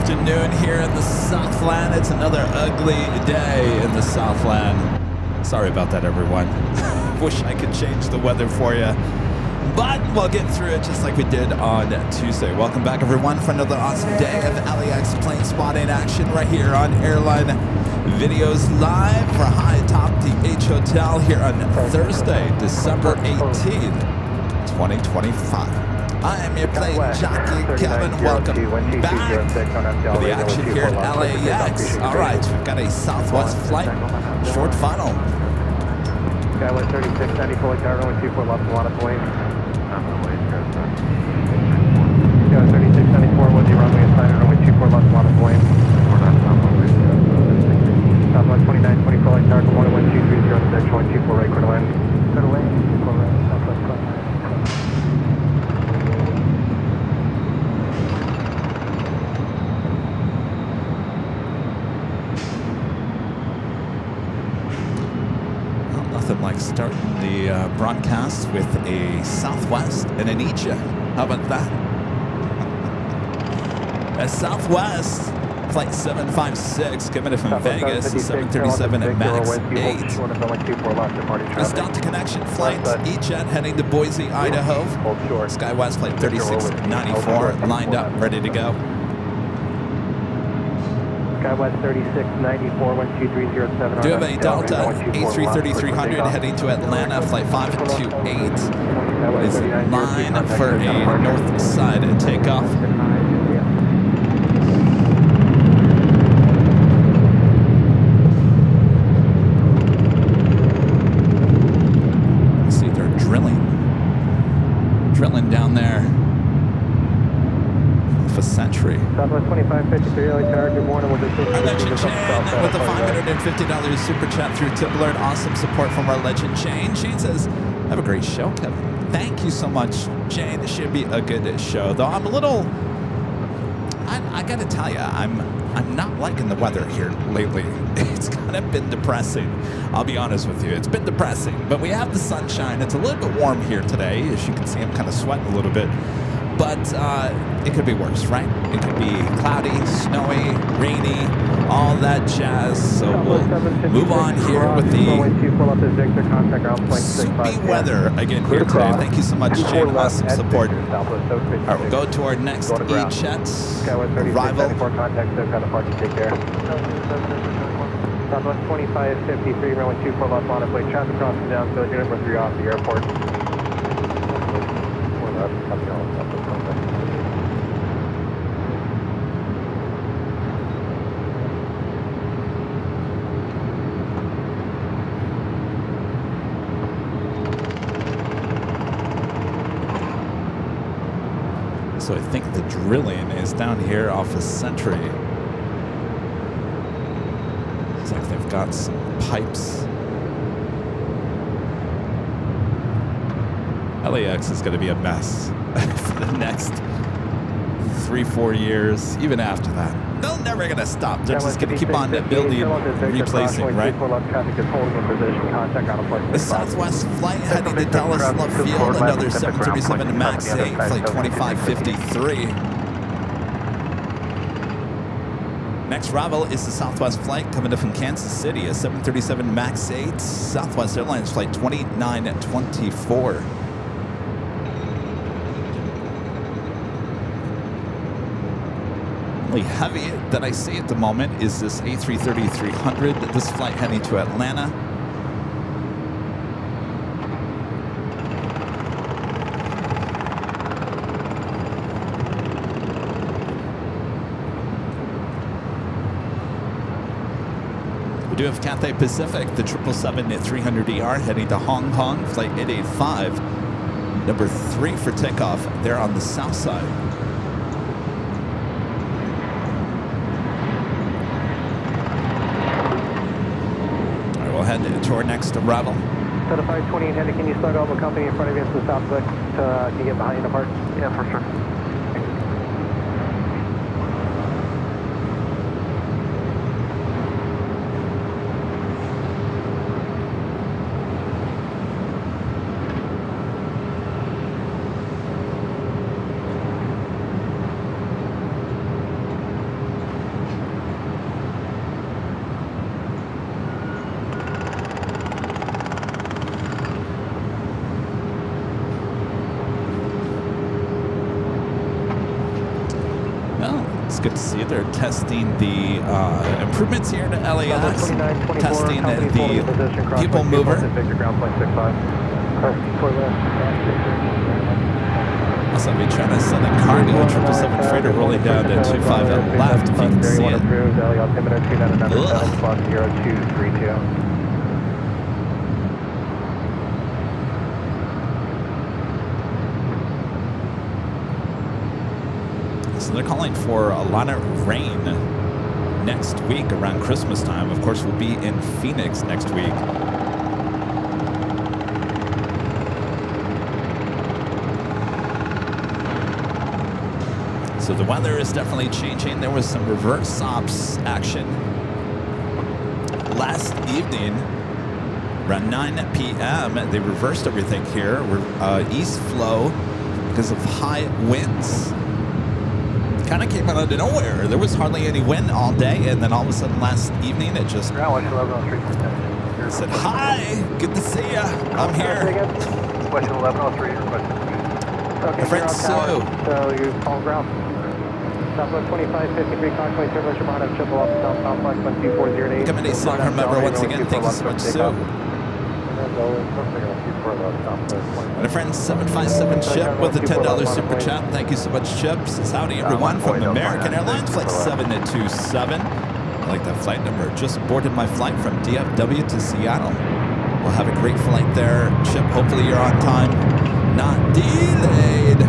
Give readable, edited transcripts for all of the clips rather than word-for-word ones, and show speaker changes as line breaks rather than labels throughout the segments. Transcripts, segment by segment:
afternoon here in the Southland. It's another ugly day in the Southland. Sorry about that, everyone. Wish I could change the weather for you. But we'll get through it just like we did on Tuesday. Welcome back, everyone, for another awesome day of LAX plane spotting action right here on Airline Videos Live. We're high atop the H Hotel here on Thursday, December 18th, 2025. I am your plane jockey, Kevin. Welcome back for the action here at LAX. All right, we've got a Southwest flight, short funnel.
Skywest 3694, tower runway 24 left, a lot of plane. Skywest 3694, with the runway assigned, runway 24 left, a lot of plane. Southwest 2924, light tower, 11230, direction 124 right, quarter line. Quarter line, 24 right, Southwest quarter line.
Nothing like starting the broadcast with a Southwest and an Asia. How about that? A Southwest flight 756 coming in from Vegas, 737 at MAX 8. This Delta Connection flight, E-Jet heading to Boise, Idaho. Skywest flight 3694 lined up, ready to go.
Skywest 3694, 12307.
Do have a Delta A330-300 heading to Atlanta, flight 528. Is in line for a north side takeoff. See, they're drilling down there. A century.
Southwest 2553, light tower, good morning. We'll just
our Legend Shane with the $550 super chat through tip alert. Awesome support from our Legend Shane. Shane says, have a great show, Kevin. Thank you so much, Shane. This should be a good show, though I'm a little, I gotta tell you, I'm not liking the weather here lately. It's kind of been depressing. I'll be honest with you. It's been depressing, but we have the sunshine. It's a little bit warm here today. As you can see, I'm kind of sweating a little bit. But it could be worse, right? It could be cloudy, snowy, rainy, all that jazz. So we'll move on here with the soupy weather again here today. Thank you so much, Shane. Awesome support. All right, we'll go to our next E-Jet arrival.
Southwest 2553, runway 24 left, line of plate. Traffic crossing down, so unit number 3 off the airport.
So I think the drilling is down here off of Sentry. Looks like they've got some pipes. LAX is going to be a mess for the next 3-4 years, even after that. They're never going to stop. They're just going to keep on building and replacing, right? The Southwest flight heading to Dallas Love Field, another 737 MAX 8, flight 2553. Next arrival is the Southwest flight coming in from Kansas City, a 737 MAX 8, Southwest Airlines flight 2924. Only heavy that I see at the moment is this A330-300. This flight heading to Atlanta. We do have Cathay Pacific, the 777-300ER heading to Hong Kong, flight 885. Number 3 for takeoff there on the south side. Head to our next arrival.
Set a 528 heading. Can you slug over the company in front of you to the southwest? Can you get behind you apart? Yeah, for sure.
It's good to see they're testing the improvements here to LAX, testing the people mover. Also, we trying to send a cargo 777 freighter rolling down to 25 at left, if you can see it. So they're calling for a lot of rain next week around Christmas time. Of course, we'll be in Phoenix next week. So the weather is definitely changing. There was some reverse ops action last evening around 9 p.m. They reversed everything here. We're east flow because of high winds. Kind of came out of nowhere. There was hardly any wind all day, and then all of a sudden last evening it just said, "Hi, good to see ya. I'm here."
Question 1103.
My friend Sue.
So you call ground. Southwest 2553, constantly turbulence, Shimano, triple off the South Complex 12408.
Coming to South Remember once again. Thank you so much, Sue. My friend 757 Chip with a $10 super chat. Thank you so much, Chip. Says howdy everyone from American Airlines, flight 727. I like that flight number. Just boarded my flight from DFW to Seattle. We'll have a great flight there. Chip, hopefully you're on time. Not delayed.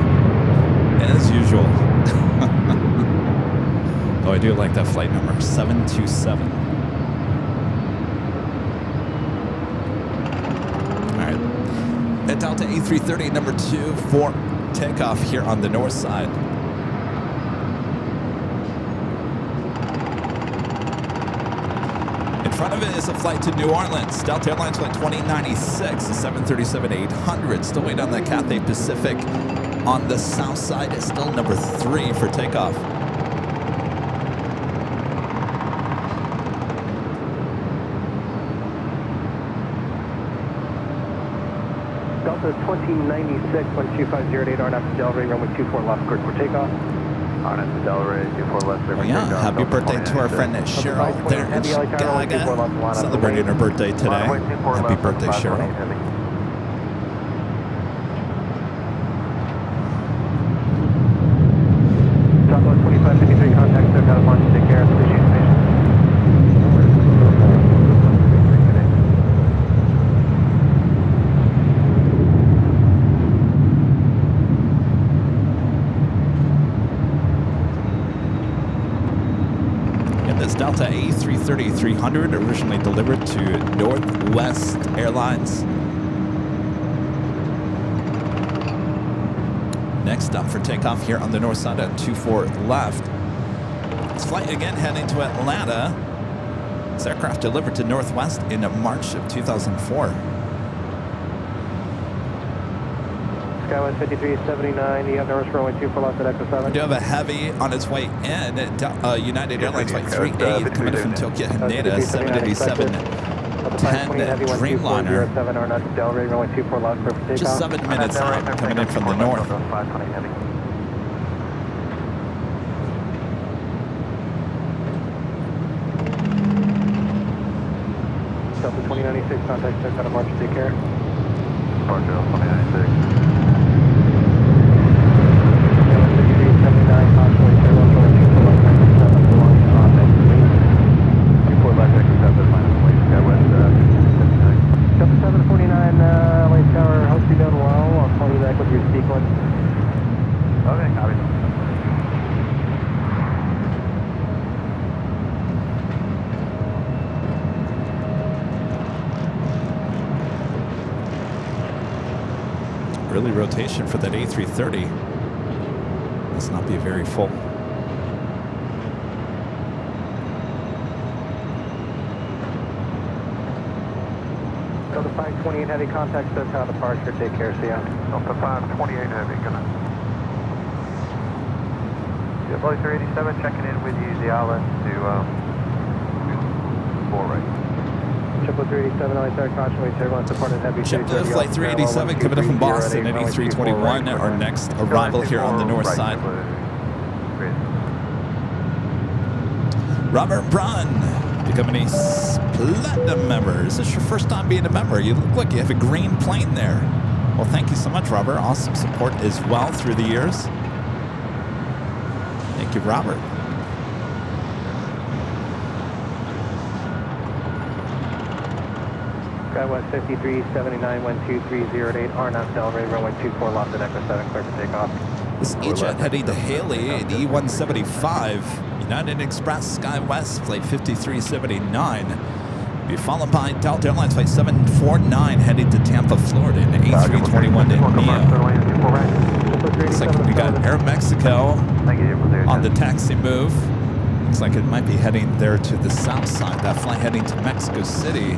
As usual. Oh, I do like that flight number, 727. At Delta A330, number 2 for takeoff here on the north side. In front of it is a flight to New Orleans. Delta Airlines flight 2096, the 737-800. Still waiting on the Cathay Pacific on the south side. It's still number 3 for takeoff.
Delta 2096, 12508, RNAP to Delray, runway 24 left, cleared for takeoff. RNAP to Delray, 24 left,
Oh yeah, happy birthday to our friend Cheryl there in Chicago. Celebrating her birthday today. Happy birthday, Cheryl.
Southwest 2553, contact SoCal, launch, take care, appreciate the patience.
Delta A330-300, originally delivered to Northwest Airlines. Next up for takeoff here on the north side at 24 left. This flight again heading to Atlanta. This aircraft delivered to Northwest in March of 2004.
Skywest 5379, you have numbers for runway 24 left at Echo 7.
We do have a heavy on its way in. United Airlines flight 38 coming in from Tokyo Haneda, 787 10 Dreamliner. Just 7 minutes out, coming in from the north.
Delta 2096, contact SoCal to March, take care.
Departure 2096.
Delta 749, Lane Tower, hope you're doing well. I'll call you back with your sequence.
Okay, copy.
Early rotation for that A330. Must not be very full.
Delta 528 Heavy, contact SoCal departure, take care, see ya.
Delta 528 Heavy, gonna. Flight 387 checking in with you, the island to 4 right.
Triple 387, LA Tower, caution, wait, everyone's departed Heavy.
Chip to flight 387 coming in from Boston at A321, our next arrival here on the north side. Robert Braun becoming a platinum member. Is this your first time being a member? You look like you have a green plane there. Well, thank you so much, Robert. Awesome support as well through the years. Thank you, Robert.
SkyWest 5379, 12308, RNAV Delray, runway 24 left at Echo 7, clear for takeoff.
This E-Jet heading to Haley at E175, United Express SkyWest, flight 5379. Be followed by Delta Airlines flight 749 heading to Tampa, Florida in A321 to NEO. Looks like we got Air Mexico on the taxi move. Looks like it might be heading there to the south side. That flight heading to Mexico City.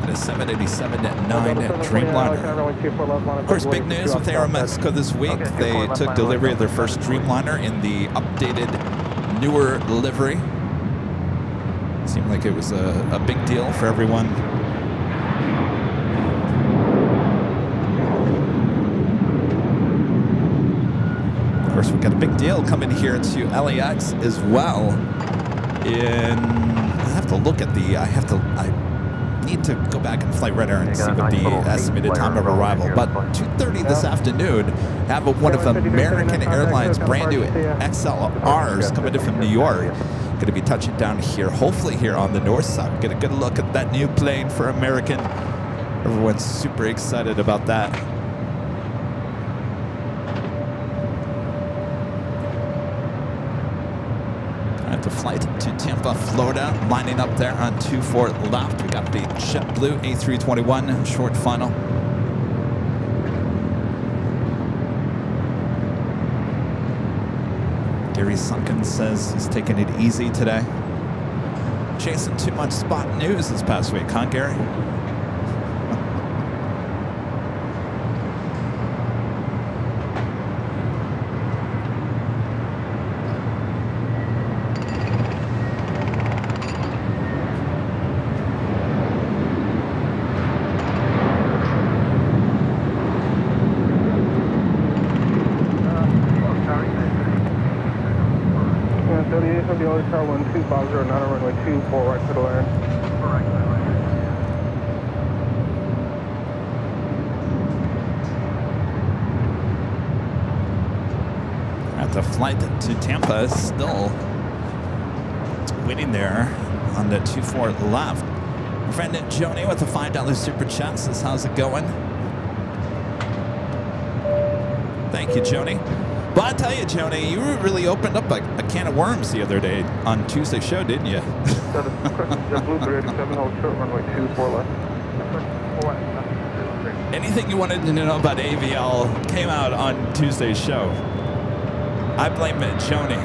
The 787 at 9 at Dreamliner. Of course, big news with Aeromexico this week. They took delivery of their first Dreamliner in the updated, newer livery. Seemed like it was a big deal for everyone. Of course, we've got a big deal coming here to LAX as well. I have to look at the, I need to go back and flight radar and see what the estimated time of arrival. But 2:30 this afternoon, have one of American Airlines' brand new XLRs coming in from New York. Going to be touching down here, hopefully here on the north side. Get a good look at that new plane for American. Everyone's super excited about that. To flight to Tampa, Florida, lining up there on 24 left. We got the JetBlue A321 short final. Gary Sunken says he's taking it easy today. Chasing too much spot news this past week, huh, Gary?
Runway 24 right to the land.
At the flight to Tampa, still waiting there on the 24 left. My friend Joni with a $5 super chat says, how's it going? Thank you, Joni. Well, I tell you, Joni, you really opened up a can of worms the other day on Tuesday's show, didn't you? Anything you wanted to know about AVL came out on Tuesday's show. I blame it, Joni.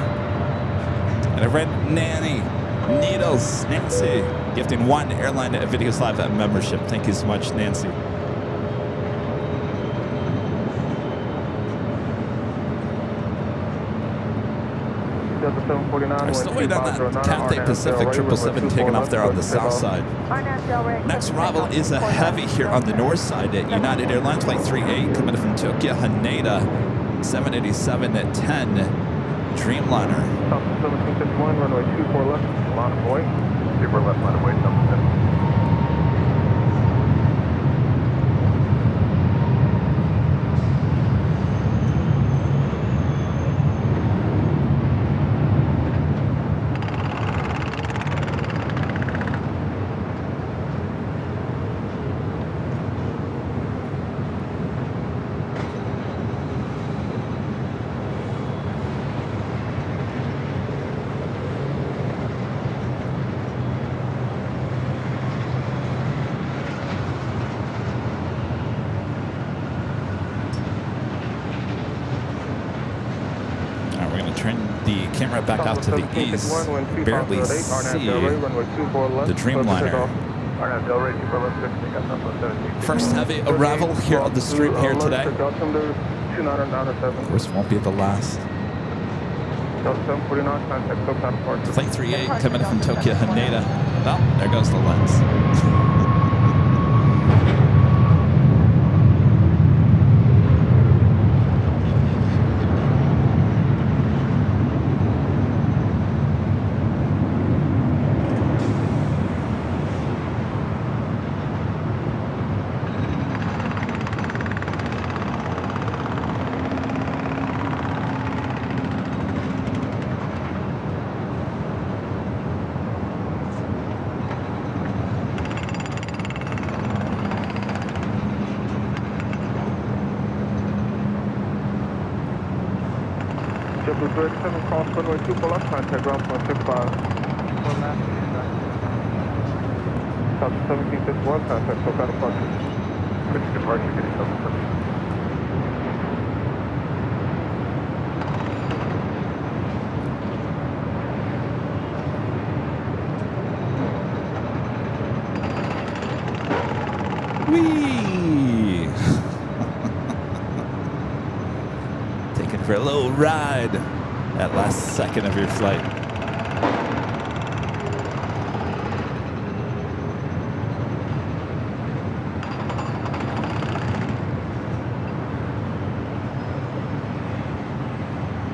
And I read Nancy gifting one Airline Videos Live membership. Thank you so much, Nancy. We're still waiting on that Cathay Pacific 777 taking off there on the south side. Next arrival is a heavy here on the north side at United Airlines flight 38 coming from Tokyo Haneda, 787 at 10 Dreamliner.
1751, runway 24 left, line of way. 24 left, line of way, 777.
Camera back out to the east. Barely see the Dreamliner. First heavy arrival here on the stream here today. Of course, won't be the last. Flight 38 coming in from Tokyo Haneda. Well, there goes the lens.
Delta 287, cross runway 24 left, contact ground point 65. Delta 1751, contact SoCal departure.
British departure, getting Delta 17.
Whee! Taking for a little ride that last second of your flight.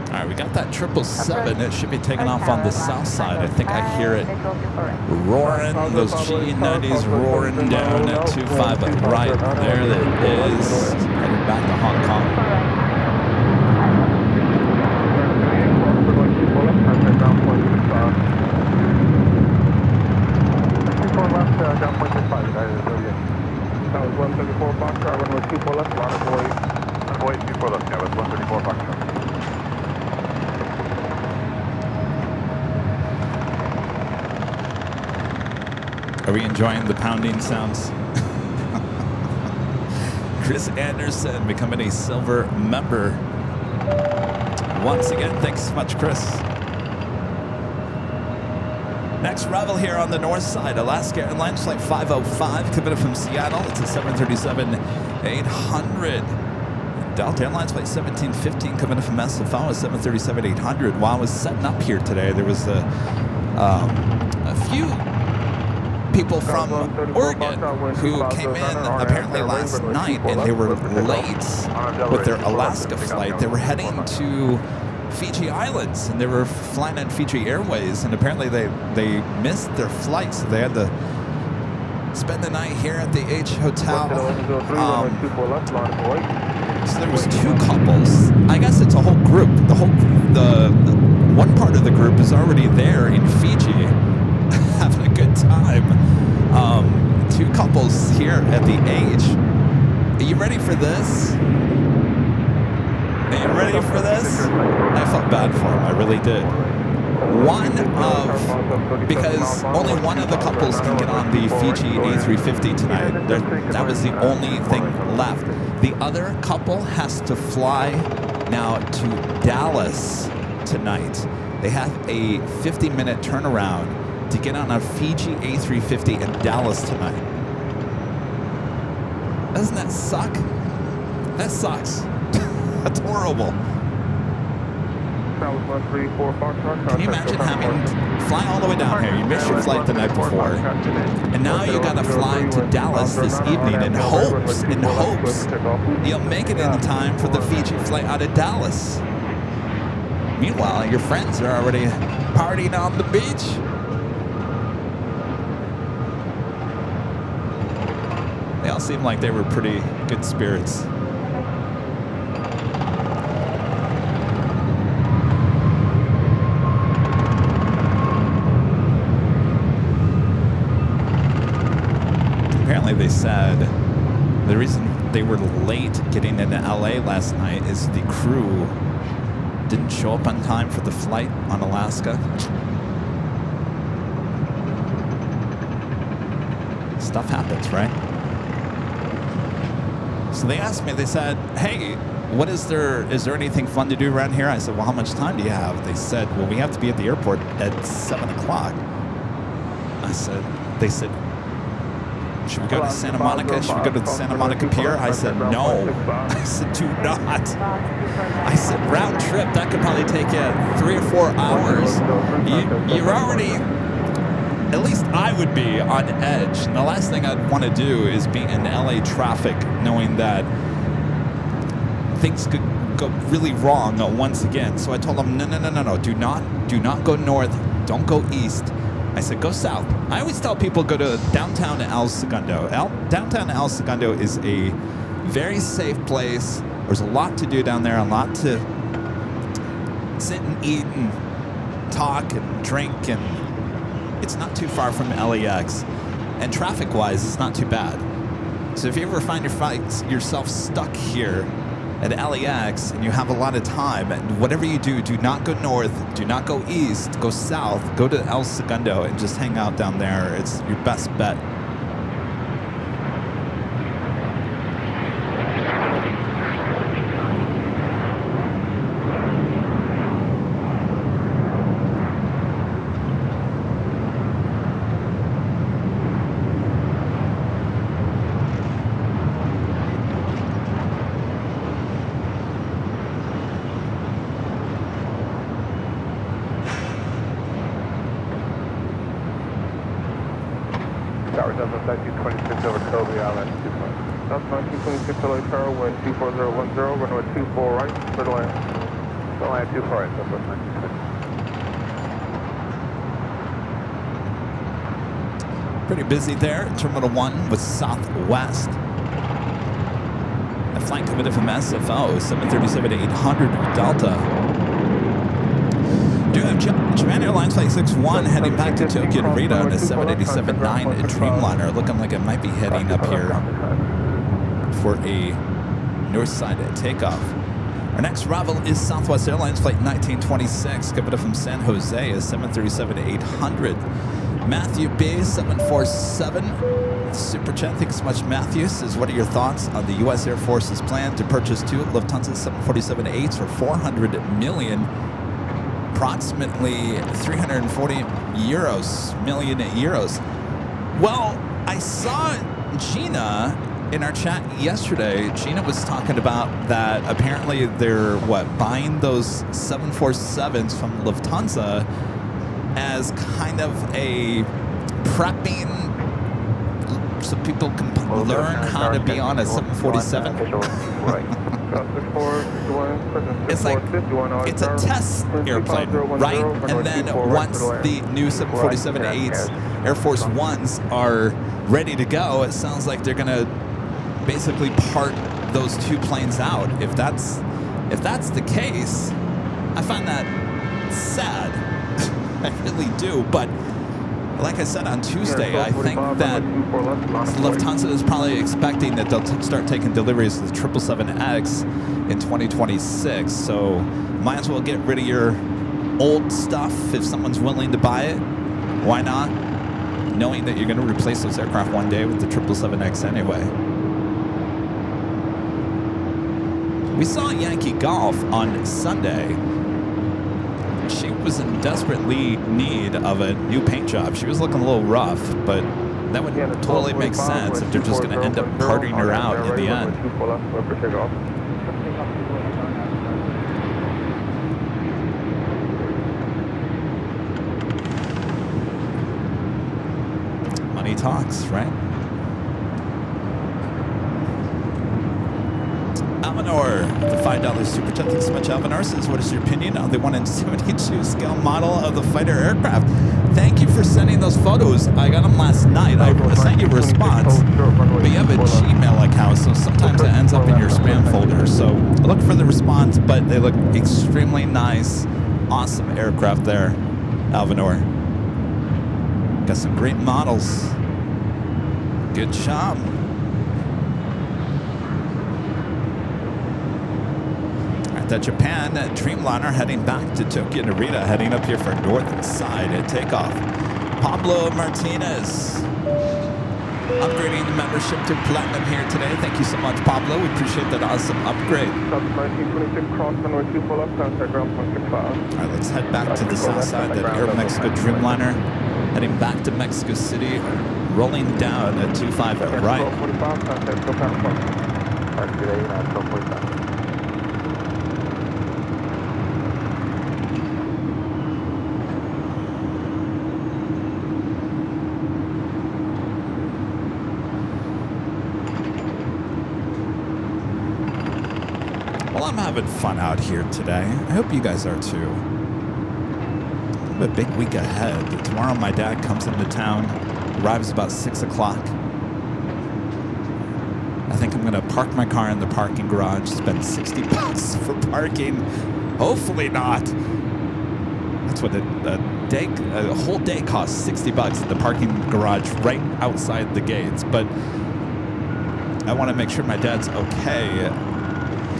All right, we got that 777. It should be taking off on the south side. I think I hear it roaring, those G90s roaring down at 25 right. There it is. Headed back to Hong Kong.
Down point 65, that was 134 Foxtrot, runway 24 left, line of
Runway 24 left, yeah, with 134 Foxtrot.
Are we enjoying the pounding sounds? Chris Anderson becoming a silver member. Once again, thanks so much, Chris. Next arrival here on the north side, Alaska Airlines Flight 505, coming from Seattle. It's a 737-800. Delta Airlines Flight 1715, coming from SFO, a 737-800. While I was setting up here today, there was a few people from Oregon who came in apparently last night, and they were late with their Alaska flight. They were heading to Fiji Islands, and they were flying on Fiji Airways, and apparently they missed their flight, so they had to spend the night here at the H Hotel. So there was two couples. I guess it's a whole group. The one part of the group is already there in Fiji, having a good time. Two couples here at the H. Are you ready for this? Are you ready for this? I felt bad for him. I really did. Because only one of the couples can get on the Fiji A350 tonight. That was the only thing left. The other couple has to fly now to Dallas tonight. They have a 50-minute turnaround to get on a Fiji A350 in Dallas tonight. Doesn't that suck? That sucks. That's horrible. Can you imagine having fly all the way down here? You missed your flight the night before, and now you got to fly to Dallas this evening in hopes you'll make it in time for the Fiji flight out of Dallas. Meanwhile, your friends are already partying on the beach. They all seemed like they were pretty good spirits. Apparently they said the reason they were late getting into LA last night is the crew didn't show up on time for the flight on Alaska. Stuff happens, right? So they asked me, they said, hey, is there anything fun to do around here? I said, well, how much time do you have? They said, well, we have to be at the airport at 7 o'clock. They said, should we go to Santa Monica? Should we go to the Santa Monica Pier? I said, no. I said, do not. I said, round trip, that could probably take you 3 or 4 hours. You're already, at least I would be on edge. And the last thing I'd want to do is be in LA traffic knowing that things could go really wrong once again. So I told them, no. Do not go north. Don't go east. I said, go south. I always tell people go to downtown El Segundo. Downtown El Segundo is a very safe place. There's a lot to do down there, a lot to sit and eat and talk and drink, and it's not too far from LAX. And traffic-wise, it's not too bad. So if you ever find yourself stuck here, at LAX and you have a lot of time, and whatever you do, do not go north, do not go east, go south, go to El Segundo and just hang out down there. It's your best bet.
Tower Delta 1926 over Kobe Island. That's 1926 LA Tower, wind 24010, runway 24 right, clear to land. Clear to land 24 right, Southwest 1926.
Pretty busy there. Terminal 1 with Southwest. A flight committed from SFO, 737-800 Delta. Do have Japan Airlines Flight 61 heading back to Tokyo Narita on a 787-9 Dreamliner. Looking like it might be heading up here for a north side takeoff. Our next arrival is Southwest Airlines Flight 1926, coming from San Jose, a 737-800. Matthew B, 747. Super chat, thanks so much, Matthew. Says, what are your thoughts on the U.S. Air Force's plan to purchase 2 Lufthansa 747-8s for $400 million? Approximately 340 million euros. Well, I saw Gina in our chat yesterday. Gina was talking about that apparently they're buying those 747s from Lufthansa as kind of a prepping so people can learn how to be on a 747. It's like, it's a test airplane, right? And then once the new 747-8s, Air Force Ones are ready to go, it sounds like they're gonna basically part those 2 planes out. If that's the case, I find that sad. I really do. But like I said on Tuesday, I think that Lufthansa is probably expecting that they'll start taking deliveries of the 777X in 2026. So might as well get rid of your old stuff if someone's willing to buy it. Why not? Knowing that you're going to replace those aircraft one day with the 777X anyway. We saw Yankee Golf on Sunday. She was in desperate need of a new paint job. She was looking a little rough, but that would totally make sense if they're just going to end up parting her out in the end. Money talks, right? Alvanor, the $5 super chat. Thanks so much, Alvanor. Says, what is your opinion on the 1/72 scale model of the fighter aircraft? Thank you for sending those photos. I got them last night. I sent you a response, but you have a Gmail account, so sometimes it ends up in your spam folder. So look for the response, but they look extremely nice. Awesome aircraft there, Alvanor. Got some great models. Good job. The Japan Dreamliner heading back to Tokyo Narita, heading up here for north side at takeoff. Pablo Martinez upgrading the membership to Platinum here today. Thank you so much, Pablo. We appreciate that awesome upgrade. All right, let's head back to the south side. That Air Mexico Dreamliner heading back to Mexico City, rolling down at 25 right. I'm having fun out here today. I hope you guys are too. I have a big week ahead. Tomorrow my dad comes into town, arrives about 6 o'clock. I think I'm gonna park my car in the parking garage, spend $60 for parking. Hopefully not. That's what a whole day costs, $60 at the parking garage right outside the gates. But I want to make sure my dad's okay.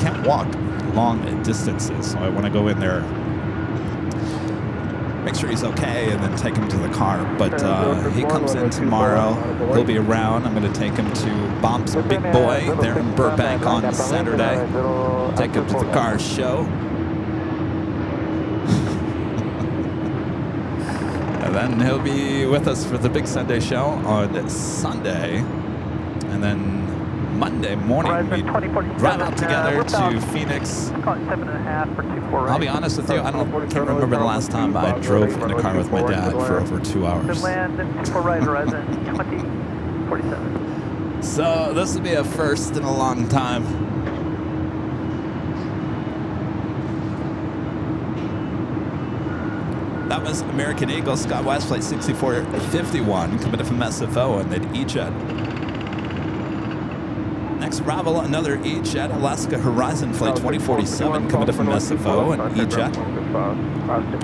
can't walk long distances, so I want to go in there, make sure he's okay, and then take him to the car. But he comes in tomorrow. He'll be around. I'm going to take him to Bob's Big Boy there in Burbank on Saturday. Take him to the car show. And then he'll be with us for the Big Sunday show on Sunday. And then Monday morning, we drive out together to Phoenix. I'll be honest with you, I can't remember the last time I drove in a car with my dad for over 2 hours. So this will be a first in a long time. That was American Eagle, Scott West, flight 6451, coming in from SFO and then E-Jet. Next arrival, another E-Jet, Alaska Horizon flight 2047, coming in from SFO and E-Jet.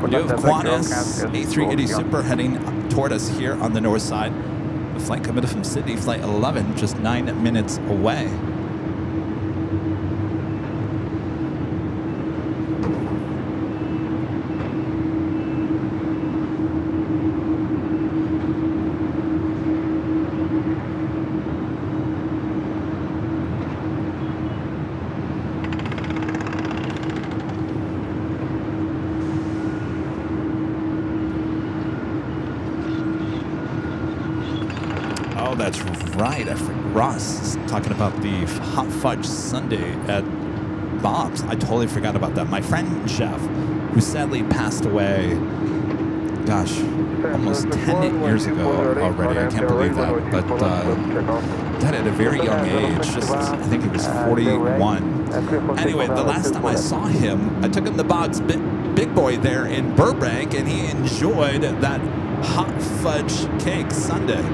New Qantas A380 Super heading toward us here on the north side. The flight coming in from Sydney, flight 11, just 9 minutes away. That's right. Ross is talking about the hot fudge sundae at Bob's. I totally forgot about that. My friend Jeff, who sadly passed away, gosh, almost 10 years ago already. I can't believe that. But died at a very young age. Just, I think he was 41. Anyway, the last time I saw him, I took him to Bob's Big Boy there in Burbank, and he enjoyed that hot fudge cake sundae.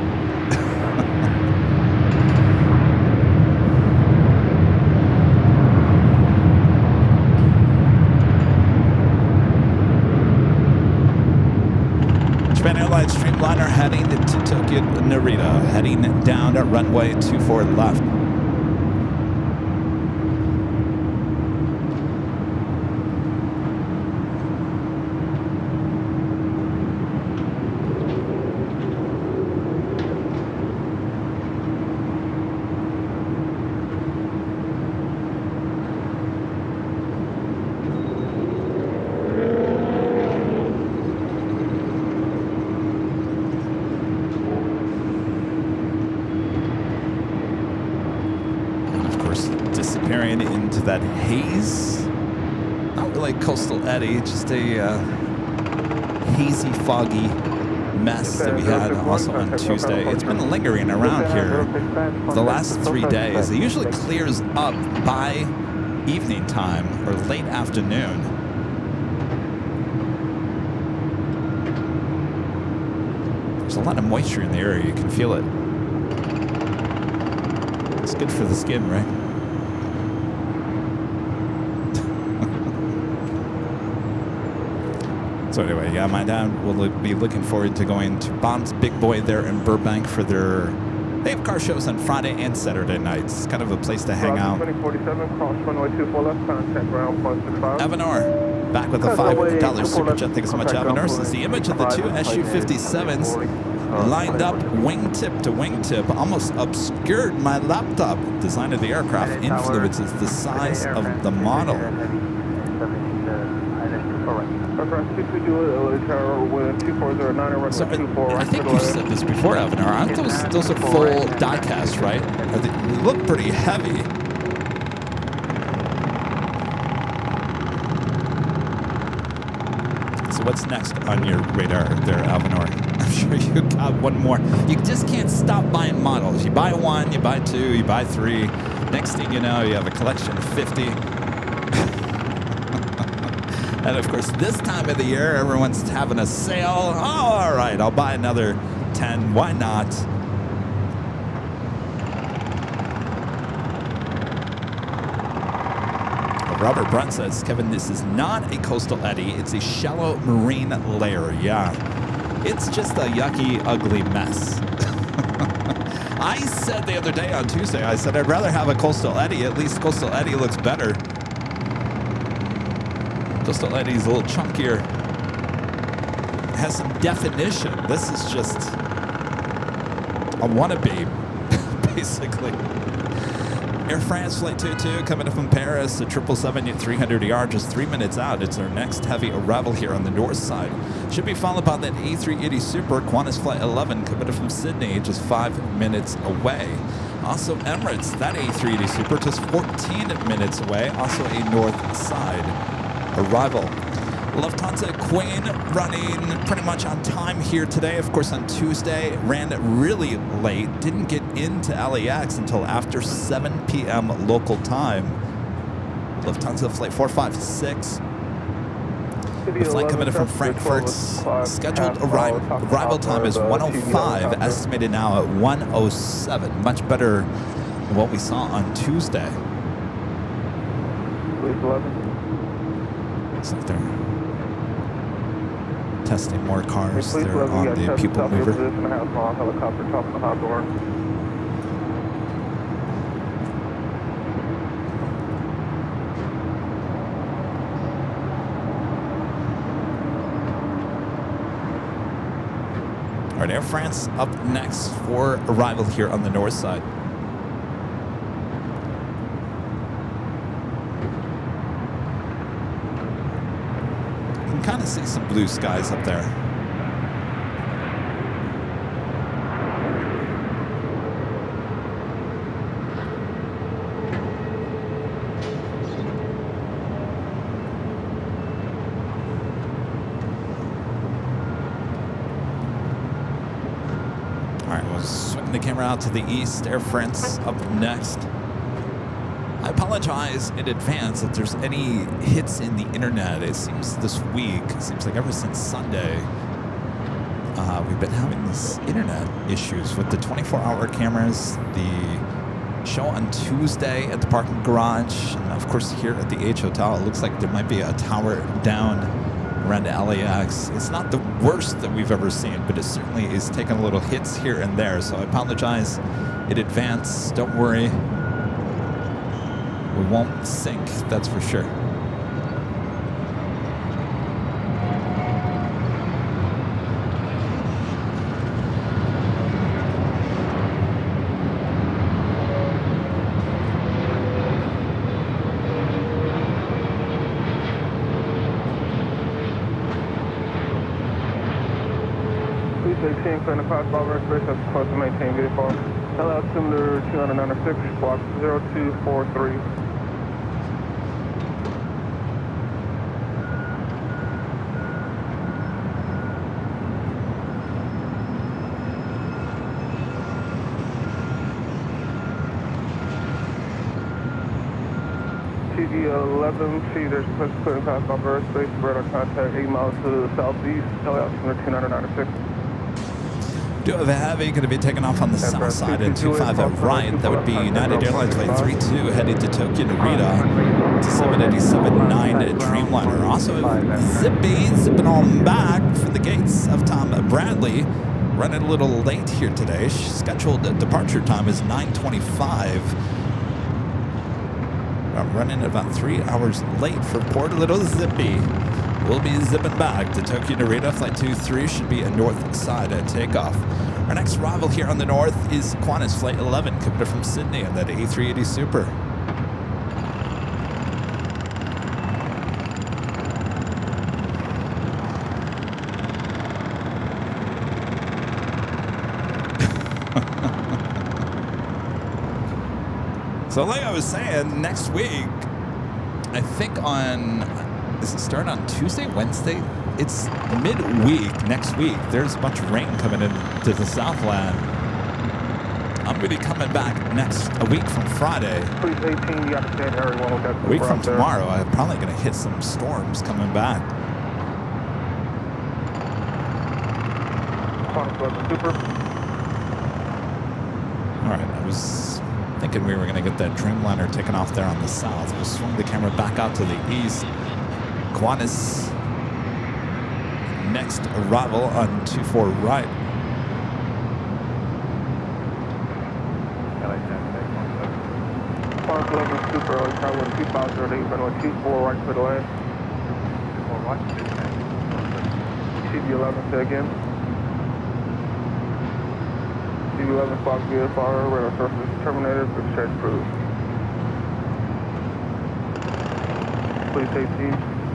Airlines Dreamliner heading to Tokyo Narita, heading down at runway 24 left. Disappearing into that haze. Not really coastal eddy, just a hazy, foggy mess that we had also on Tuesday. It's been lingering around here the last 3 days. It usually clears up by evening time or late afternoon. There's a lot of moisture in the area. You can feel it. It's good for the skin, right? So anyway, yeah, my dad will be looking forward to going to Bob's Big Boy there in Burbank for they have car shows on Friday and Saturday nights. It's kind of a place to hang out.
2047, cross runway 24 left, contact ground, +65.
Avenor, back with a $5 super chat. Thanks so much, Avenor. This is the image of the two Su-57s lined up wingtip to wingtip, almost obscured my laptop. Design of the aircraft influences the size of the model. So, I think you've said this before, Avenor. Aren't those are full die-cast, right? They look pretty heavy. So what's next on your radar there, Avenor? I'm sure you got one more. You just can't stop buying models. You buy one, you buy two, you buy three. Next thing you know, you have a collection of 50. And of course, this time of the year, everyone's having a sale. Oh, all right, I'll buy another 10. Why not? Robert Brunt says, Kevin, this is not a coastal eddy. It's a shallow marine layer. Yeah, it's just a yucky, ugly mess. I said the other day on Tuesday, I said, I'd rather have a coastal eddy. At least coastal eddy looks better Coastal Eddie's a little chunkier. Has some definition. This is just a wannabe, basically. Air France Flight 22 coming in from Paris, the 777 at 300ER, just 3 minutes out. It's our next heavy arrival here on the north side. Should be followed by that A380 Super, Qantas Flight 11 coming in from Sydney, just 5 minutes away. Also Emirates, that A380 Super, just 14 minutes away. Also a north side arrival. Lufthansa Queen running pretty much on time here today. Of course, on Tuesday, ran really late. Didn't get into LAX until after 7 p.m. local time. Lufthansa Flight 456. The flight coming in from Frankfurt's scheduled arrival time is 1:05, estimated now at 1:07. Much better than what we saw on Tuesday. Looks like they're testing more cars. They're on the people mover.
Helicopter top of the hot door.
All right, Air France up next for arrival here on the north side. You can kind of see some blue skies up there. The camera out to the east. Air France up next. I apologize in advance if there's any hits in the internet. It seems this week, it seems like ever since Sunday, we've been having these internet issues with the 24-hour cameras, the show on Tuesday at the parking garage, and of course here at the H Hotel. It looks like there might be a tower down around LAX. It's not the worst that we've ever seen, but it certainly is taking little hits here and there. So I apologize in advance. Don't worry. We won't sink, that's for sure.
Clear the pass bomber space, that's close to maintain vehicle. Hello, altimeter 296, block 0243. TD11C, there's a clear the pass bomber space, radar contact 8 miles to the southeast. Hello, altimeter 296.
Do have a heavy going to be taking off on the south side at 25 at right. That would be United Airlines Flight 32 heading to Tokyo Narita to 787-9 Dreamliner. Also zipping on back for the gates of Tom Bradley. Running a little late here today. Scheduled departure time is 9:25. Running about 3 hours late for poor little Zippy. We'll be zipping back to Tokyo Narita. Flight 23 should be a north side at takeoff. Our next arrival here on the north is Qantas Flight 11 coming from Sydney on that A380 Super. So like I was saying, next week, I think does it start on Tuesday, Wednesday? It's midweek next week. There's a bunch of rain coming into the Southland. I'm going to be coming back a week from Friday.
Please 18, you got to stand area 1.
A week from tomorrow, I'm probably going to hit some storms coming back.
Super.
All right, I was thinking we were going to get that Dreamliner taken off there on the south. We'll swing the camera back out to the east. Qantas next arrival on 24 right.
Qantas 11 Super, early tower 2008, runway 24 right for the land. CV11, say again. CV11, Fox VFR, radar surface terminated, discharge approved. Please safety.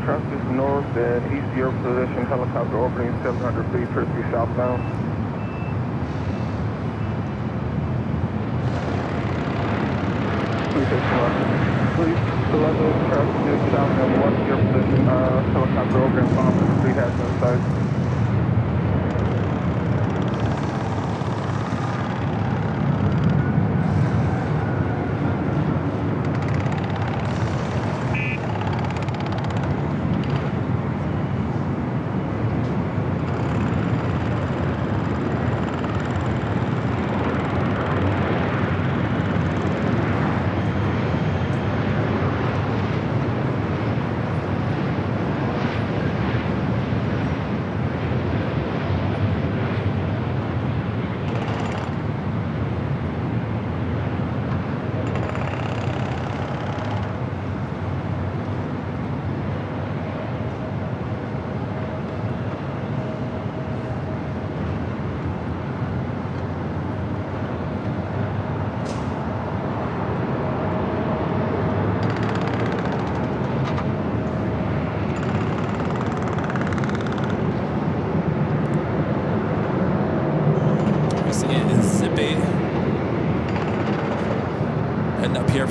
Traffic is north and east your position, helicopter orbiting 700 feet, appears to be southbound. Please safety. Please, 11, traffic is southbound, west your position, helicopter orbiting 500 feet, has no sight.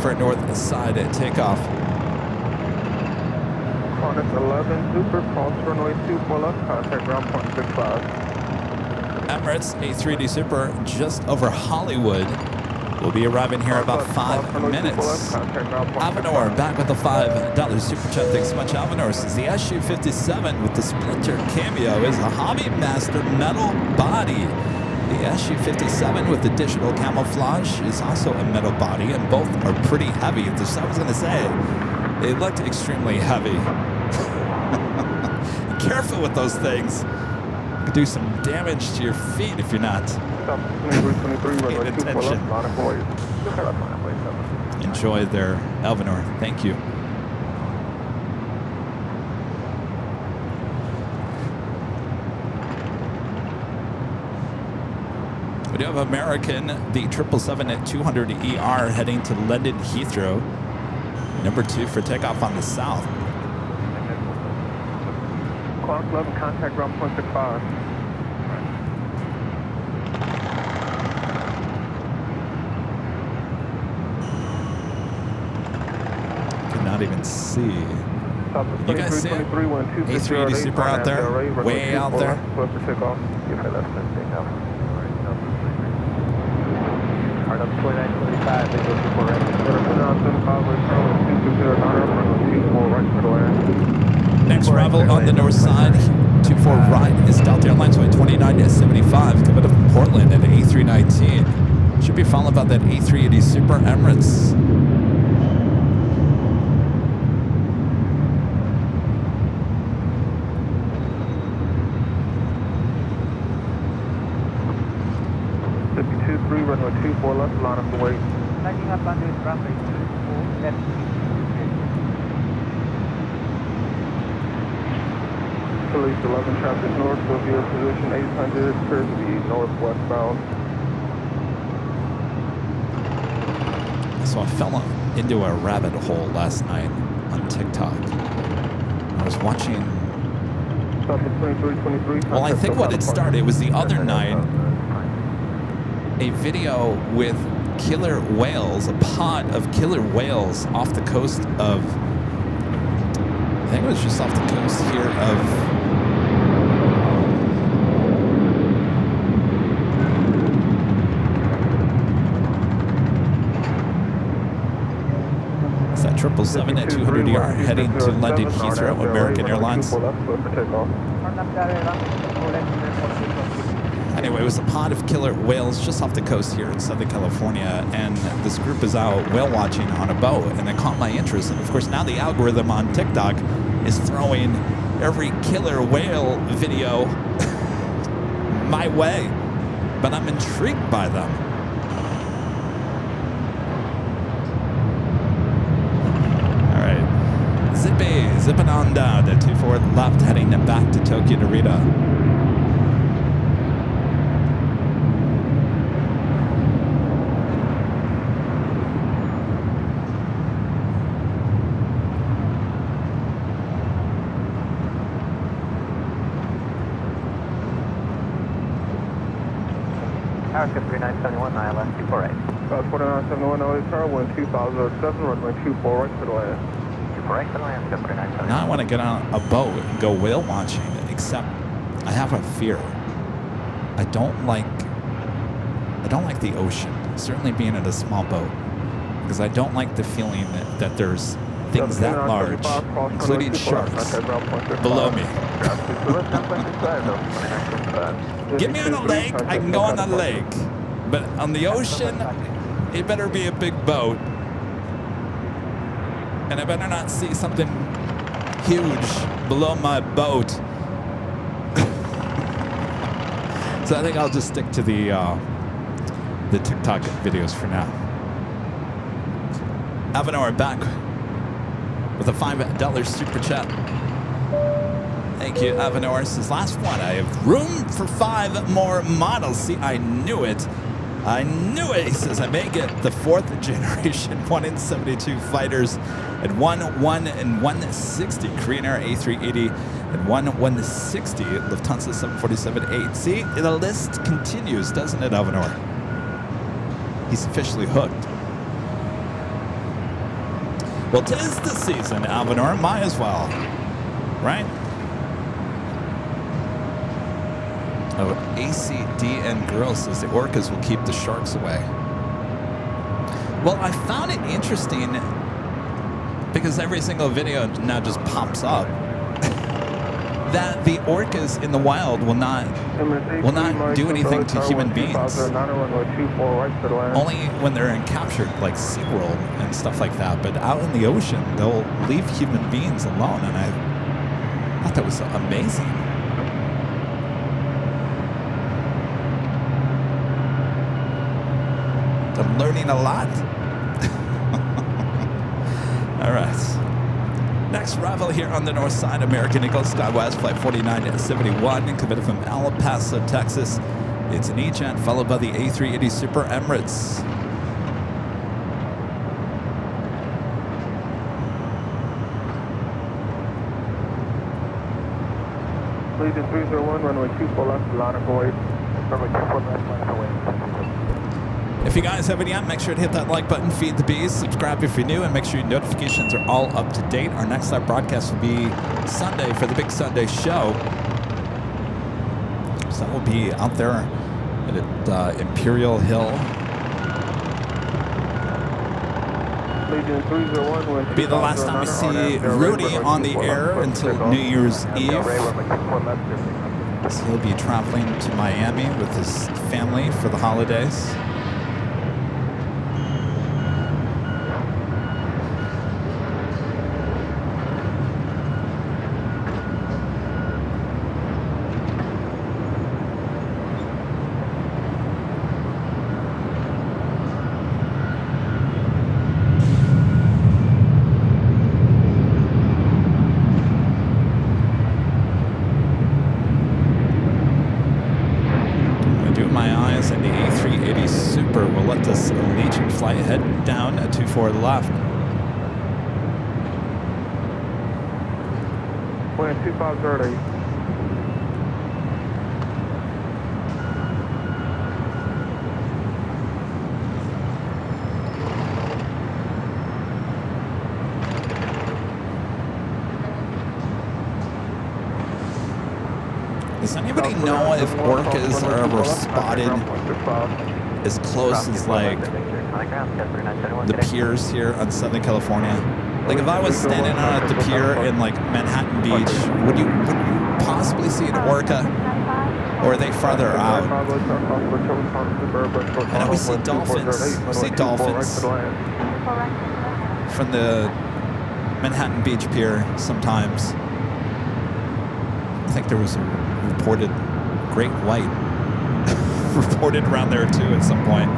For north side at takeoff.
Qantas 11, super, cross runway 24 left, contact ground point 65.
Emirates A380 Super just over Hollywood. We'll be arriving here about 5 minutes. Avenor back with the $5 super chat. Thanks so much, Avenor. Says the SU-57 with the Splinter cameo is a Hobby Master metal body. The SU-57 with the digital camouflage is also a metal body, and both are pretty heavy. I was going to say, they looked extremely heavy. Careful with those things. You could do some damage to your feet if you're not paying attention. Enjoy there, Elvinor. Thank you. We do have American, the 777 at 200 ER heading to London Heathrow. Number 2 for takeoff on the south.
Qantas 11, contact ground point 65.
Could not even see. You guys see it? A380 Super out there? Way out there? Next arrival on the north side, 24 right is Delta Airlines flight 2975 coming up from Portland at A319. Should be followed by that A380 Super Emirates.
Runway 24 left, line up the way.
Taking up under runway 24 left.
Police 11, traffic north, Sophia position 800, appears to be northwestbound.
So I fell into a rabbit hole last night on TikTok. I was watching... Well, I think what it started was the other night, a video with killer whales, a pod of killer whales off the coast of, I think it was just off the coast here of, it's that 777 at 200 ER heading to London Heathrow, American Airlines. Anyway, it was a pod of killer whales just off the coast here in Southern California, and this group is out whale watching on a boat, and it caught my interest. And of course, now the algorithm on TikTok is throwing every killer whale video my way, but I'm intrigued by them. All right, Zippy Zipping on down to 24 left, heading back to Tokyo Narita.
Tower 3971, ILS 248.
2971 LA Tower, wind 2007, runway 24 right for the land.
24 right for the land, 3971.
Now I want to get on a boat and go whale watching, except I have a fear. I don't like the ocean, certainly being in a small boat, because I don't like the feeling that there's things that large, including sharks, below me. Get me on a lake, I can go on a lake. But on the ocean, it better be a big boat. And I better not see something huge below my boat. So I think I'll just stick to the TikTok videos for now. Avenor back with a $5 super chat. Thank you, Avenor. Says last one. I have room for 5 more models. See, I knew it. I knew it. He says I may get the 4th generation 1 in 72 fighters at 1 in 160 Korean Air A380 and 160 Lufthansa 747-8. See, the list continues, doesn't it, Avenor? He's officially hooked. Well, 'tis the season, Avenor. Might as well, right? Oh, ACDN Girl says the orcas will keep the sharks away. Well, I found it interesting because every single video now just pops up that the orcas in the wild will not do anything to human beings. Only when they're in captured, like SeaWorld and stuff like that. But out in the ocean, they'll leave human beings alone, and I thought that was amazing. I'm learning a lot. All right. Next arrival here on the north side, American Eagle SkyWest Flight 4971, committed from El Paso, Texas. It's an E-Jet followed by the A380 Super Emirates.
Legion 301, runway 24 left, line of away. Runway 24 left, line of away.
If you guys haven't yet, make sure to hit that like button, feed the bees, subscribe if you're new, and make sure your notifications are all up to date. Our next live broadcast will be Sunday for the big Sunday show. So that will be out there at Imperial Hill.
Legion 301, wind
Be the last time we see Rudy on the air until New Year's Eve. So he'll be traveling to Miami with his family for the holidays. Left.
Wind 2530.
Does anybody know if orcas are ever spotted as close as like the piers here on Southern California? Like if I was standing out at the pier in like Manhattan Beach, would you possibly see an orca? Or are they farther out? I know we see dolphins. We see dolphins from the Manhattan Beach pier sometimes. I think there was a reported great white reported around there too at some point.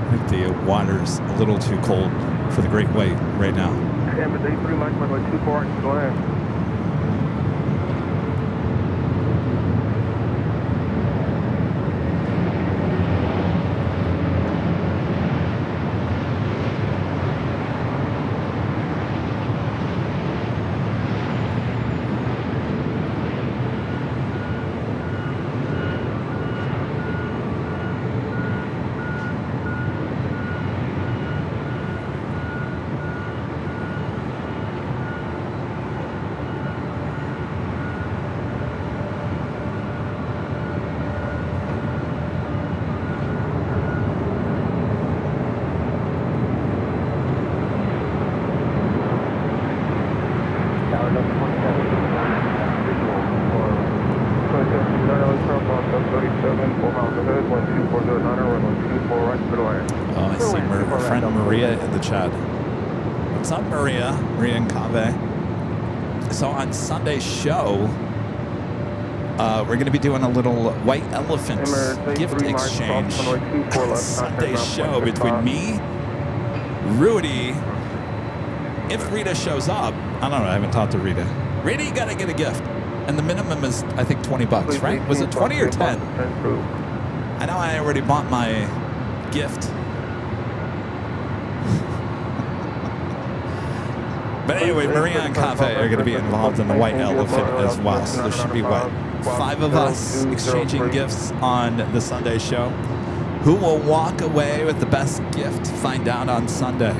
I think the water's a little too cold for the great white right now.
Emirates 83 Mike, runway 24 right to the land.
Oh, I see our friend Maria in the chat. What's up, Maria? Maria and Kave. So on Sunday's show, we're going to be doing a little white elephant gift exchange on Sunday's show between me, Rudy. If Rita shows up, I don't know, I haven't talked to Rita. Rita, you got to get a gift. And the minimum is, I think, 20 bucks, right? Was it 20 or 10? I know I already bought my gift. But anyway, Maria and Cafe are going to be involved in the white elephant as well. So there should be, what, 5 of us exchanging gifts on the Sunday show. Who will walk away with the best gift? Find out on Sunday.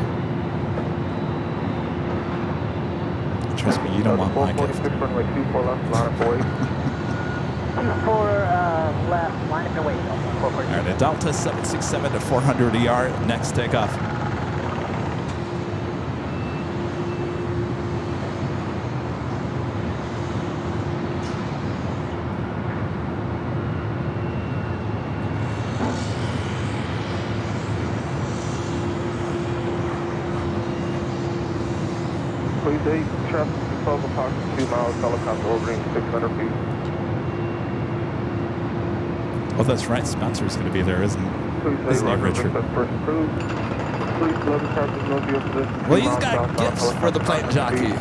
Trust me, you don't want my gift.
24 left, line up away.
24 left, line up away.
All right, a Delta 767 to 400 ER, next takeoff.
Please 8, traffic control approximately 2 miles, helicopter orbiting 600 feet.
Oh, that's right. Spencer's going to be there, isn't he, Richard? Well, he's got gifts for the plane jockey.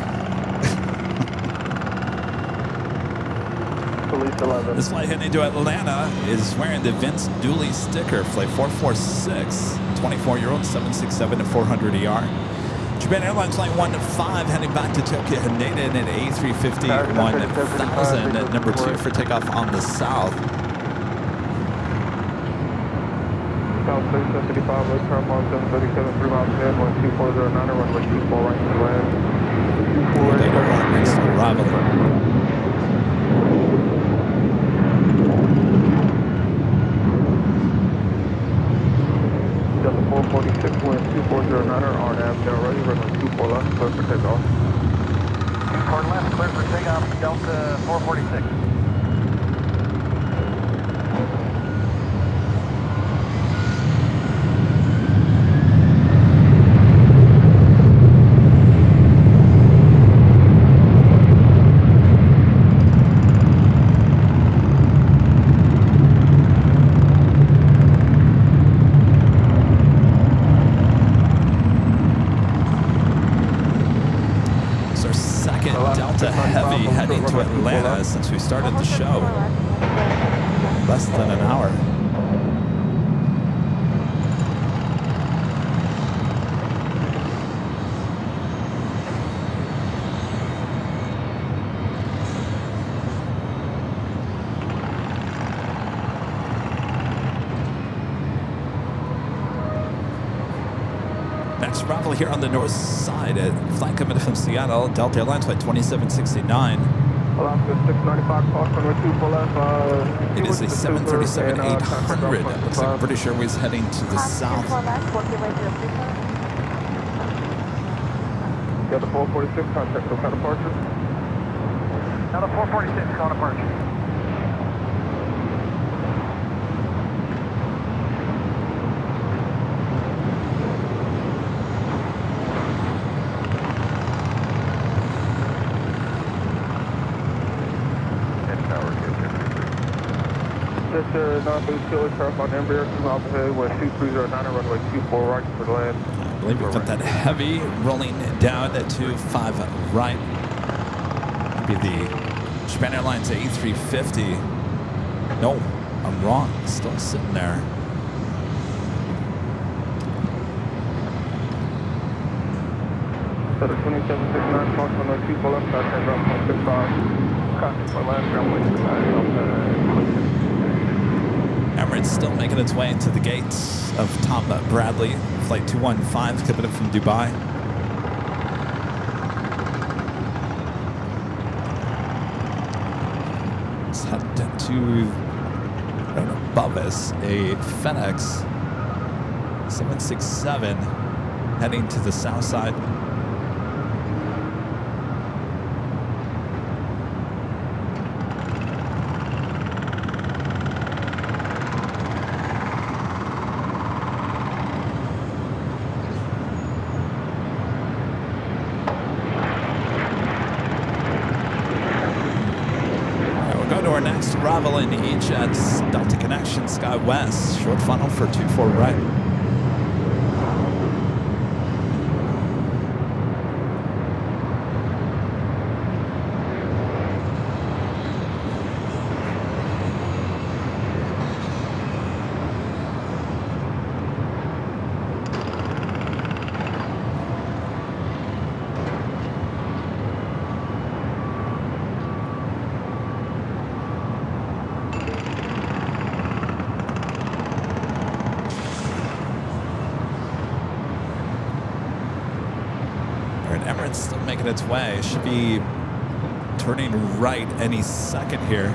This flight heading to Atlanta is wearing the Vince Dooley sticker. Flight 446, 24-year-old, 767 to 400 ER. Japan Airlines Flight 15 heading back to Tokyo, Haneda in an A350 1000 at number 2 for takeoff on the south.
South 675, left turn 1737, 3 miles ahead, 12409, runway 24 right to land.
Data 1 next arrival.
Delta 446, wind 2409, RNAV, now ready, runway 24 left, clear for takeoff.
24 left, clear for takeoff, Delta 446.
Since we started the show less than an hour. Next arrival here on the north side at flight coming from Seattle, Delta Airlines flight 2769.
Alaska 695, cross runway 24 left.
It is a 737-800. Looks like British Airways heading to the south.
Got the 446, contact for departure.
Now the 446, call departure.
Non-boost killer, traffic on Embraer, 2 miles ahead, wind 2309, runway 24 right for land.
believe we've got that heavy rolling down to 5 right. Be the Japan Airlines A350. No, I'm wrong. Still sitting there.
So the 2769 Fox 102 left side, and ground point 65. Copy for land, runway 29.
Emirates still making its way into the gates of Tom Bradley, flight 215, coming in from Dubai. Let's head to right above us, a FedEx 767 heading to the south side. Arrival in E-Jets, Delta Connection, Sky West, short funnel for 24 right. Emirates still making its way. Should be turning right any second here.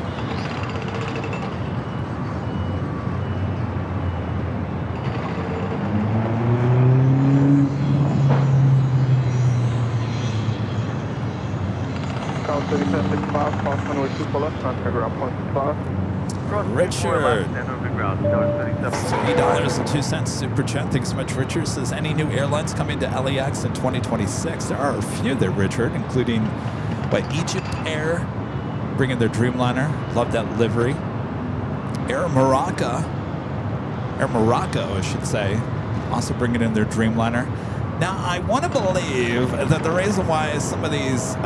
Count 3765, Fox 102 left, contact ground point 65.
Richard, $3.02 super chat. Thanks so much, Richard. Says, any new airlines coming to LAX in 2026? There are a few there, Richard, including Egypt Air, bringing their Dreamliner. Love that livery. Air Morocco, I should say, also bringing in their Dreamliner. Now, I want to believe that the reason why some of these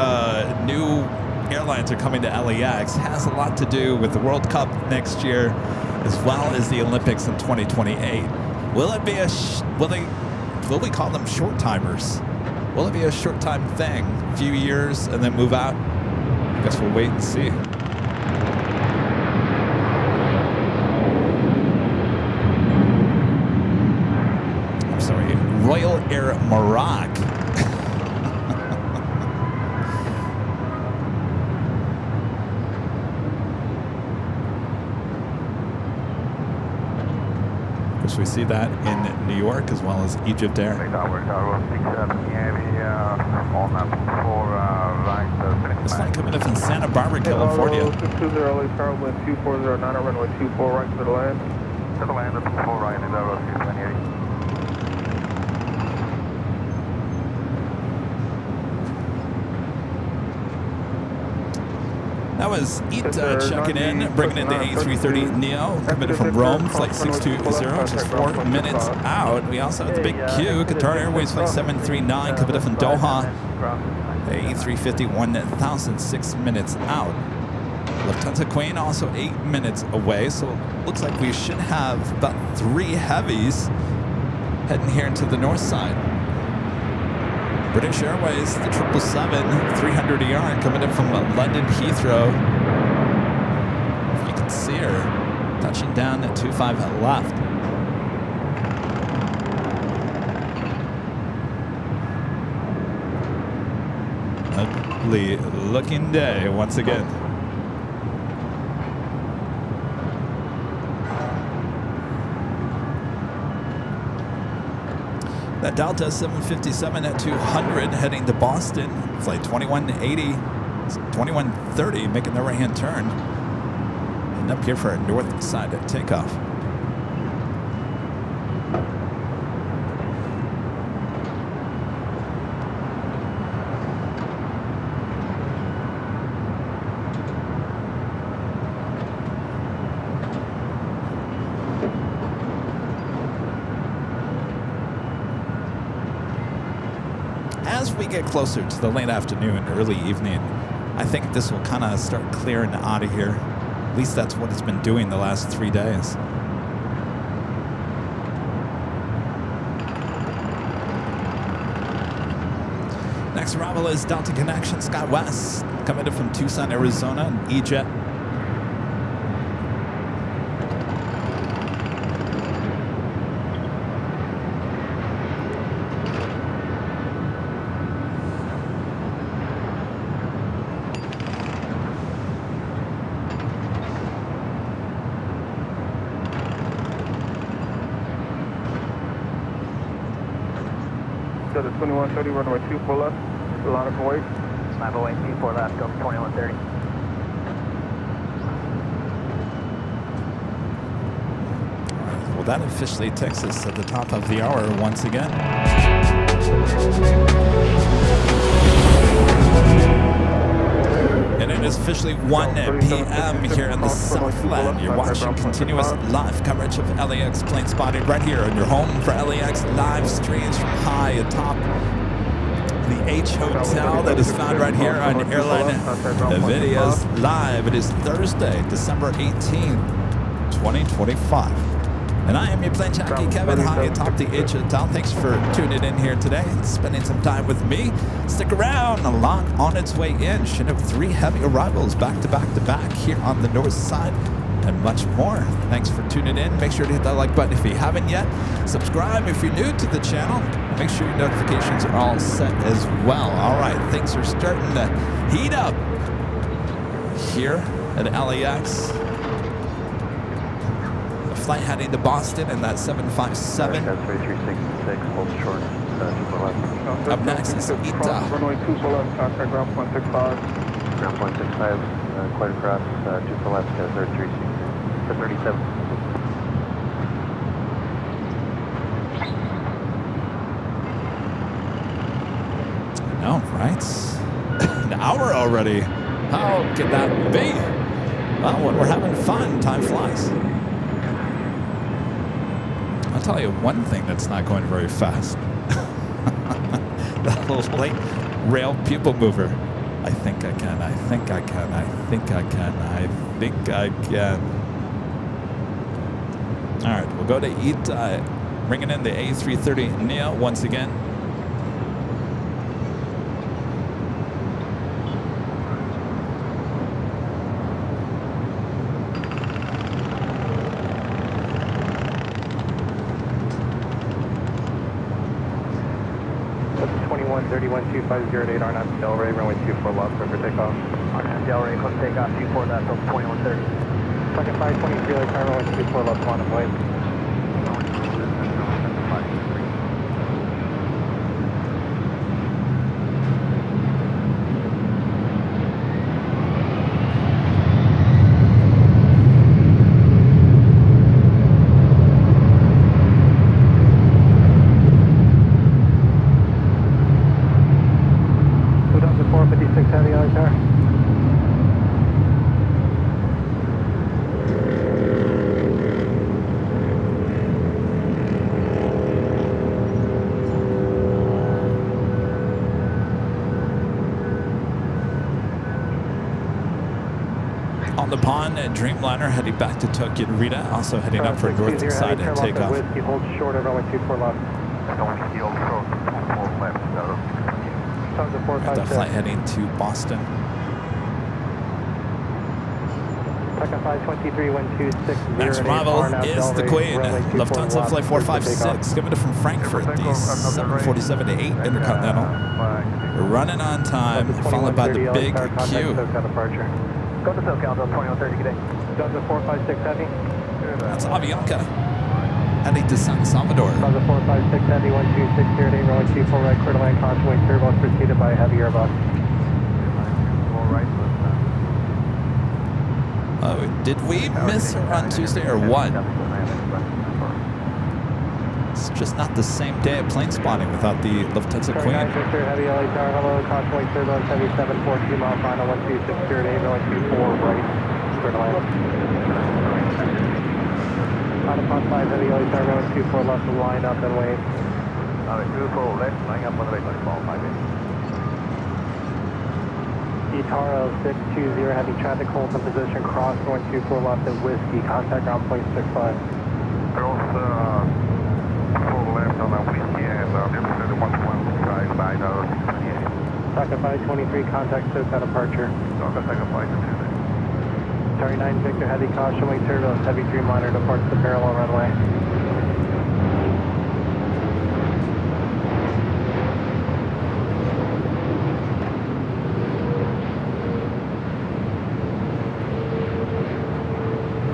new airlines are coming to LAX has a lot to do with the World Cup next year, as well as the Olympics in 2028. Will it be will we call them short timers? Will it be a short time thing, a few years, and then move out? I guess we'll wait and see. I'm sorry, Royal Air Morocco. We see that in New York as well as Egypt Air. This flight coming in from Santa Barbara, California.
620 LA Tower, wind 2409, runway 24 right to the land.
To the land, 24 right, is that 628.
That was Ita checking in, bringing in the A330neo, coming in from Rome, flight 620, just 4 minutes out. We also have the big Q, Qatar Airways flight 739, coming in from Doha, A350, 1,006 minutes out. Lufthansa Queen also 8 minutes away, so it looks like we should have about 3 heavies heading here into the north side. British Airways, the 777, 300 ER, coming in from London Heathrow. If you can see her, touching down at 25 left. Ugly looking day once again. That Delta 757 at 200 heading to Boston. Flight 2130, making the right-hand turn. And up here for a north side at takeoff. we get closer to the late afternoon, early evening, I think this will kind of start clearing out of here. At least that's what it's been doing the last 3 days. Next arrival is Delta Connection SkyWest, coming in from Tucson, Arizona, and E-Jet.
So the 2130, runway 24 left, line up and wait.
908, 24 left, go 2130.
Well, that officially takes us at the top of the hour once again. And it is officially 1 p.m. here in the Southland. You're watching continuous live coverage of LAX plane spotting right here on your home for LAX live streams from high atop the H Hotel that is found right here on Airline Videos Live. It is Thursday, December 18th, 2025. And I am your Plane Jockey Kevin, high atop the H Hotel. Thanks for tuning in here today and spending some time with me. Stick around, a lot on its way in. Should have 3 heavy arrivals back to back to back here on the north side and much more. Thanks for tuning in. Make sure to hit that like button if you haven't yet. Subscribe if you're new to the channel. Make sure your notifications are all set as well. All right, things are starting to heat up here at LAX. Flight heading to Boston in that 757.
That's 3366, hold short, 24 left.
Up next is Ita.
Runway 24 left, contact ground 0.65.
Ground 0.65, quite across, 24 left, 33, 37.
No, right? An hour already. How can that be? Well, when we're having fun, time flies. I'll tell you one thing that's not going very fast. That little light rail pupil mover. I think I can, I think I can, I think I can, I think I can. All right, we'll go to Ita, bringing in the A330 Neo once again.
That's 2130-1250 RNAV Delray, runway 24 left, clear for takeoff.
RNAV Delray, close takeoff, 24 left, over 2130.
Second 523, like runway 24 left, line of wait.
On the pond at Dreamliner, heading back to Tokyo Narita, also heading up for north side and takeoff.
Whiskey, hold short of runway 24 left.
Got that flight heading to Boston.
Second 523-1260.
Next arrival is the Queen, Lufthansa Flight 456, coming in from Frankfurt, the 747-8 Intercontinental. We're running on time, followed by the big Q.
Go to SoCal, 2130, good day.
Delta 456 Heavy.
That's Avianca, heading to San Salvador.
Delta 456 Heavy, 12608, runway 24 right, clear to land, caution wing turbos preceded by a heavy airbus.
Oh, did we miss her on Tuesday or what? It's just not the same day of plane spotting without the Lufthansa Queen.
Heavy LA Tower, hello, caution wing turbos, heavy 742 mile final, 12608, runway 24 right, clear to land. On upon 5 heavy LA Tower, runway 24 left, line up and wait.
All right, 24 left, line up on the right, 5 8. Utaro 620, heavy traffic holds in position, cross 124 left at Whiskey, contact ground point 65.
Girls, full left on that Whiskey and Emirates and 11 by 628.
Taka 523, contact SoCal departure.
Taka second flight to Tuesday.
Tarry 9 Victor, heavy caution, wing turbulence, heavy Dreamliner departs the parallel runway.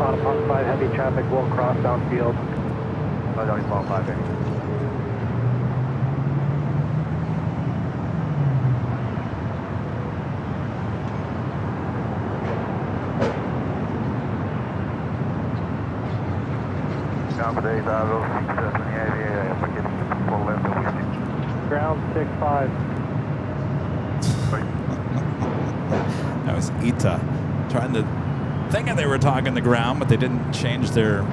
On Pond 5, heavy traffic will cross downfield.
Only Pond 5, Accommodate those 678, full left at Whiskey.
Ground 65.
That was Ita thinking they were talking the ground, but they didn't change their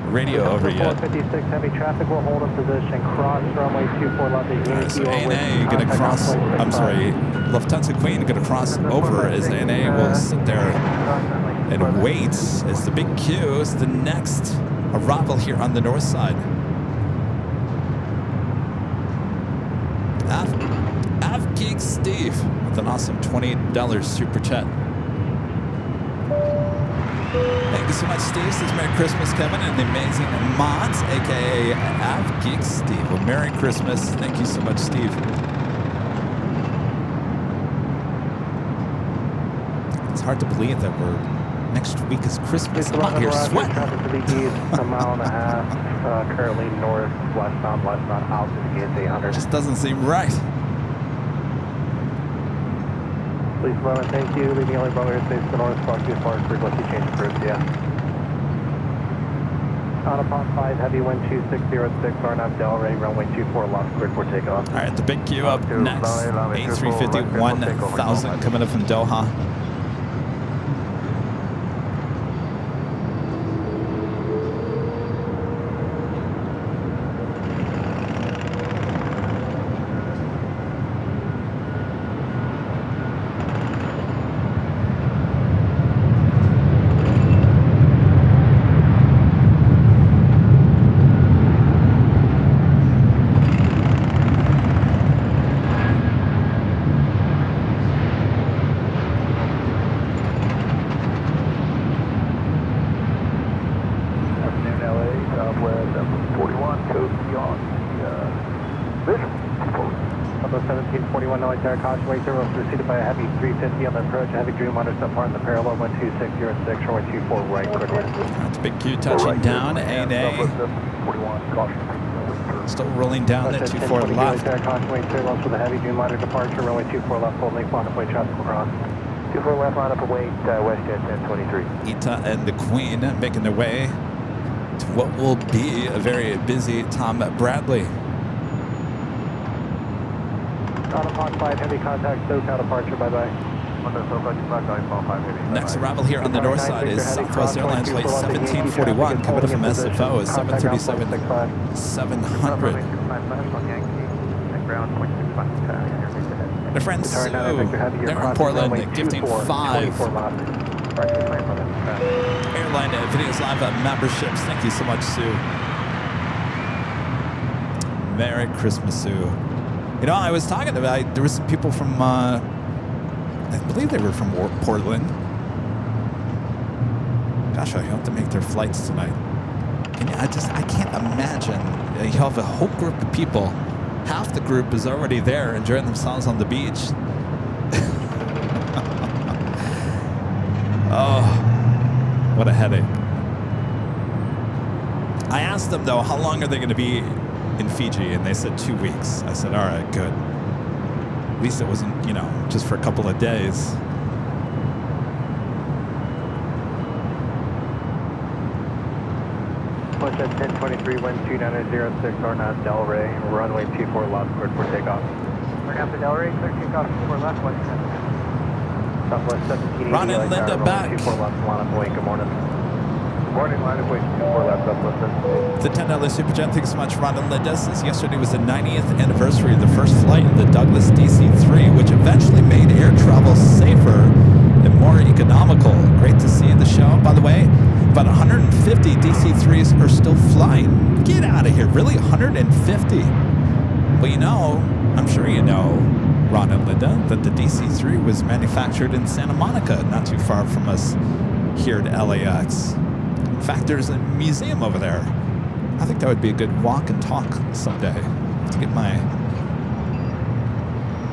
radio over yet.
456, heavy traffic will hold in position, cross runway 24 left at Yankee.
So ANA going to cross, I'm sorry, Lufthansa Queen going to cross over as ANA will sit there and wait as the big Q is the next arrival here on the north side. Geek Steve with an awesome $28 super chat. Thank you so much, Steve. Says Merry Christmas, Kevin, and the amazing Mods, aka Geek Steve. Well, Merry Christmas. Thank you so much, Steve. It's hard to believe that next week is Christmas. I'm out here sweating.
Traffic to the east, a mile and a half, currently north, westbound, out to the gate 800.
Just doesn't seem right.
Please, 11, thank you. Leaving only Brother Airspace to north, Squawk 2 Far, frequency change approved, yeah. On upon 5, heavy wind 2606, RNAV Delray, runway 24 left, cleared for takeoff.
All right, the big Q up next. A350 1000 coming up from Doha.
Caution wait there was preceded by a heavy 350 on the approach, a heavy Dreamliner subpart in the parallel 12606, runway 24 right, quick left.
That's big Q touching down, ANA. Still rolling down that 24 left.
Caution wait there was with a heavy Dreamliner departure, runway 24 left, full length line up way traffic across. 24 left line up await, WestJet 1023.
Ita and the Queen making their way to what will be a very busy Tom Bradley.
On upon 5, heavy contact, SoCal departure, bye-bye.
Next arrival here on the north side is Southwest Airlines flight 1741, coming up from SFO is 737-700. My friend Sue, they're in Portland, gifting 5 Airline Videos Live memberships. Thank you so much, Sue. Merry Christmas, Sue. You know, I was talking about, there was some people from, I believe they were from Portland. Gosh, I hope to make their flights tonight. I can't imagine. You have a whole group of people. Half the group is already there enjoying themselves on the beach. Oh, what a headache. I asked them, though, how long are they going to be in Fiji, and they said 2 weeks. I said, all right, good. At least it wasn't, just for a couple of days.
Push at 1023, wind 2906, RNAV Delray, runway 24 left, cleared for takeoff. RNAV Delray, clear takeoff, 24 left, Southwest 1780.
Ron and Linda back.
24 left, line up away, good morning.
Morning, line of weight 24 left, Southwest 17.
The $10 Superjet, thanks so much, Ron and Linda. Says yesterday was the 90th anniversary of the first flight of the Douglas DC-3, which eventually made air travel safer and more economical. Great to see the show. By the way, about 150 DC-3s are still flying. Get out of here. Really? 150? Well, you know, I'm sure you know, Ron and Linda, that the DC-3 was manufactured in Santa Monica, not too far from us here at LAX. In fact, there's a museum over there. I think that would be a good walk and talk someday. To get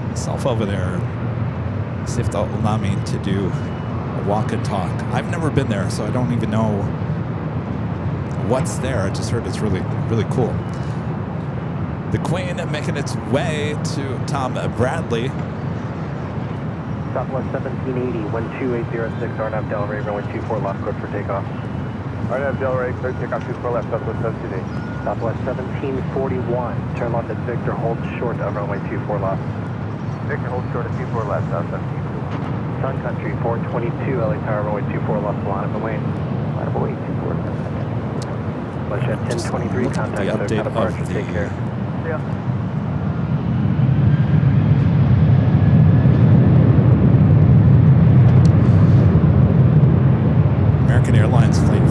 myself over there, see if they'll allow me to do a walk and talk. I've never been there, so I don't even know what's there. I just heard it's really, really cool. The Queen making its way to Tom Bradley.
Southwest 1780, 12806, RNAV Delray, runway 24, lost code for takeoff.
RNAV Delray, clear takeoff 24 left, Southwest 1780.
Southwest 1741, turn left at Victor, hold short of runway 24 lost.
Victor, hold short of 24 left, South 17.
Sun Country, 422, LA Tower, runway 24 lost, line of away. Line of away, 24 left. Flush at 1023, contact
the update
departure,
of the
take care. Yeah.
American Airlines Flight 3.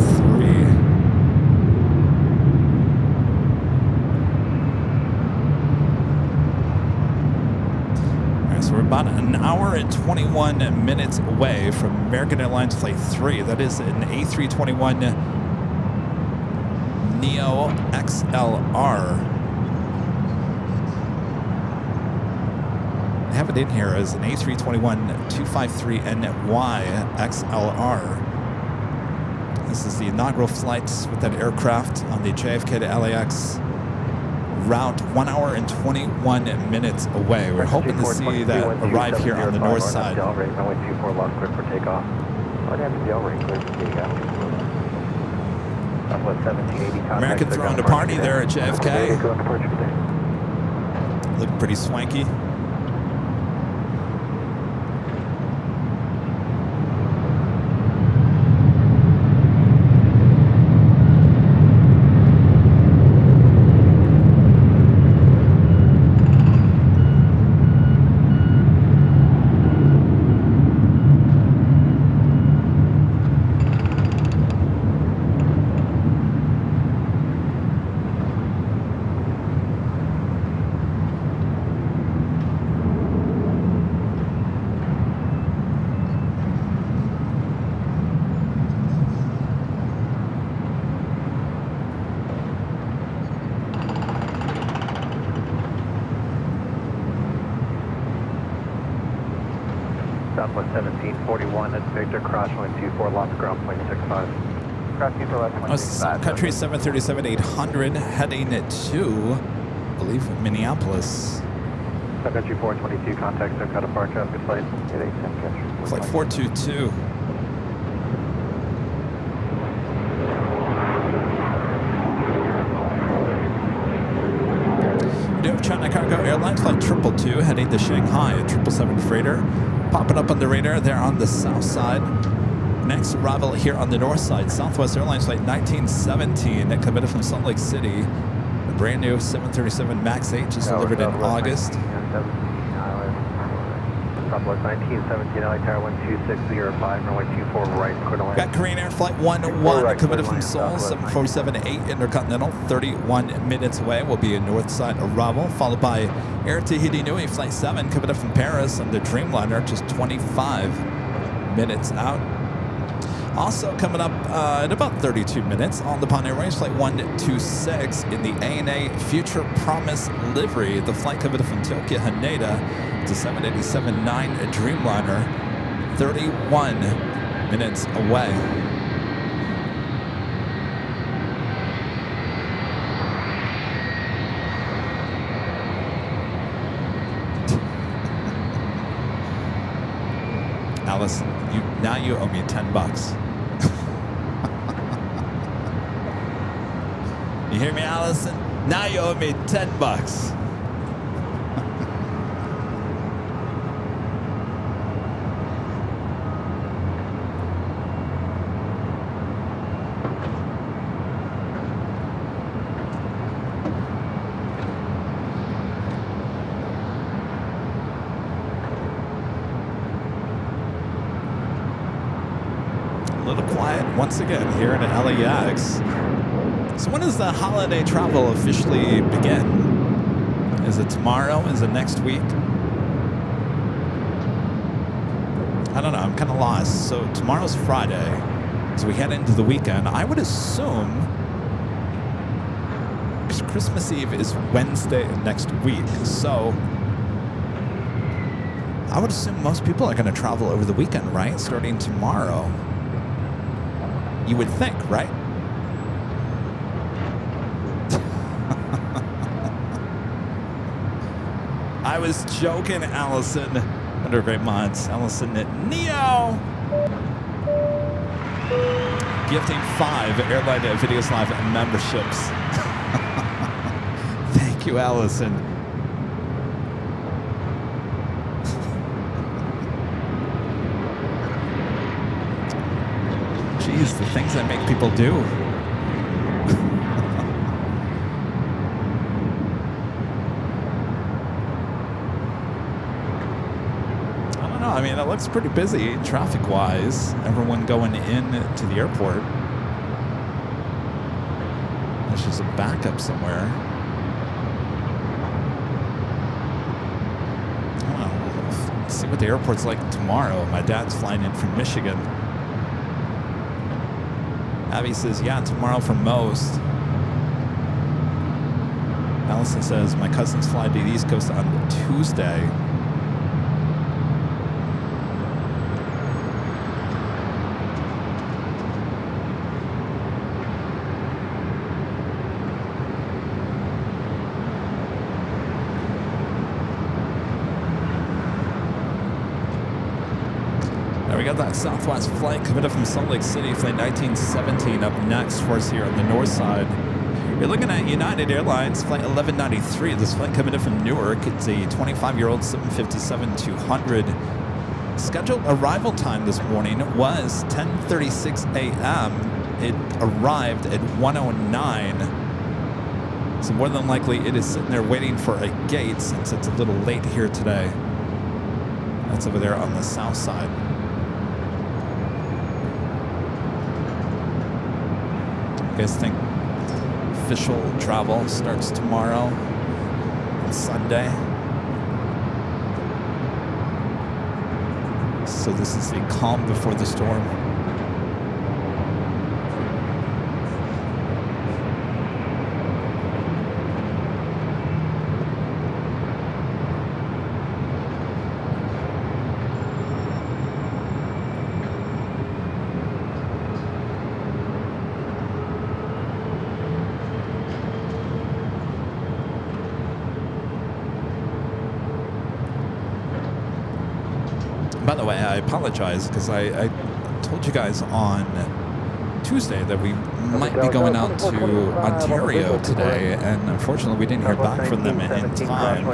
All right, so we're about an hour and 21 minutes away from American Airlines Flight 3. That is an A321 Neo XLR. I have it in here as an A321-253NY XLR. This is the inaugural flight with that aircraft on the JFK to LAX route, 1 hour and 21 minutes away. We're hoping to see that arrive here on the north side.
Runway 24 lost clear for takeoff. RNAV Delray, clear for takeoff. Southwest 1780, contact.
American throwing a party there at JFK. Looking pretty swanky.
Southwest 1741, that's Victor, cross runway 24, lost ground point 65. Cross 24 left,
Sun Country 737-800 heading to, I believe, Minneapolis.
Sun Country 422, contact SoCal departure, have a good flight.
Flight 422. We do have China Cargo Airlines Flight 222 heading to Shanghai, a 777 freighter. Popping up on the radar there on the south side. Next arrival here on the north side, Southwest Airlines Flight 1917 that committed from Salt Lake City. A brand new 737 MAX 8 just delivered in August.
Southwest 1917, LA Tower 12605, runway 24 right, quarter line.
Got Korean Air Flight 11 committed from Seoul, 747-8 Intercontinental, 31 minutes away will be a north side arrival, followed by Air Tahiti Nui Flight 7 committed from Paris on the Dreamliner, just 25 minutes out. Also coming up in about 32 minutes on the Pan Airways Flight 126 in the ANA Future Promise livery, the flight committed from Tokyo Haneda to 787-9 Dreamliner, 31 minutes away. Allison, now you owe me $10. You hear me, Allison? Now you owe me $10. once again here in LAX. So when does the holiday travel officially begin? Is it tomorrow? Is it next week? I don't know. I'm kind of lost. So tomorrow's Friday. As we head into the weekend, I would assume Christmas Eve is Wednesday next week. So I would assume most people are going to travel over the weekend, right? Starting tomorrow. You would think, right? I was joking, Allison. Under great mods. Allison at Neo. Gifting 5 Airline Videos Live memberships. Thank you, Allison. Jeez, the things that make people do. I don't know. I mean, it looks pretty busy traffic-wise. Everyone going in to the airport. There's just a backup somewhere. I don't know. Let's see what the airport's like tomorrow. My dad's flying in from Michigan. Abby says, yeah, tomorrow for most. Allison says, my cousins fly to the East Coast on Tuesday. We got that Southwest flight coming up from Salt Lake City, flight 1917 up next for us here on the north side. You're looking at United Airlines, flight 1193. This flight coming in from Newark. It's a 25-year-old 757-200. Scheduled arrival time this morning was 10:36 a.m. It arrived at 1:09. So more than likely it is sitting there waiting for a gate since it's a little late here today. That's over there on the south side. You guys think official travel starts tomorrow and Sunday? So this is the calm before the storm. By the way, I apologize because I told you guys on Tuesday that we might be going out to Ontario today, and unfortunately we didn't hear back from them in time.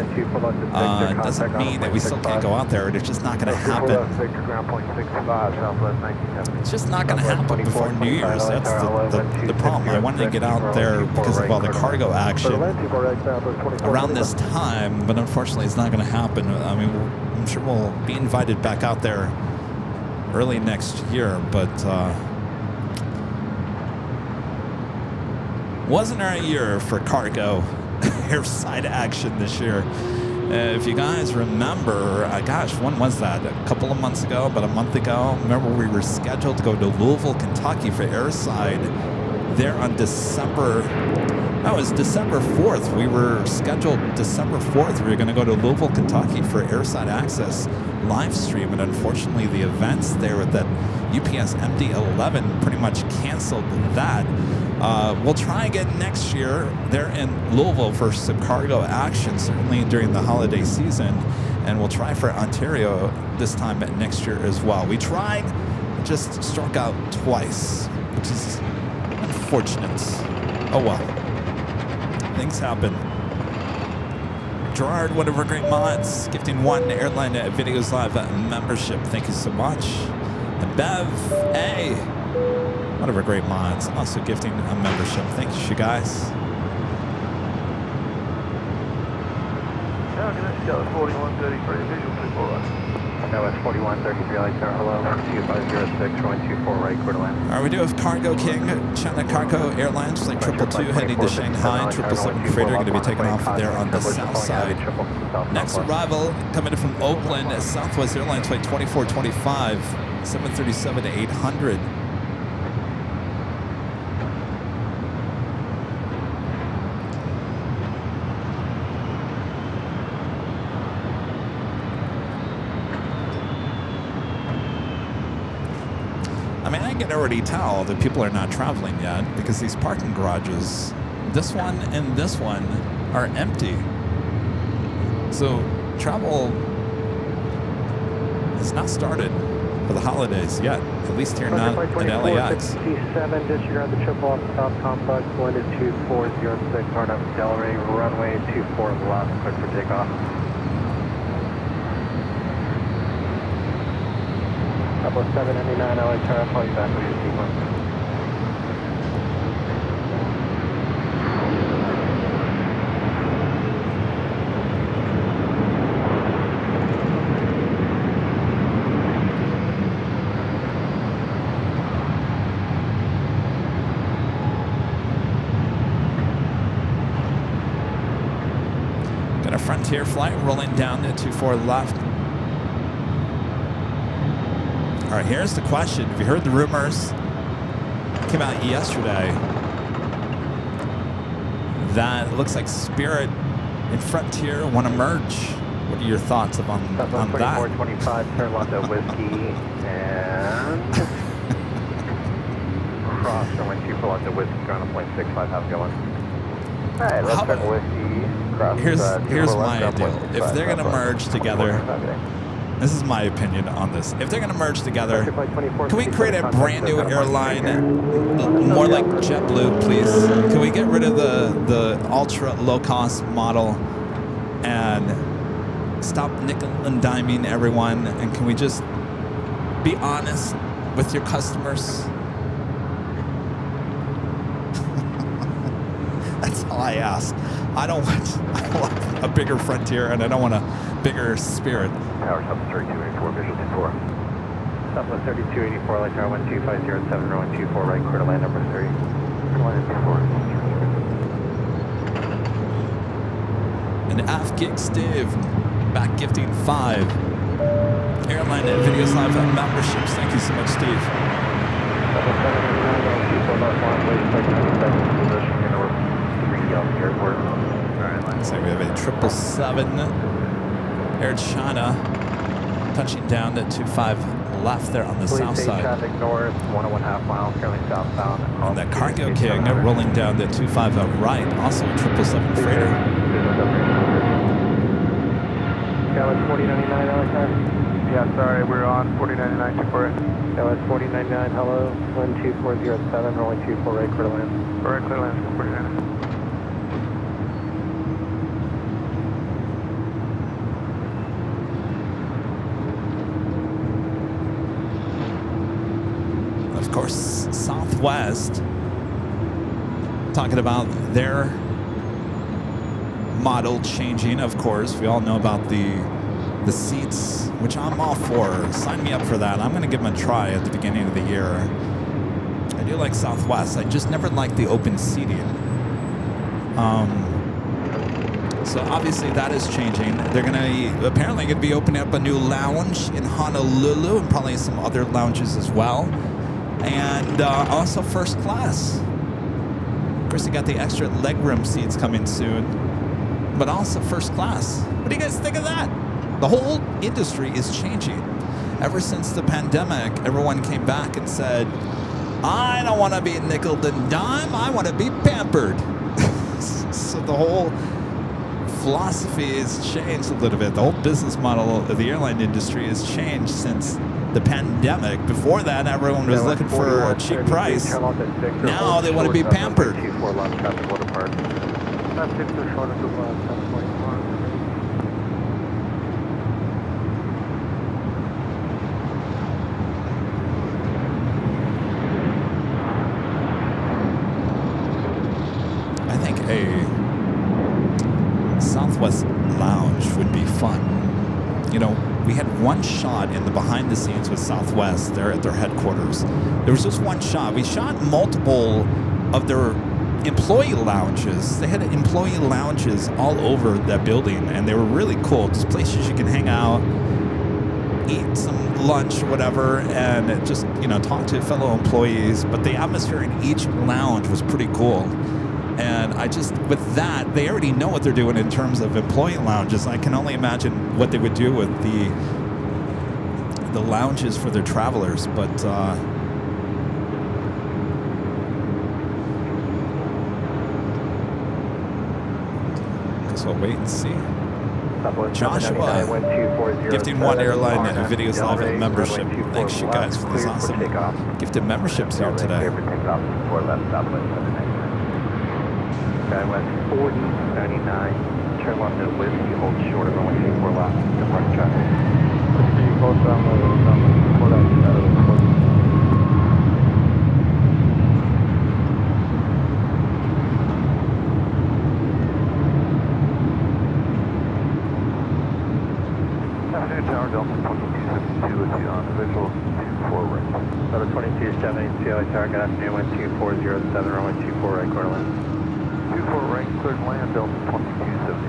Doesn't mean that we still can't go out there. It's just not going to happen. It's just not going to happen before New Year's. That's the problem. I wanted to get out there because of all the cargo action around this time, but unfortunately it's not going to happen. I mean, I'm sure we'll be invited back out there early next year, but wasn't our year for cargo airside action this year. If you guys remember, gosh, when was that? A couple of months ago, about a month ago. Remember we were scheduled to go to Louisville, Kentucky for airside there on December 4th. We were scheduled December 4th. We were going to go to Louisville, Kentucky for airside access live stream, and unfortunately the events there with that UPS MD-11 pretty much canceled that. We'll try again next year there in Louisville for some cargo action, certainly during the holiday season, and we'll try for Ontario this time next year as well. We tried, just struck out twice, which is unfortunate. Oh well. Things happen. Gerard, one of our great mods, gifting 1 Airline Videos Live membership. Thank you so much. And Bev, hey, one of our great mods, also gifting a membership. Thank you guys.
Now, 4133, visual 241.
LS 4133 light tower, hello, 2506, runway 24 right, quarter line.
All right, we do have Cargo King, China Cargo Airlines, flight 222 heading to Shanghai, 777 freighter going to be taking off there on the south side. Next arrival coming in from Oakland, Southwest Airlines flight 2425, 737-800. I mean, I can already tell that people are not traveling yet because these parking garages, this one and this one, are empty. So travel has not started for the holidays yet, at least here not at LAX.
67, disregard the triple off the top complex, landed 2406, hard up Delray, runway 24 left, clear for takeoff. Couple 799, LA tower, I'll call you back with your sequence.
Got a Frontier flight rolling down to 24 left. All right, here's the question. Have you heard the rumors? Came out yesterday that it looks like Spirit and Frontier want to merge. What are your thoughts on that?
2425, turn left at Whiskey, and cross runway 24 left at Whiskey, ground at 0.65, how's it going? All right, let's turn Whiskey, cross.
Here's my idea. If they're going to merge together, this is my opinion on this. If they're going to merge together, can we create a brand new airline, more like JetBlue, please? Can we get rid of the ultra low-cost model and stop nickel and diming everyone? And can we just be honest with your customers? That's all I ask. I don't want a bigger Frontier, and I don't want a bigger Spirit.
Tower Southwest 3284, visual 24. Southwest 3284, light tower 12507, runway 24 right, quarter line number 3. Quarter line number 4.
And F Gig Steve, back gifting 5. Airline and Videos Live memberships. Thank you so much, Steve. So we have a 777 Air China touching down at 25 left there on the south side.
Traffic north, 1.5 miles, currently southbound.
And that Cargo King rolling down to 25 right, also a 777 freighter.
LS 4099, LS.
Yeah, sorry, we're on 4099 for it.
LS 4099, hello, 12407, rolling 24 right, clear to land.
Right, clear land, 49.
Of course, Southwest talking about their model changing. Of course, we all know about the seats, which I'm all for. Sign me up for that. I'm going to give them a try at the beginning of the year. I do like Southwest. I just never liked the open seating. So obviously that is changing. They're apparently going to be opening up a new lounge in Honolulu and probably some other lounges as well. And also first class. Of course, you got the extra legroom seats coming soon, but also first class. What do you guys think of that? The whole industry is changing. Ever since the pandemic, everyone came back and said, I don't want to be nickel and dime, I want to be pampered. So the whole philosophy has changed a little bit. The whole business model of the airline industry has changed since the pandemic. Before that, everyone was looking for a cheap price. Now they want to be pampered. I think a Southwest lounge would be fun. you know, we had one shot in the behind the scenes with Southwest there at their headquarters. There was just one shot. We shot multiple of their employee lounges. They had employee lounges all over that building, and they were really cool. Just places you can hang out, eat some lunch or whatever, and just, you know, talk to fellow employees. But the atmosphere in each lounge was pretty cool. And I just, with that, they already know what they're doing in terms of employee lounges. I can only imagine what they would do with the lounges for their travelers. But guess we'll wait and see. Joshua, gifting one airline videos live at membership. Thanks you guys for these awesome gifted memberships here today.
Skywest 4099, turn left at Whiskey, hold short of runway 24 left, depart traffic. Whiskey, hold runway 24 left, out of the course. Tower Delta 2272 with you on visual 24 right. Delta 2272, CLA Tower, good afternoon, wind 2407, runway 24 right, quarter lane. 24 right, cleared land, Delta 2272.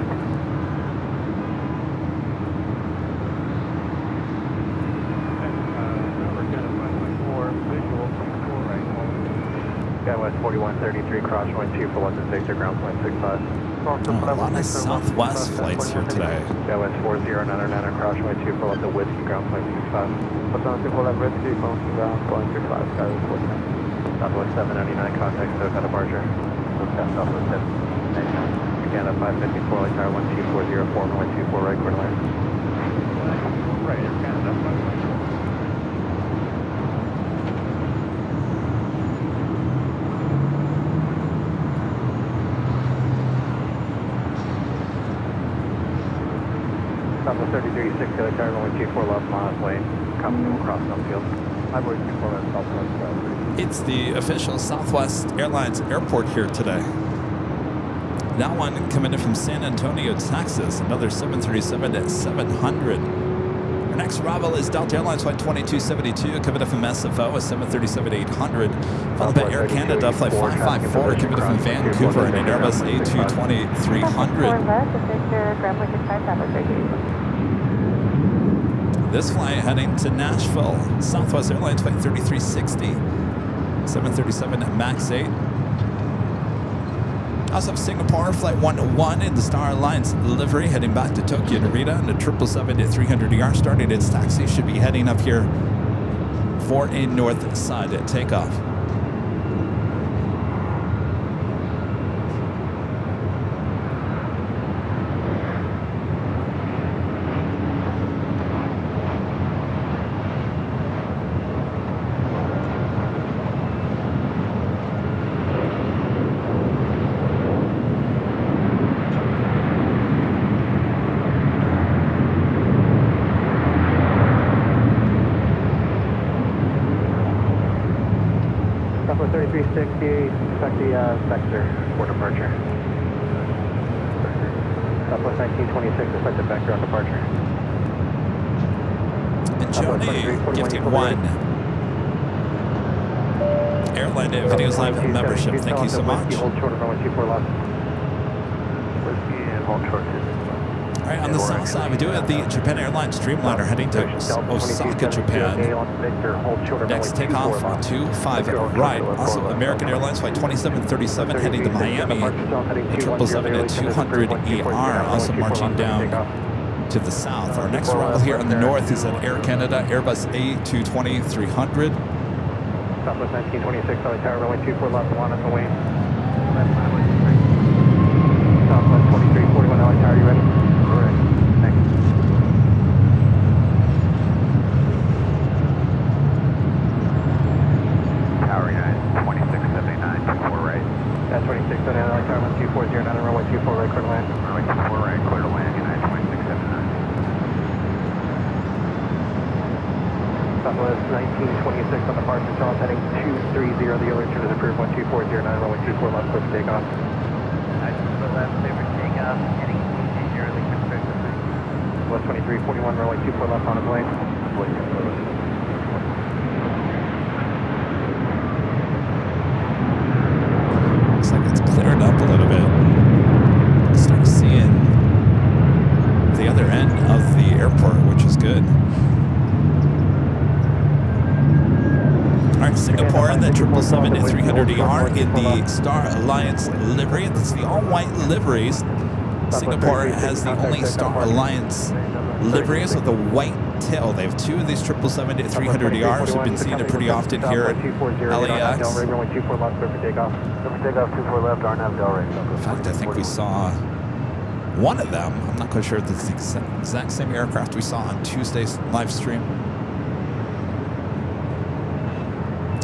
Skywest 4133, cross wind 2 for London Victor, ground point 65.
A lot of Southwest flights here today.
Skywest 4099, cross wind 2 for London Whiskey, ground point 65. Whiskey, ground point 65, Skywest 49. Southwest 799, contact SoCal departure. Southwest 7. Again, 554, like tower 12404, 124 right, quarter line. Right, Air Canada, 554. Southwest 3336, like tower 124 left, miles lane. Coming across Sunfield. I'm waiting for that Southwest.
It's the official Southwest Airlines airport here today. That one coming in from San Antonio, Texas, another 737-700. Our next arrival is Delta Airlines Flight 2272, coming in from SFO, a 737-800. Followed by Air Canada Flight 554, coming in from Vancouver, and an Airbus A220-300. This flight heading to Nashville, Southwest Airlines Flight 3360, 737 MAX 8. Also have Singapore Flight 101 in the Star Alliance livery heading back to Tokyo Narita, and a 777-300ER starting its taxi. Should be heading up here for a north side at takeoff.
Southwest 3360, expect the vector for departure. Southwest 1926, expect the vector on departure.
And Joni, gifting one Airline Videos Live membership. Thank you so much.
Hold short of runway 24 left. Whiskey and hold short.
All right, on the south side, we do have the Japan Airlines Dreamliner heading to Osaka, Japan. Next takeoff 25 right. Also, American Airlines Flight 2737 heading to Miami. The 777-200ER also marching down to the south. Our next arrival here on the north is at Air Canada Airbus A220-300.
Southwest 1926, LA Tower, runway 24 left, one on the way. Southwest 2341, LA Tower, you ready? Correct. Thanks. Tower United, 2679, 24 right. That's 2679, LA Tower, 1240, runway 24 right, clear to land. Runway 24 right, clear to land, United 2679. Southwest 1926 on departure, Charles heading 230, the early turn is approved, 12409, runway 24 left, clear for takeoff. Nice, for left, they were takeoff, heading 230, liquid West 2341, runway 24 left on a plane.
Looks like it's cleared up a little bit. Start seeing the other end of the airport, which is good. All right, Singapore in the 777-300ER in the Star Alliance livery. That's the all-white liveries. Singapore has the only Star Alliance liveries with a white tail. They have two of these 777-300ERs. We've been seeing it pretty often here at LAX. In fact, I think we saw one of them. I'm not quite sure if it's the exact same aircraft we saw on Tuesday's live stream.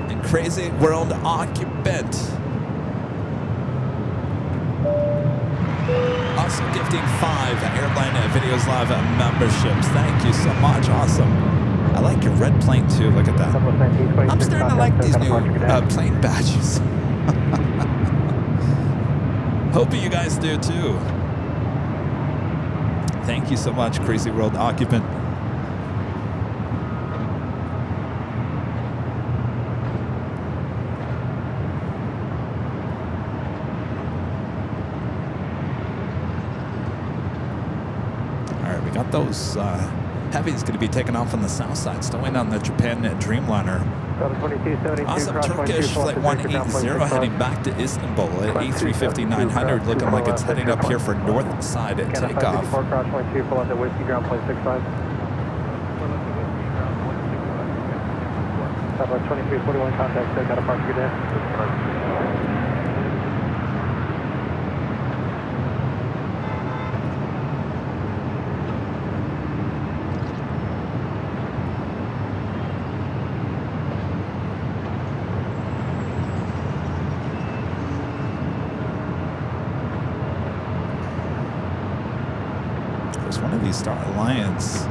And Crazy World Occupant also gifting 5 Airline Videos Live memberships. Thank you so much. Awesome. I like your red plane too. Look at that. I'm starting to like these new plane badges. Hoping you guys do too. Thank you so much, Crazy World Occupant. Got those heavies going to be taken off on the south side. Still waiting on the Japan Dreamliner. Awesome Turkish Flight 180 heading back to Istanbul at A350-900, looking like it's heading up here for north side at takeoff.
Southwest 2341 contact, got a park good day.
One of these Star Alliance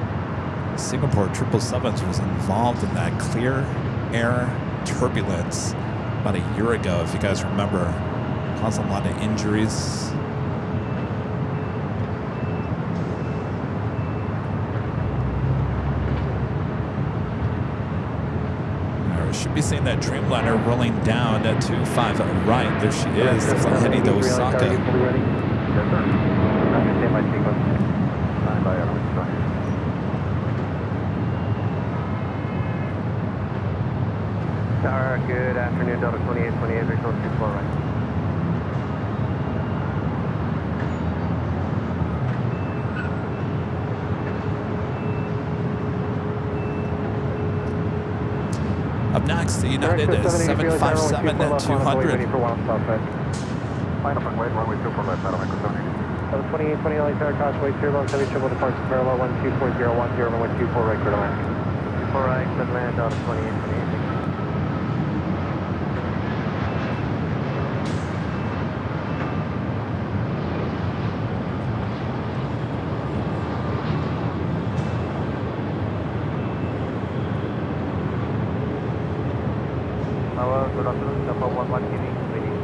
Singapore 777s was involved in that clear air turbulence about a year ago, if you guys remember. Caused a lot of injuries. We should be seeing that Dreamliner rolling down at 25 right. There she is, heading to Osaka.
Yes, sir. Understand my sequence. By Airlines. Tower, good afternoon, Delta 2828, regional 24 right.
Up next, the United 757-200.
Final runway, runway 24 left, Battle Micro 70.
2820 Tower, crossway 0, 70 triple departure parallel 124010, runway 24 right, clear to land. 24 right, clear to land, Delta 2828. Hello, good afternoon, number 11 giving, waiting.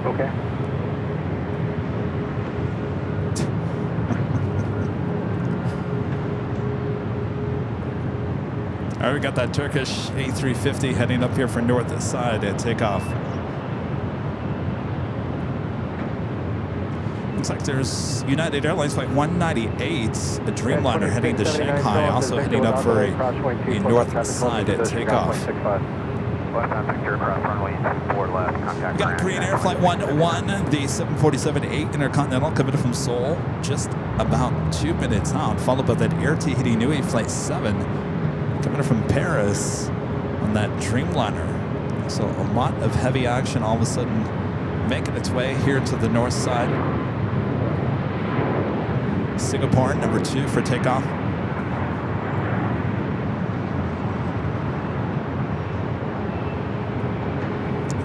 Okay.
All right, we got that Turkish A350 heading up here for north side at takeoff. Looks like there's United Airlines Flight 198, a Dreamliner heading to Shanghai, also heading up for a north side at takeoff. We got Korean Air Flight 101, the 747-8 Intercontinental coming from Seoul, just about 2 minutes out, followed by that Air Tahiti Nui Flight 7 coming from Paris on that Dreamliner. So a lot of heavy action all of a sudden making its way here to the north side. Singapore, number 2 for takeoff.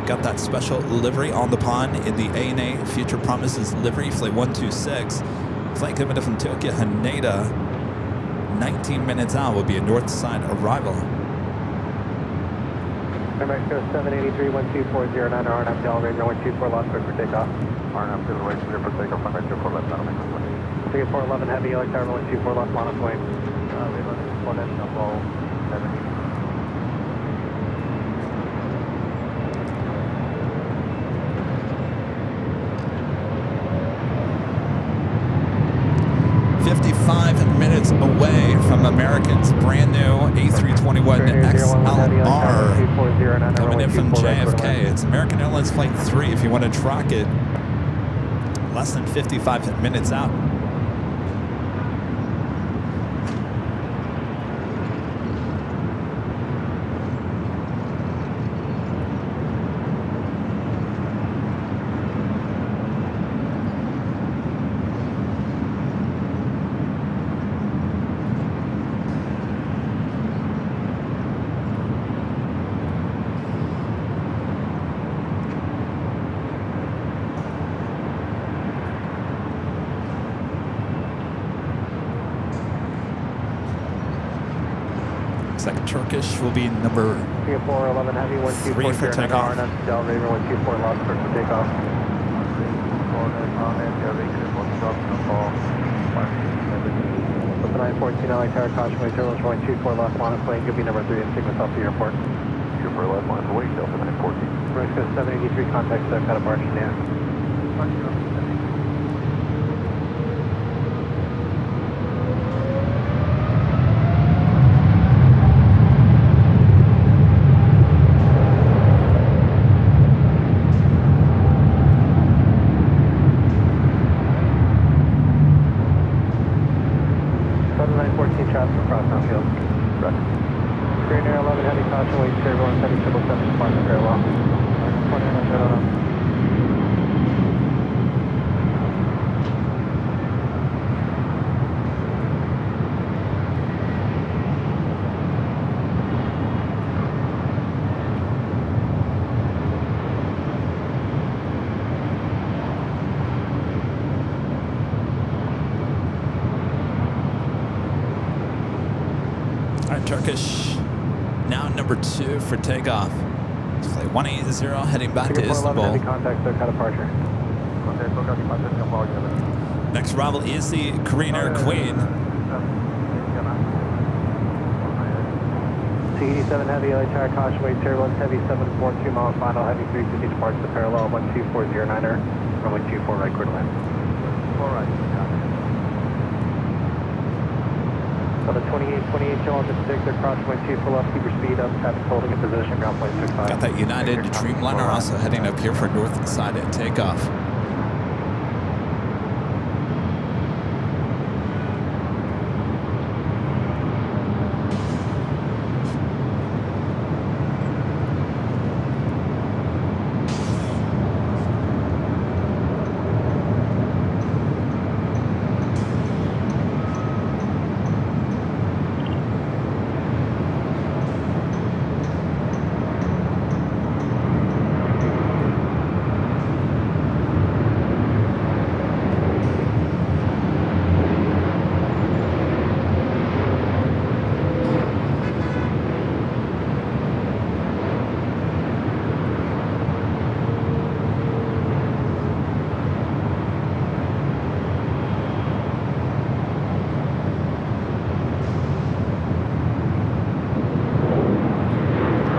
Got that special livery on the pond in the ANA Future Promises livery, Flight 126. Flight coming in from Tokyo, Haneda. 19 minutes out will be a north side arrival.
Mexico 783 12409 RNF Delaware, runway 24 lost for takeoff.
RNF to the right, clear for takeoff, runway 24 left, Battle Micro 20.
Ticket 411 heavy, LAX tower, runway 24 left, line of way. We're running low 70.
55 minutes away from American's brand new A321XLR coming in from JFK. It's American Airlines Flight 3 if you want to track it. Less than 55 minutes out. Looks like Turkish will be number
411 heavy,
3 for takeoff.
Del Raver 124 lost for takeoff. With the 914 LAX tower, caution turbulence 124 left, line of plane, could be number 3 and signal south to the airport.
Super left line for wake, Delta 914.
Mexico 783 contact, so kind of marching down.
Turkish now number 2 for takeoff. It's flight 180 heading back to Istanbul.
Contact, so kind of departure.
Next arrival is the Korean Air Queen.
C87 heavy, LA tower, caution wait, turbulence heavy, 742 mile final, heavy 350 departs to parallel, 12409er, runway 24 right, clear to land. 4 right. So the 28 Challenge 6, they're crossing way 24 left, keep your speed up, traffic holding in position, ground plane 65.
Got that United Dreamliner also heading up here for north side at takeoff.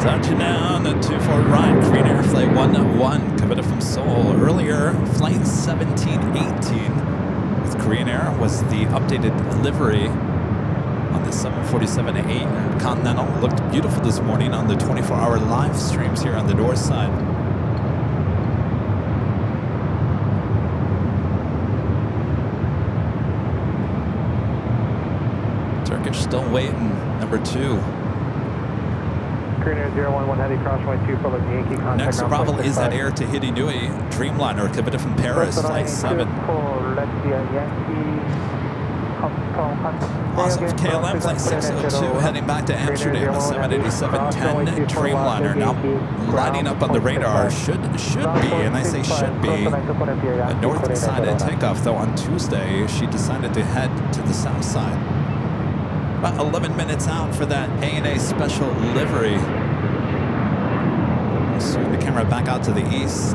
Touchdown at 24 right, Korean Air Flight 101 coming from Seoul. Earlier, Flight 1718 with Korean Air was the updated livery on the 747-8 Continental. Looked beautiful this morning on the 24-hour live streams here on the north side. Turkish still waiting, number 2.
Korean Air 011 heavy, cross runway 24 left, Yankee contact.
Next arrival is at Air Tahiti Nui Dreamliner coming from Paris, Flight 7. Also KLM Flight 602 heading back to Amsterdam, 787-10 Dreamliner. Now lighting up on the radar, should be, and I say should be, a north side at takeoff, though on Tuesday she decided to head to the south side. About 11 minutes out for that ANA special livery. We'll swing the camera back out to the east.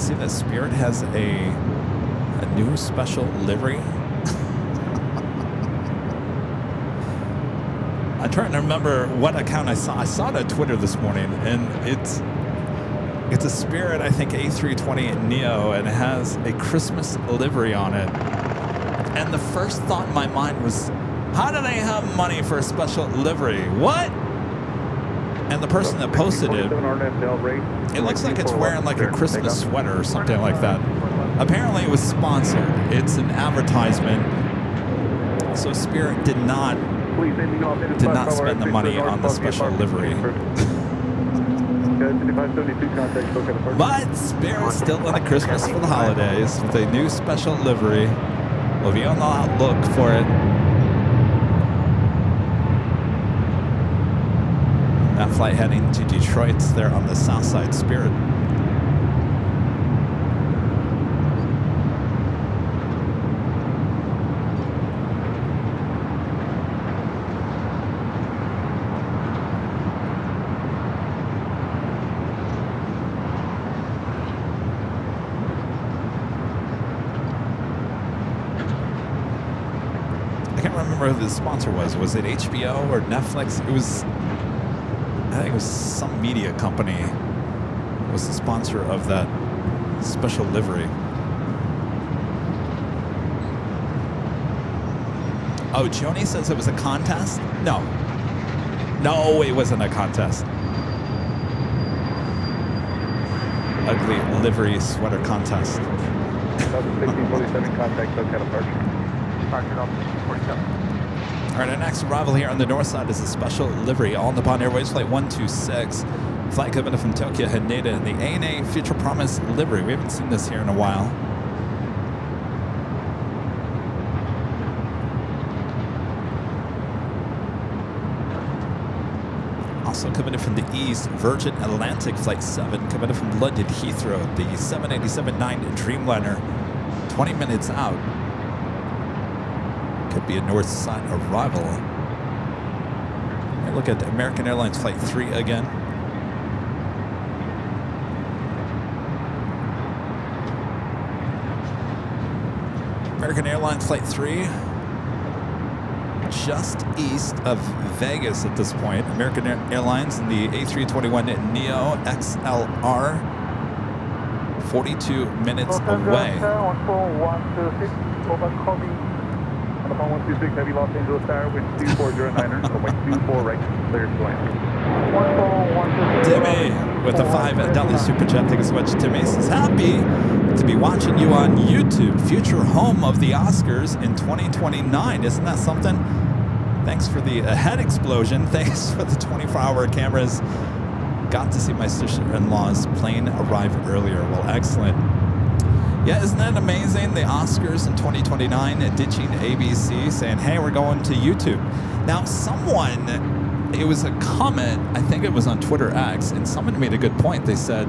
see that Spirit has a new special livery? I'm trying to remember what account I saw. I saw it on Twitter this morning, and it's a Spirit, I think, A320neo, and it has a Christmas livery on it. And the first thought in my mind was, how do they have money for a special livery? What? And the person that posted it, it looks like it's wearing like a Christmas sweater or something like that. Apparently it was sponsored. It's an advertisement. So Spirit did not spend the money on the special livery. But Spirit's still in the Christmas for the holidays with a new special livery. We'll be on the outlook for it. That flight heading to Detroit there on the south side, Spirit. Who the sponsor was. Was it HBO or Netflix? It was, I think it was some media company was the sponsor of that special livery. Oh, Joni says it was a contest? No, it wasn't a contest. Ugly livery sweater contest.
1647 contact, SoCal departure. Departure off 47.
All right, our next arrival here on the north side is a special livery, All Nippon Airways Flight 126. Flight coming from Tokyo, Haneda, in the ANA Future Promise livery. We haven't seen this here in a while. Also coming in from the east, Virgin Atlantic Flight 7, coming in from London Heathrow, the 787-9 Dreamliner, 20 minutes out. Could be a north side arrival. Look at American Airlines Flight 3 again. American Airlines Flight 3, just east of Vegas at this point. American Airlines in the A321neo XLR, 42 minutes away.
Upon 126, heavy Los Angeles Tower, wind 2409er, runway 24 right, clear to land.
Timmy with a $5 super chat. Thank you so much, Timmy. Says, happy to be watching you on YouTube, future home of the Oscars in 2029. Isn't that something? Thanks for the head explosion. Thanks for the 24-hour cameras. Got to see my sister-in-law's plane arrive earlier. Well, excellent. Yeah, isn't that amazing? The Oscars in 2029 ditching ABC, saying, hey, we're going to YouTube. Now, it was a comment, I think it was on Twitter X, and someone made a good point. They said,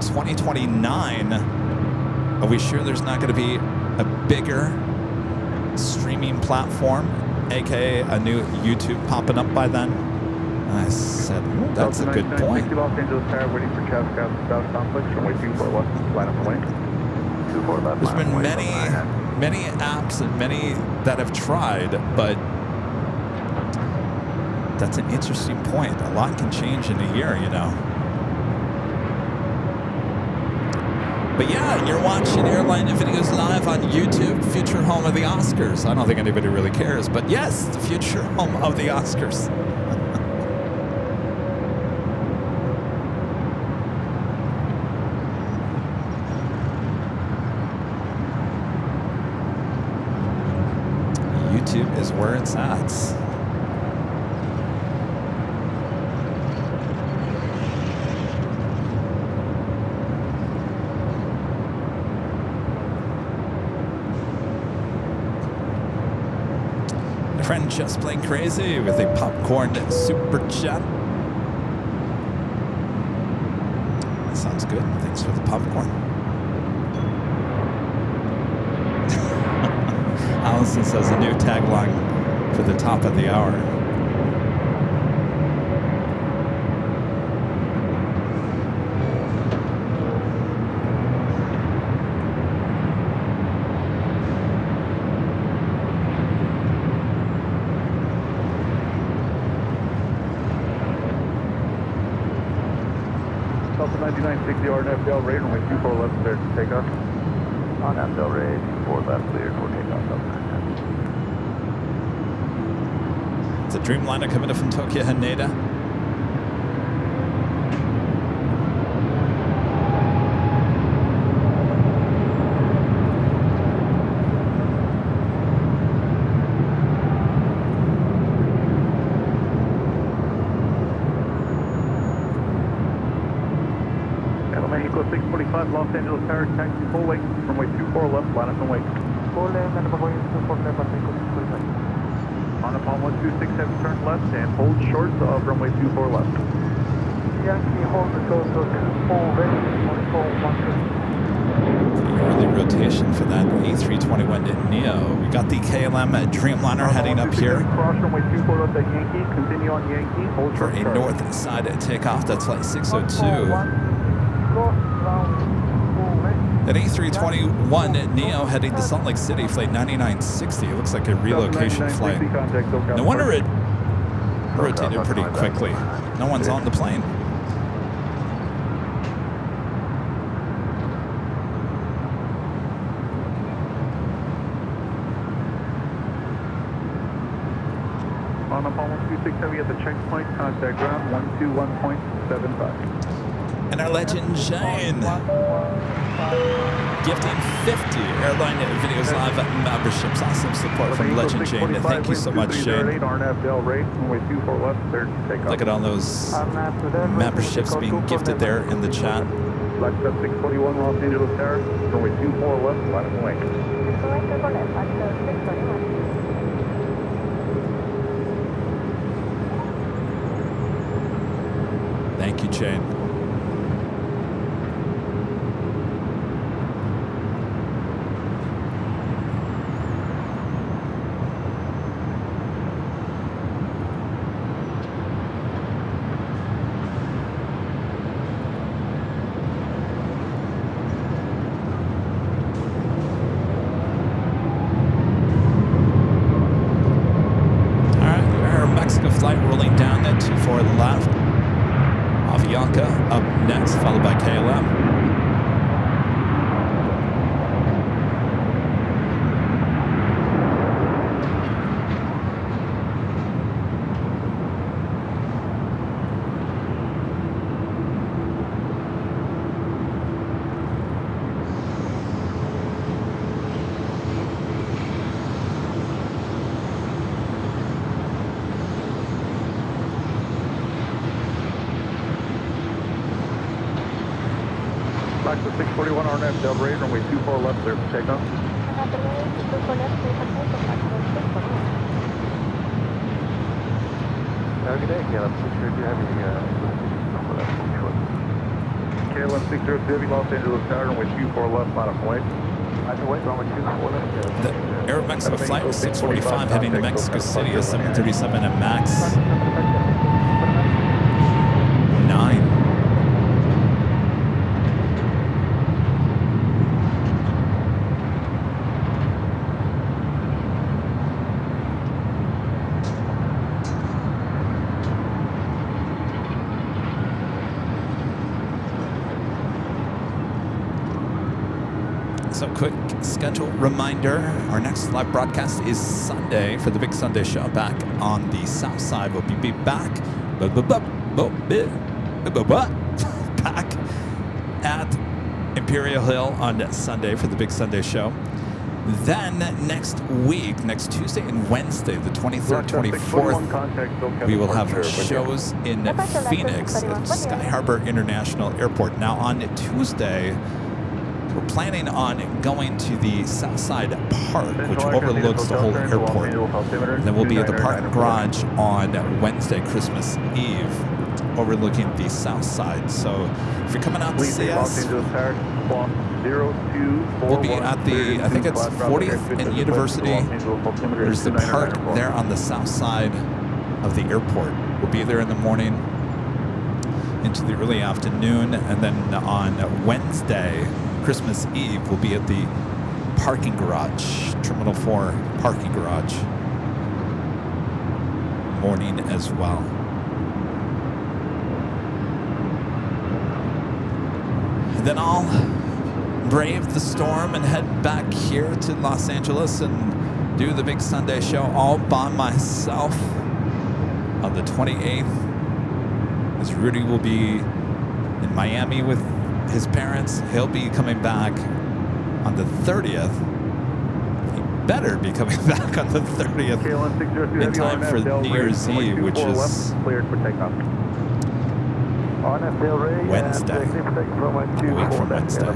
2029, are we sure there's not going to be a bigger streaming platform, aka a new YouTube popping up by then? I said, that's a good point.
Los Angeles Tower, waiting for Cascade southbound flight, runway 24 west, flight on the way. 24 left.
There's been many apps and many that have tried, but that's an interesting point. A lot can change in a year, you know. But yeah, you're watching Airline Videos live on YouTube, future home of the Oscars. I don't think anybody really cares, but yes, the future home of the Oscars. YouTube is where it's at. My friend Just Plain Crazy with a popcorn super chat. That sounds good. Thanks for the popcorn. Allison says a new tagline for the top of the hour.
9960 RNF Del Rey, runway 24 left, cleared for takeoff.
RNF Del Rey, 24 left, cleared for takeoff.
It's a Dreamliner coming in from Tokyo Haneda.
Mexico 645, Los Angeles Tower, taxi full length, runway 24 left, line up and wait.
Full length, and we're going to 24 left, Mexico 645.
On upon 126, have turn left and hold short of runway 24 left.
Yankee, hold the close to 24 ready, 24
Early rotation for that A321 Neo. We got the KLM Dreamliner heading up here
Cross runway 24 left at Yankee, continue on Yankee, hold
for
short
a north side takeoff. That's flight 602. That A321 Neo heading to Salt Lake City, flight 9960. It looks like a relocation flight. No wonder it rotated pretty quickly. No one's on the plane.
On upon 126 heavy at the checkpoint, contact ground 121.75.
And our legend Jane gifting 50 Airline Videos Live memberships. Awesome support from Legend Jane. Thank you so much, Jane. Look at all those memberships being gifted there in the chat.
LAX 641 Los Angeles Tower, runway 24 left, line up and wait.
Thank you, Jane. Flight rolling down at 24 left. Avianca up next, followed by KLM.
LAX 641 RNF Del Rey, runway 24 left, clear for takeoff.
Have a good day, KLM 602 Heavy.
KLM 602 Heavy, Los Angeles Tower, runway 24 left, line up and wait.
Runway 24 left.
The Air Mexico flight 645 heading to Mexico City, a 737 at max 9. So quick schedule reminder, our next live broadcast is Sunday for the Big Sunday Show back on the south side. We'll be back back at Imperial Hill on Sunday for the Big Sunday Show. Then next week, next Tuesday and Wednesday, the 23rd, 24th, we will have shows in Phoenix at Sky Harbor International Airport. Now on Tuesday, we're planning on going to the Southside Park, which overlooks the whole airport. And then we'll be at the parking garage on Wednesday, Christmas Eve, overlooking the South Side. So if you're coming out to see us, we'll be at the, I think it's 40th and University. There's the park there on the south side of the airport. We'll be there in the morning into the early afternoon, and then on Wednesday, Christmas Eve, we'll be at the parking garage, Terminal 4 parking garage, morning as well. Then I'll brave the storm and head back here to Los Angeles and do the big Sunday show all by myself on the 28th. As Rudy will be in Miami with his parents. He'll be coming back on the 30th. He better be coming back on the 30th in time for New Year's Eve, which is
cleared for takeoff.
Wednesday. A week from Wednesday.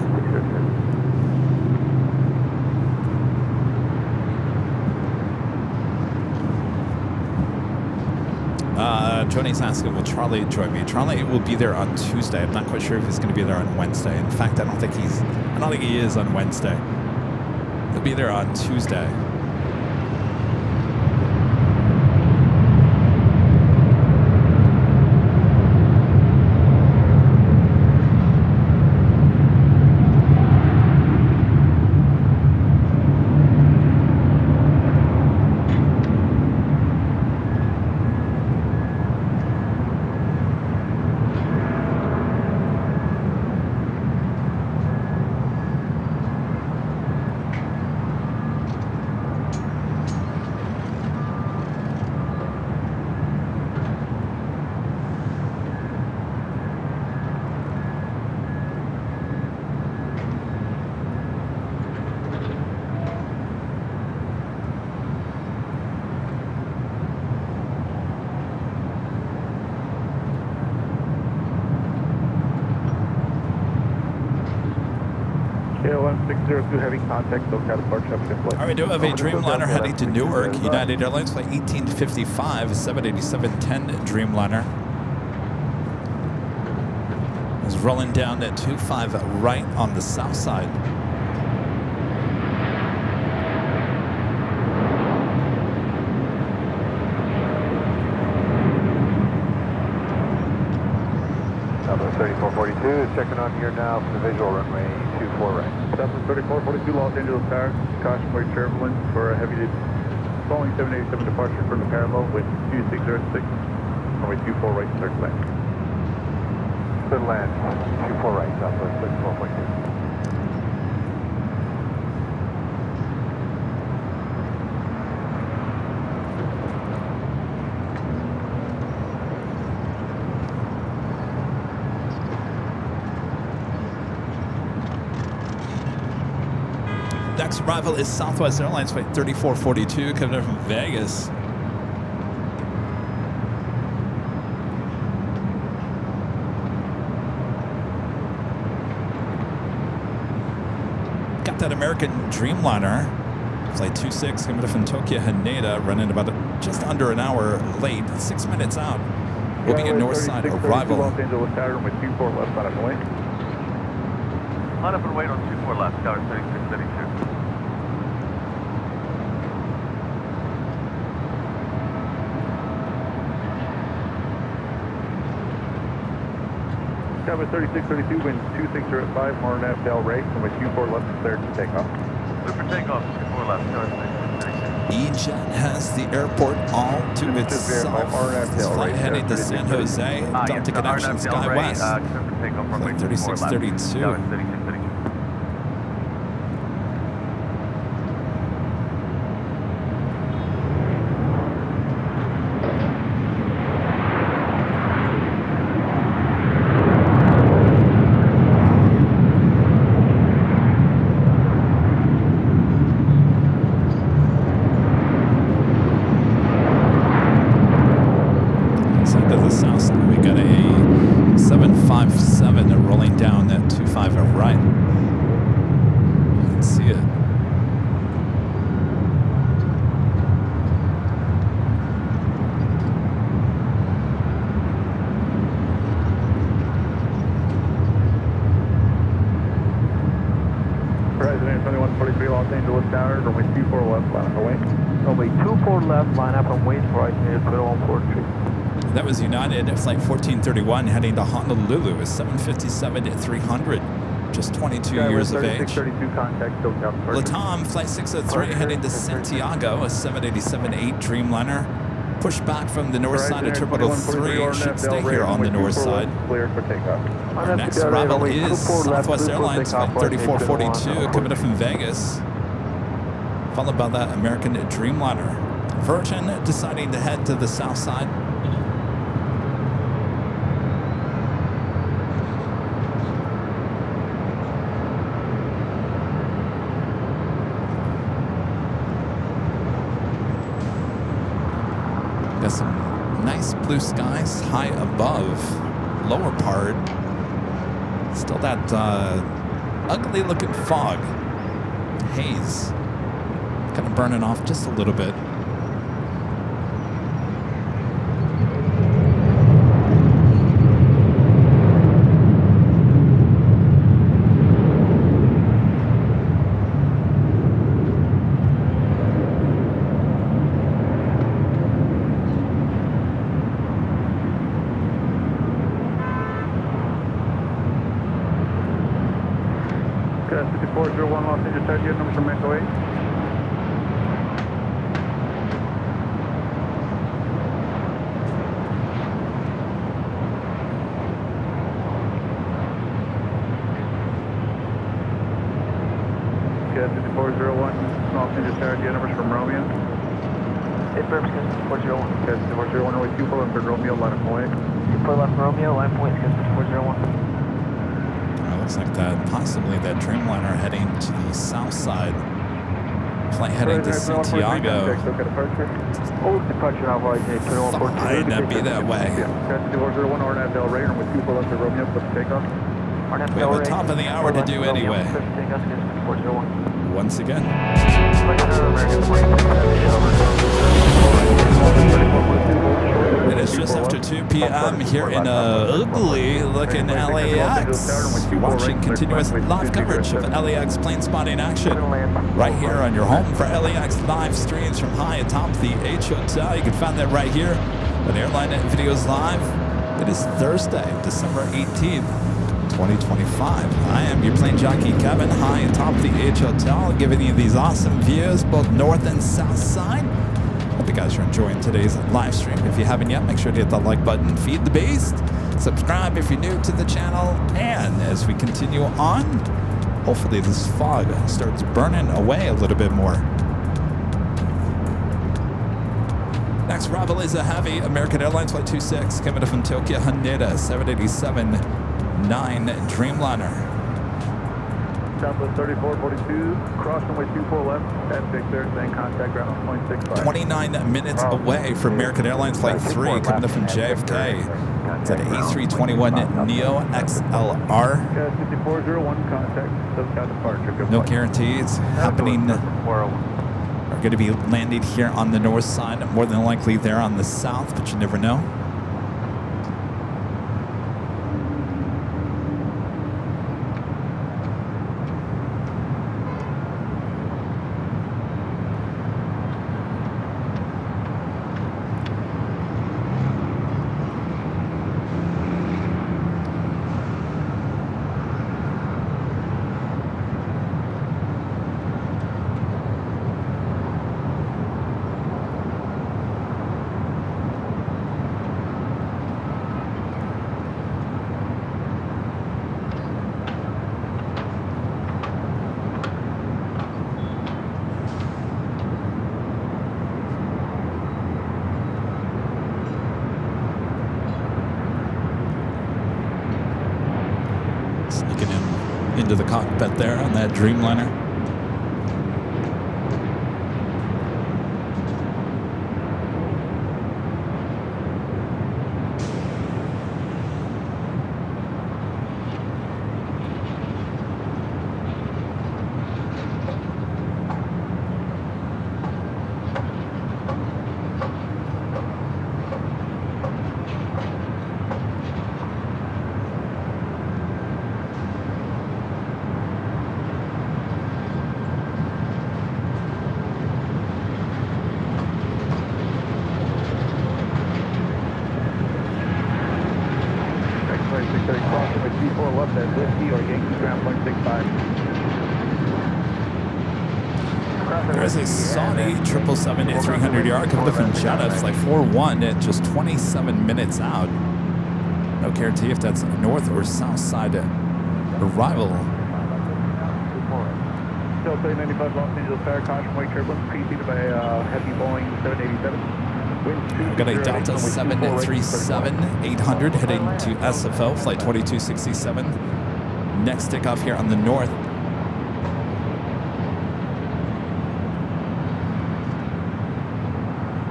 Tony's asking, will Charlie join me? Charlie will be there on Tuesday. I'm not quite sure if he's going to be there on Wednesday. In fact, I don't think he is on Wednesday. He'll be there on Tuesday.
Heavy contact, SoCal departure.
All right, we do have a Dreamliner heading to Newark. United Airlines flight 1855, 787-10 Dreamliner. Is rolling down at 25 right on the south side.
Number 3442 checking on here now for the visual runway 24 right.
Southwest 3442 Los Angeles Tower, cautionary turbulence for a heavy Boeing 787 departure from the parallel with 2606, runway 24 right, clear to land.
Clear to land, 24 right, Southwest 3442.
Next arrival is Southwest Airlines flight 3442 coming in from Vegas. Got that American Dreamliner flight 26 coming in from Tokyo Haneda, running about just under an hour late, 6 minutes out. We'll be at Northside arrival.
Los Angeles Tower with 24 left on up and wait.
On up and wait on 24 left, Tower 3632.
Tower 3632, wind 260 more than half Del Rey, and with 24 left, cleared to takeoff.
Clear for takeoff, 24 left, Tower 3632.
E-Jet has the airport all to itself. This flight heading to San Jose, Delta Connection SkyWest. Flight 3632. That was United at flight 1431 heading to Honolulu, a 757-300, just 22 years of age. Latam flight 603 heading to Santiago, a 787-8 Dreamliner, push back from the north side of Terminal 3. Should stay here on the north side.
Cleared for takeoff.
Our next arrival is Southwest Airlines Flight 3442 coming up from Vegas, followed by that American Dreamliner. Virgin deciding to head to the south side. Got some nice blue skies high above, lower part. Still that ugly looking fog, haze, kind of burning off just a little bit.
Qantas 5401 Los Angeles, start unit number from Echo 8. Qantas 5401 Los Angeles, start unit numbers from Romeo.
Affirms Qantas 5401.
Qantas 5401 runway 24 left for Romeo, line of point.
24 left Romeo, line point Qantas 5401.
Looks like that possibly that Dreamliner heading to the south side. Flight heading to Santiago.
Oh, departure Alpha IJ 2142.
Might not be that way.
Qantas 401 Arnett Del Rey, runway 24 left for Romeo, for takeoff.
We have a top of the hour to do anyway. Once again. It is just after 2 p.m. here in ugly looking LAX. You're watching continuous live coverage of LAX plane spotting action right here on your home for LAX live streams from high atop the H Hotel. You can find that right here on Airline Videos Live. It is Thursday, December 18th. 2025. I am your plane jockey Kevin, high atop the H Hotel, giving you these awesome views both north and south side. Hope you guys are enjoying today's live stream. If you haven't yet, make sure to hit that like button, feed the beast, subscribe if you're new to the channel, and as we continue on, hopefully this fog starts burning away a little bit more. Next arrival is a heavy American Airlines Flight 26 coming up from Tokyo Haneda 787 9 Dreamliner.
Southwest 3442, cross runway 24 left, at 6 then contact ground on 0.65.
29 minutes away from American Airlines Flight 3 coming up from JFK. It's at A321 Neo XLR.
5401, contact, SoCal departure. Good
No
luck.
guarantees happening. Are going to be landing here on the north side, more than likely there on the south, but you never know. Sneaking into the cockpit there on that Dreamliner.
left at Whiskey or Yankee ground 0.65.
There's a Saudi 777-300ER coming from Jeddah, flight 41 at just 27 minutes out. No guarantee if that's north or south side arrival.
Delta 95 Los Angeles Tower, caution wake turbulence preceded by a heavy Boeing 787.
We've got a Delta 737-800 heading to SFO, flight 2267. Next takeoff here on the north.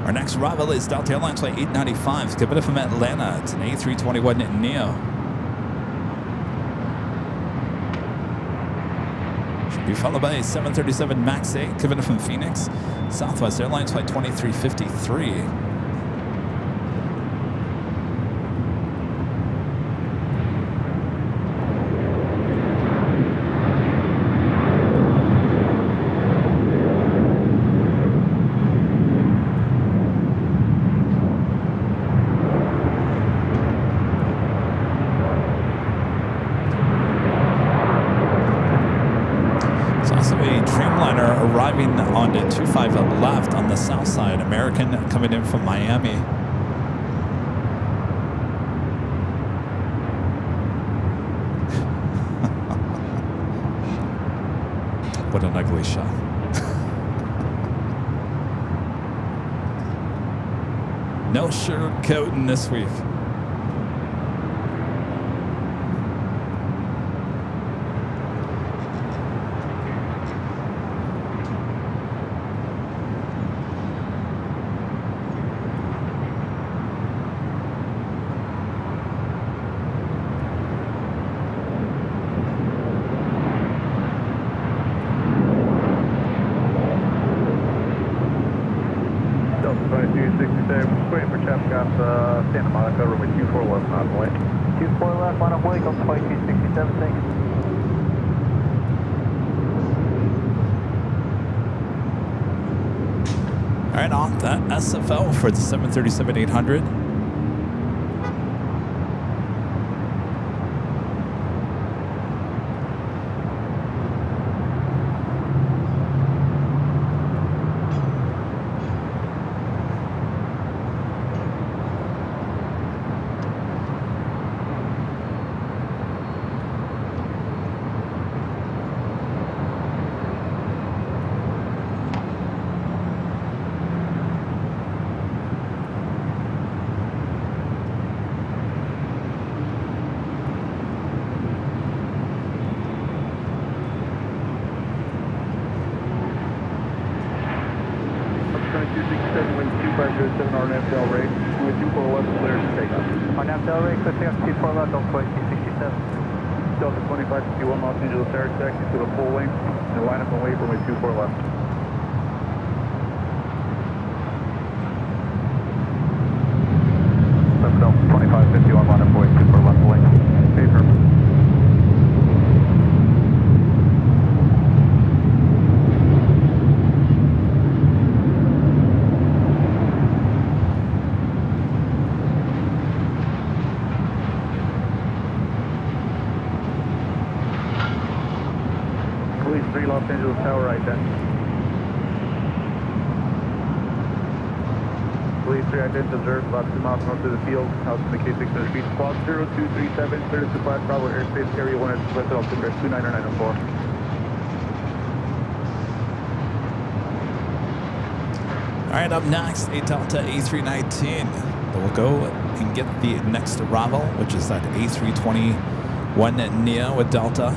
Our next arrival is Delta Airlines flight 895, coming from Atlanta. It's an A321neo. Should be followed by a 737 MAX 8 coming from Phoenix. Southwest Airlines flight 2353. Arriving on 25 left on the south side. American coming in from Miami. What an ugly shot. No sugarcoating this week.
Santa Monica, runway 24 left, on way.
24 left, on way, go 2267, thanks.
All right, on that SFO for the 737-800.
Delta 2551 Los Angeles Tower, taxi to the full length and line up and wait for runway 24 left. Delta 2551 line up and wait 24 left length. Paper. Los Angeles Tower, right then. Police 3 ident observed about 2 miles north of the field. House in the K600 feet. Squad 0237, clear to flat Bravo airspace area 1 at West Altimeter 29904.
All right, up next, a Delta A319. We'll go and get the next arrival, which is that A321neo with Delta.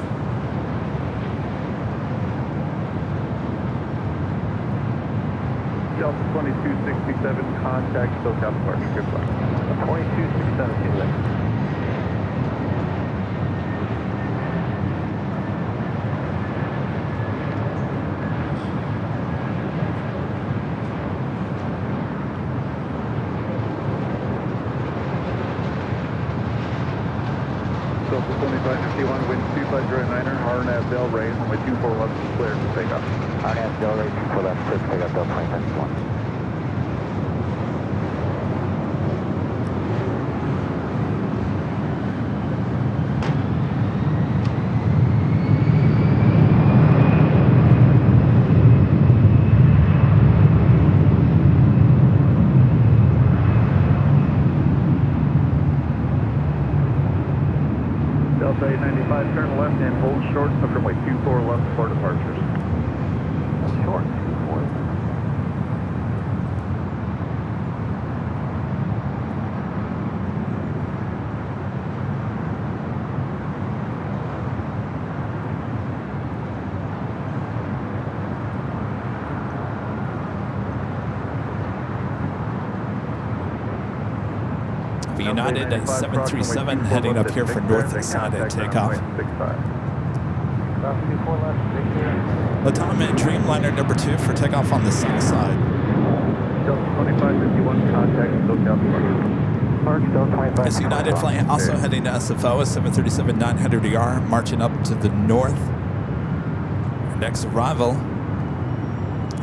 Delta 2267, contact SoCal departure, good luck.
2267, see you later.
Delta 2551, wind 2509er, RNAV Del Rey, runway 24 left, clear to takeoff.
RNAV Del Rey, 24 left, clear to takeoff, Delta 2551.
25, turn left and hold short of runway 24 left for departures.
Short, 24.
United at 737 heading up here for north side at takeoff. Latam and Dreamliner number 2 for takeoff on the south side.
2551 contact, SoCal.
This United flight also heading to SFO at 737-900ER, marching up to the north. Our next arrival,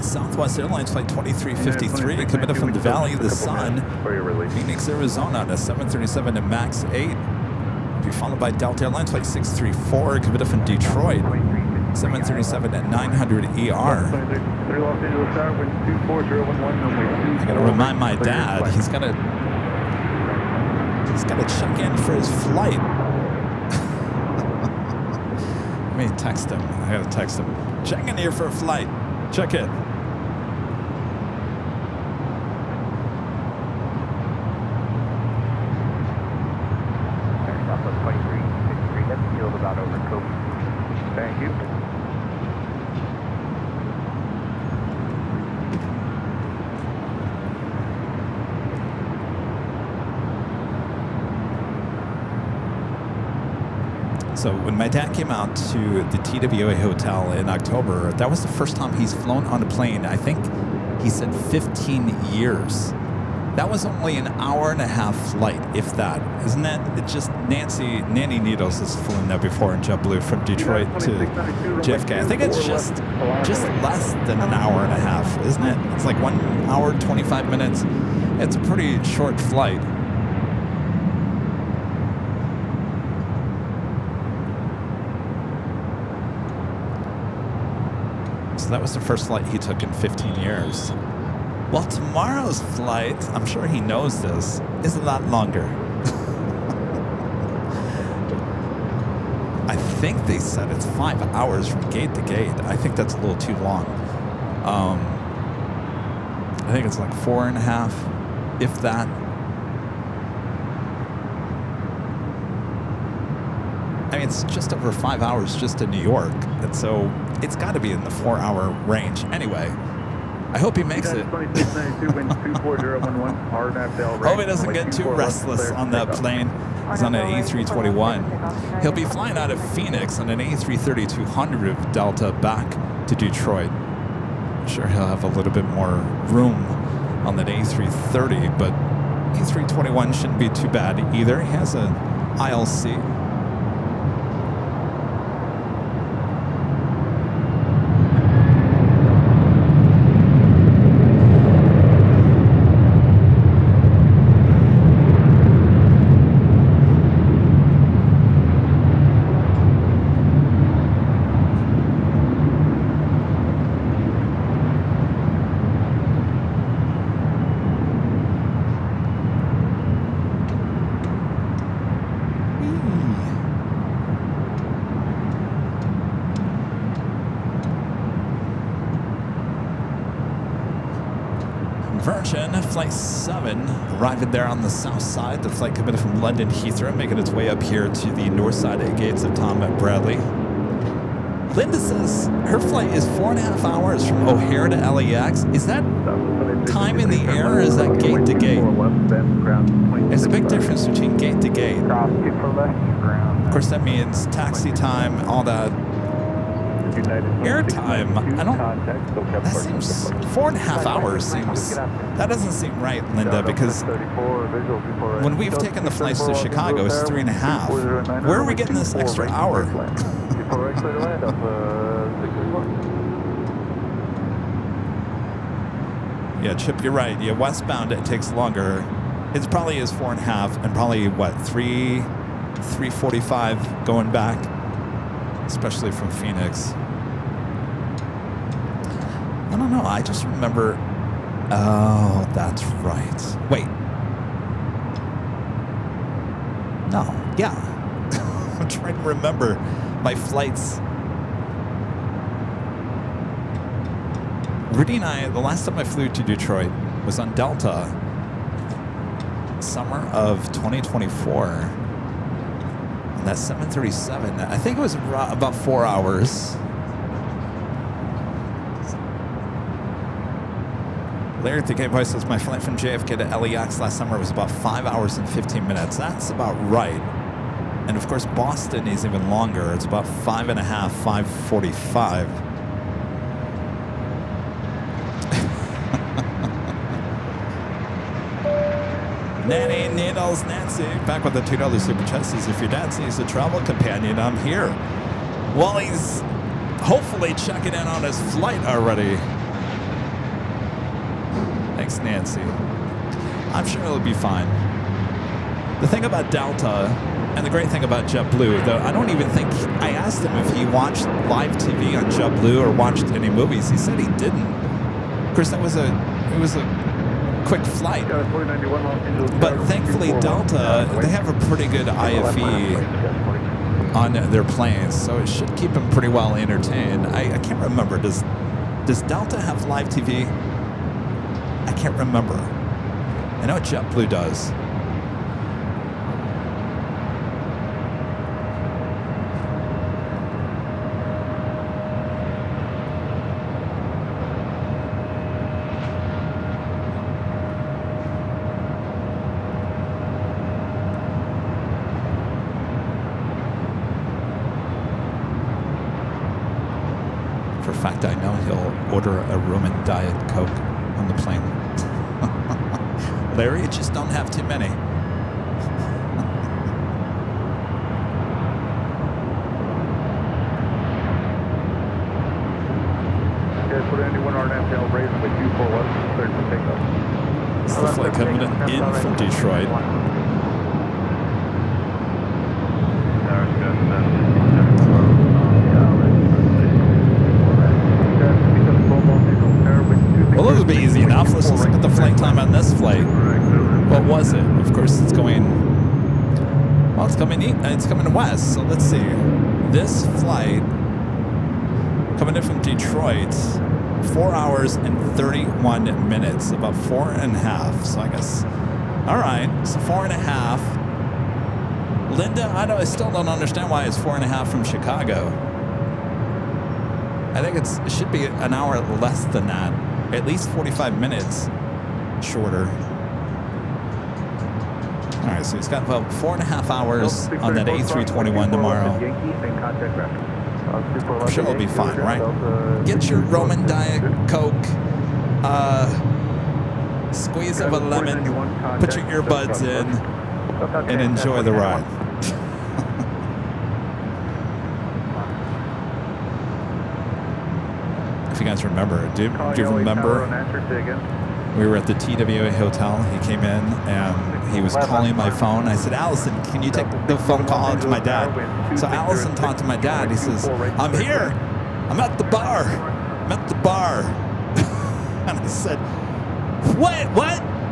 Southwest Airlines flight 2353, committed from the Valley of the Sun, Phoenix, Arizona, on a 737 and MAX 8. Will be followed by Delta Airlines flight 634, committed from Detroit, 737 and 900ER. I gotta remind my dad, he's gotta check in for his flight. Let me text him. I gotta text him. Check in here for a flight. Check in.
Thank you.
So when my dad came out to the TWA hotel in October, that was the first time he's flown on a plane. I think he said 15 years. That was only an hour and a half flight, if that. Isn't that? It's just Nanny Needles has flown there before in JetBlue from Detroit to JFK. I think it's just less than an hour and a half, isn't it? It's like 1 hour, 25 minutes. It's a pretty short flight. So that was the first flight he took in 15 years. Well, tomorrow's flight, I'm sure he knows this, is a lot longer. I think they said it's 5 hours from gate to gate. I think that's a little too long. I think it's like 4.5, if that. I mean, it's just over 5 hours just to New York. And so it's got to be in the 4-hour range. Anyway, I hope he makes it. Hope he doesn't get too restless on that plane. He's on an A321. He'll be flying out of Phoenix on an A330-200 of Delta back to Detroit. I'm sure he'll have a little bit more room on that A330, but A321 shouldn't be too bad either. He has an aisle seat. Flight 7 arriving there on the south side. The flight committed from London Heathrow, making its way up here to the north side gates of Tom Bradley. Linda says her flight is 4.5 hours from O'Hare to LAX. Is that time in the air or is that gate to gate? There's a big difference between gate to gate. Of course, that means taxi time, all that. Airtime, I don't, that seems 4.5 hours seems, that doesn't seem right, Linda, because when we've taken the flights to Chicago, it's 3.5. Where are we getting this extra hour? Yeah, Chip, you're right. Yeah, westbound, it takes longer. It probably is 4.5 and probably, what, 3:45 going back, especially from Phoenix. I don't know. I just remember. Oh, that's right. Wait. No. Yeah. trying to remember my flights. Rudy and I, the last time I flew to Detroit was on Delta, summer of 2024. And that 737, I think it was about 4 hours. Larry at the Gateway says, my flight from JFK to LAX last summer was about 5 hours and 15 minutes. That's about right. And of course, Boston is even longer. It's about 5.5, 5:45. Nanny Needles Nancy, back with the $2 super chat, says, if your dad sees a travel companion, I'm here. Well, he's hopefully checking in on his flight already. Thanks, Nancy. I'm sure it'll be fine. The thing about Delta, and the great thing about JetBlue, though, I don't even think, I asked him if he watched live TV on JetBlue or watched any movies. He said he didn't. Of course, it was a quick flight. But thankfully, Delta, they have a pretty good IFE on their planes, so it should keep them pretty well entertained. I can't remember. Does Delta have live TV? I can't remember. I know JetBlue does. For a fact, I know he'll order a rum and Diet Coke on the plane. Larry, you just don't have too many.
Okay, put anyone on FL raised with 241, cleared for takeoff.
It's the flight coming in from Detroit. Well, it'll be easy enough. Let's just look at the flight time on this flight. What was it? Of course, it's going. Well, it's coming west. So let's see. This flight coming in from Detroit, 4 hours and 31 minutes, about 4.5. So I guess. All right. So 4.5. Linda, I still don't understand why it's 4.5 from Chicago. I think it should be an hour less than that. At least 45 minutes shorter. All right, so he's got about 4.5 hours on that A321 tomorrow. I'm sure it'll be fine, right? Get your Roman Diet Coke, squeeze of a lemon, put your earbuds in, and enjoy the ride. If you guys remember, do you remember we were at the TWA hotel? He came in and he was calling my phone. I said, Allison, can you take the phone call to my dad? So Allison talked to my dad. He says, I'm here. I'm at the bar. I'm at the bar. And I said, what?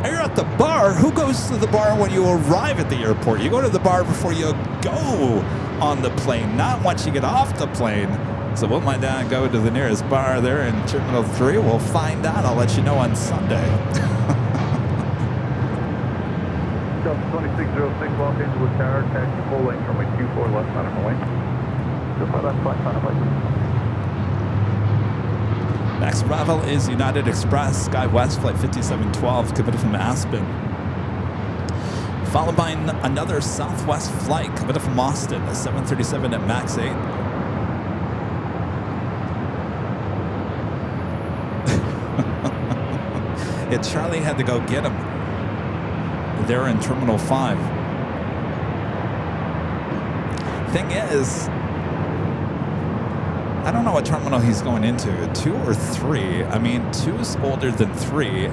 You're at the bar? Who goes to the bar when you arrive at the airport? You go to the bar before you go on the plane, not once you get off the plane. So will my dad go to the nearest bar there in Terminal 3? We'll find out. I'll let you know on Sunday.
2606, Los Angeles Tower, taxi full length from 24 left on my way.
Next arrival is United Express, SkyWest, flight 5712, committed from Aspen. Followed by another Southwest flight committed from Austin, a 737 at MAX 8. Yeah, Charlie had to go get him. They're in Terminal 5. Thing is, I don't know what terminal he's going into, 2 or 3. I mean, 2's older than 3.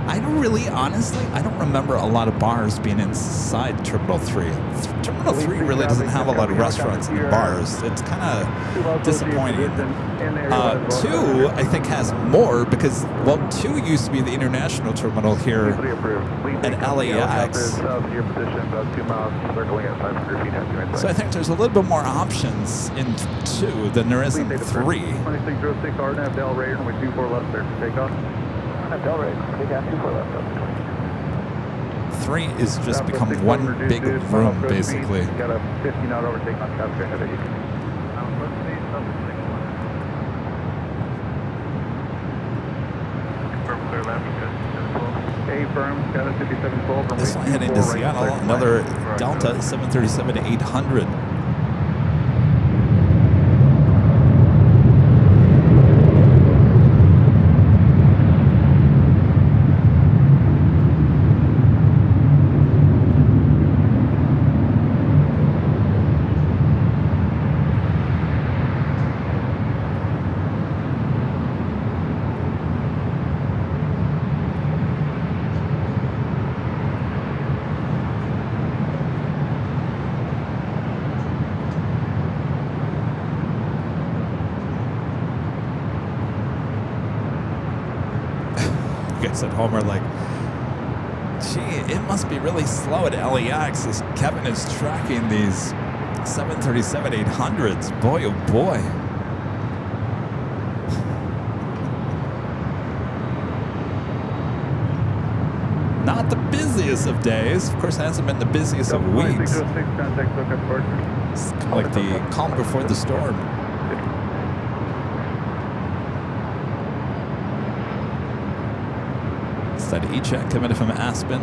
I don't really, honestly, I don't remember a lot of bars being inside Terminal 3. Terminal 3 really doesn't have a lot of restaurants and bars. It's kind of disappointing. 2, I think, has more because, well, 2 used to be the international terminal here at LAX. So I think there's a little bit more options in 2 than there is in 3.
2606 RNAV Del Raider, runway 24 left, clear for takeoff. Del Raider, takeoff 24 left.
3 is just become one big room, basically.
Got a 50 knot overtake on top ahead of you. Confirm clear left, okay, firm, got a 5712.
This one heading to Seattle, another Delta 737-800. At home are like, gee, it must be really slow at LAX as Kevin is tracking these 737-800s. Boy, oh boy. Not the busiest of days. Of course, it hasn't been the busiest of weeks. It's kind of like the calm before the storm. That E-check coming in from Aspen.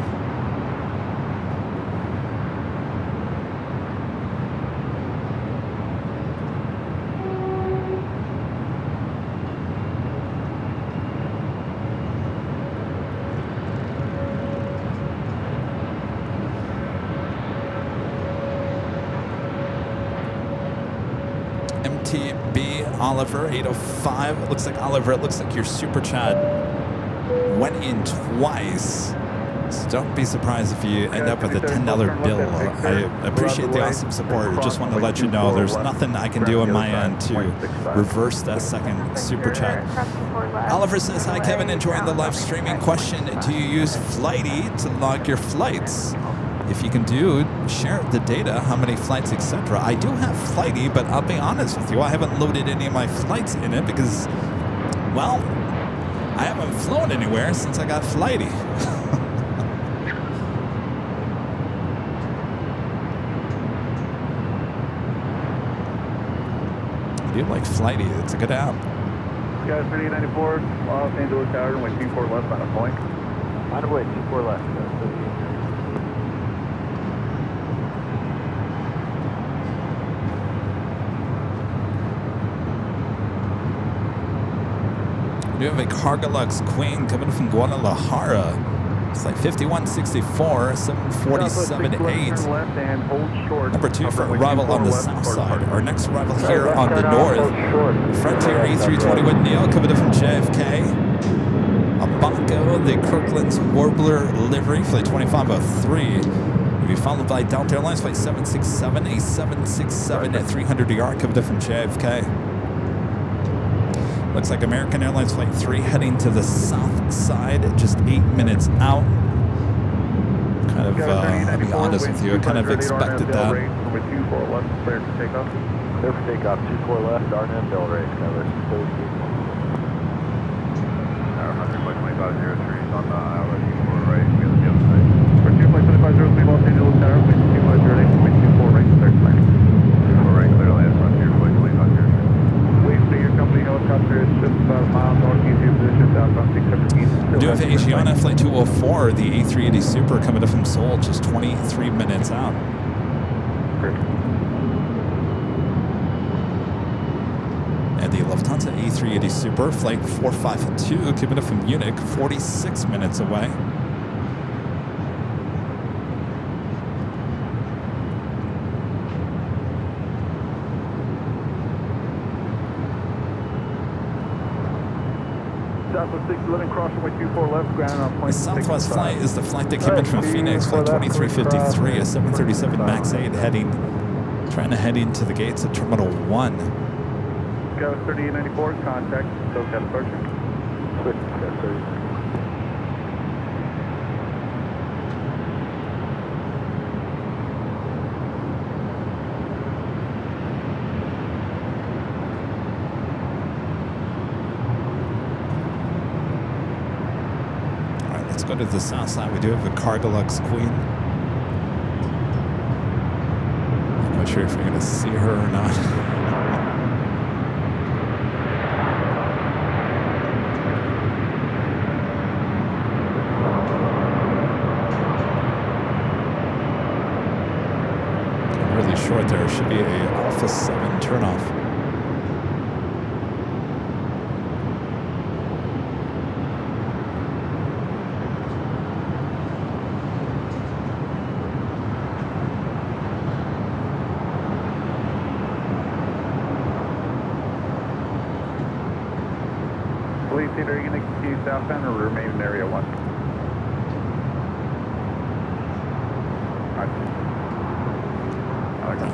MTB Oliver 805. It looks like Oliver. It looks like your super chat went in twice, so don't be surprised if you end up with a $10 bill. I appreciate the awesome support. Just wanted to let you know there's nothing I can do on my end to reverse that second super chat. Oliver says, hi Kevin, enjoying the live streaming. Question, do you use Flighty to log your flights? If you can share the data, how many flights, etc. I do have Flighty, but I'll be honest with you, I haven't loaded any of my flights in it because, well, I haven't flown anywhere since I got Flighty. I do like Flighty. It's a good app.
Guys, 3894, Los Angeles Tower, runway 24 left on a point. On the way, 24 left.
We have a Cargolux Queen coming from Guadalajara. It's like 5164, 747-8. Number 2 for arrival on the south side. Our next arrival here on the north. Frontier A320 with Neil coming in from JFK. Abaco, the Kirkland's Warbler livery, flight 2503. Will be followed by Delta Airlines flight 767, a 767 at 300 yard coming in from JFK. Looks like American Airlines Flight 3 heading to the south side, just 8 minutes out. Kind of, I'll be honest with you, I kind of expected that.
Clear for takeoff. Clear for takeoff, 24 left, RNAV Del Raider, cover. 100.2503 on the hour, 24 right, we have the other side. For 2.2503, Los Angeles Tower, 2.508, 24 right, clear for landing. 24 right, clear to land, Frontier, 2.2503. Your company helicopter is just about a mile northeast of your position, southbound 617.
Do have Asiana Flight 204, the A380 Super coming up from Seoul, just 23 minutes out. And the Lufthansa A380 Super, Flight 452, coming up from Munich, 46 minutes away.
Southwest 611, cross runway 24 left, ground on
The
point.
Southwest flight is the flight that came in from Phoenix, flight 2353, a 737 MAX 8 trying to head into the gates at Terminal 1.
Scout 3894, contact, SoCal departure. Switch, Scout 30.
Let's go to the south side. We do have a Cargolux Queen. I'm not sure if you're going to see her or not. Really short there. Should be a Alpha 7 turnoff.
Are you going to continue southbound or remain in area 1?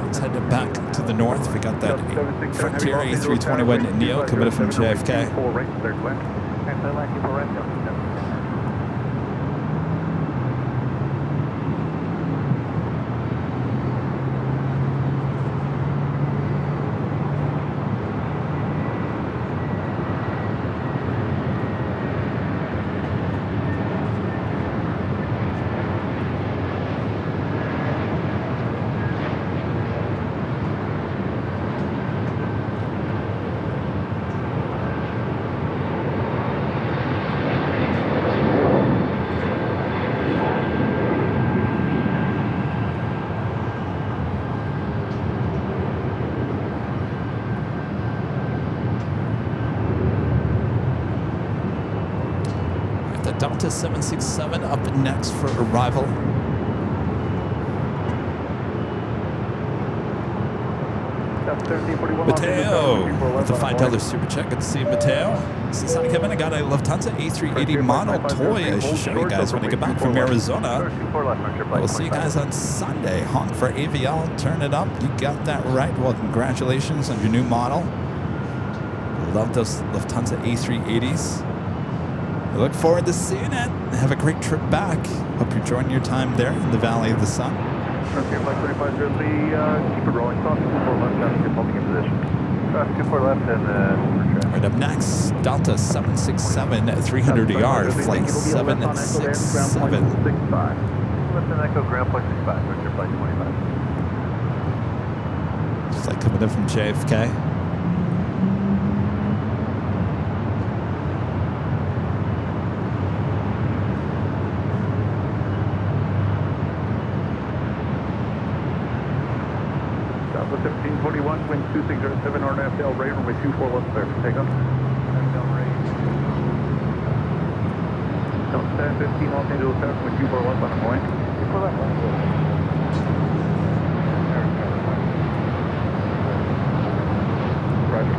Let's head back to the north. We got that Frontier A321 Neo coming from JFK. Delta 767 up next for arrival. Mateo with the $5 super check. Good to see you, Mateo. This is Sonny Kevin. I got a Lufthansa A380 model toy I should show you guys when I get back from Arizona. We'll see you guys on Sunday. Honk for AVL. Turn it up. You got that right. Well, congratulations on your new model. Love those Lufthansa A380s. I look forward to seeing it. Have a great trip back. Hope you're enjoying your time there in the Valley of the Sun.
Okay, Flight 2503, keep it rolling. Stop 24 left, down, keep holding in position. 24 left and
right up next, Delta 767 at 300 yard, flight 767.
Left and Echo, ground point 65, Richard Flight 25.
Flight coming in from JFK.
Southwest 1741, wind 2607, RNF Del Rey, runway 24 left clear for takeoff. Del Rey. Delta 15 Los Angeles South, runway 24 left on the point. 24 left. Roger.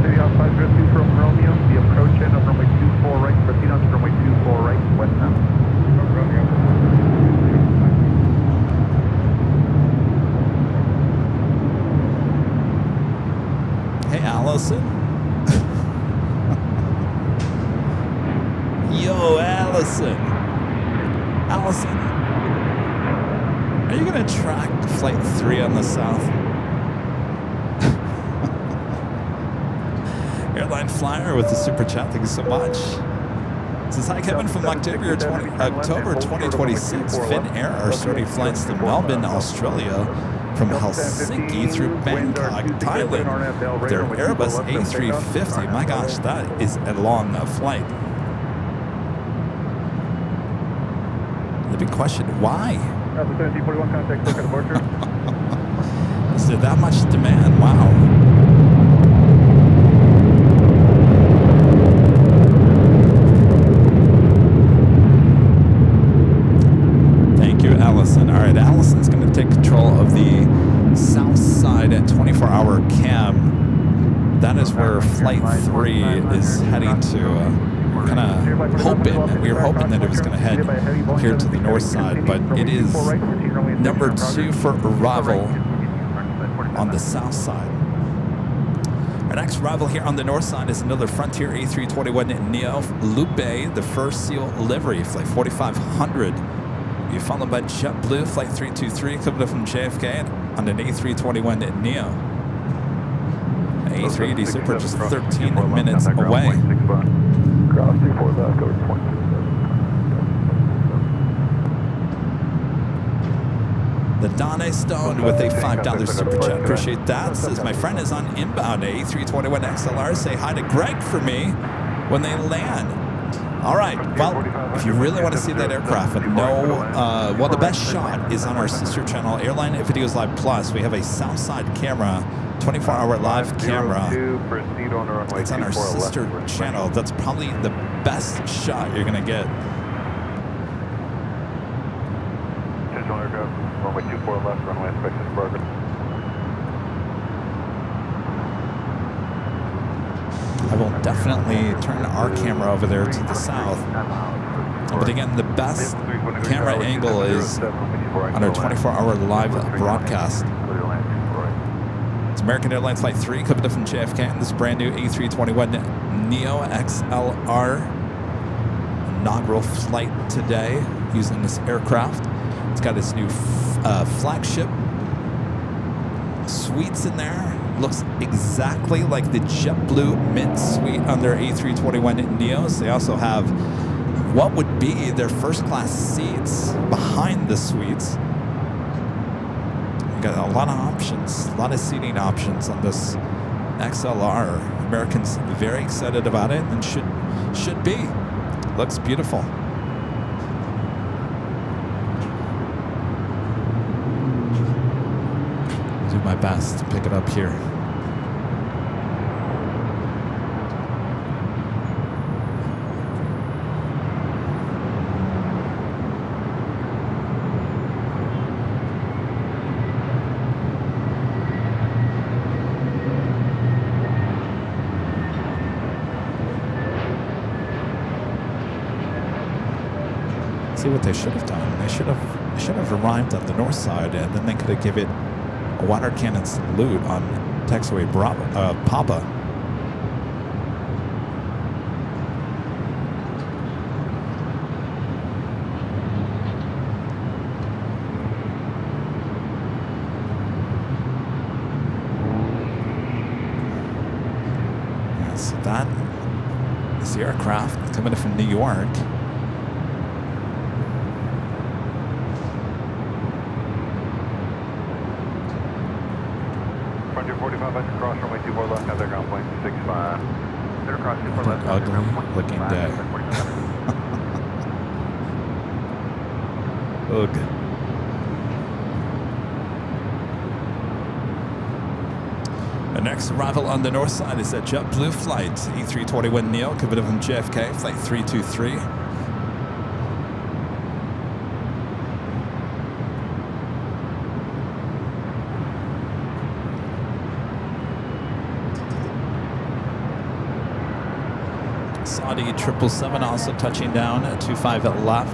City House 502 from Romeo, the approach end of runway 24 right, proceed on to runway 24 right, westbound. Romeo.
Hey, Allison. Yo, Allison. Allison. Are you going to track flight 3 on the south? Airline Flyer with the super chat. Thank you so much. This is Hi Kevin from October 2026. Finnair are starting flights to Melbourne, Australia, from Helsinki through Bangkok, Thailand. Their Airbus A350. My gosh, that is a long flight. The big question, why? Is there that much demand? Wow. Allison. All right, Allison's going to take control of the south side at 24-hour cam. that is where Flight 3 is heading to. Kind of hoping, we were hoping that it was going to head here to the north side, but it is number 2 for arrival on the south side. Our next arrival here on the north side is another Frontier A321neo Lupe, the first seal livery, flight 4500. Be followed by JetBlue, flight 323, coming from JFK on an A321neo. A380 Super just 13 minutes away.
Cross 34 back over 22.
The Donna Stone with a $5 super chat. Appreciate that. Says my friend is on inbound A321 XLR. Say hi to Greg for me when they land. All right. Well, if you really want to see that aircraft and know, well, the best shot is on our sister channel, Airline Videos Live Plus. We have a south side camera, 24-hour live camera. It's on our sister channel. That's probably the best shot you're going to get.
Runway 24 left, runway inspection progress.
I will definitely turn our camera over there to the south. But again, the best camera angle is on our 24-hour live broadcast. It's American Airlines Flight 3 coming up from JFK on this brand new A321neo XLR inaugural flight today using this aircraft. It's got its new flagship suites in there. Looks exactly like the JetBlue Mint suite on their A321neos. They also have what would be their first class seats behind the suites. Got a lot of options, a lot of seating options on this XLR. Americans very excited about it and should be. Looks beautiful. Do my best to pick it up here. See what they should have done. They should have arrived on the north side, and then they could have given it a water cannon salute on taxiway Papa. Yeah, so that is the aircraft coming in from New York.
Cross runway 24 left, now they're ground point 65. They're cross 24 left.
Ugly looking day. Ugh. The next arrival on the north side is a JetBlue flight, A321neo, coming from JFK, flight 323. Saudi 777 also touching down at 25 at left.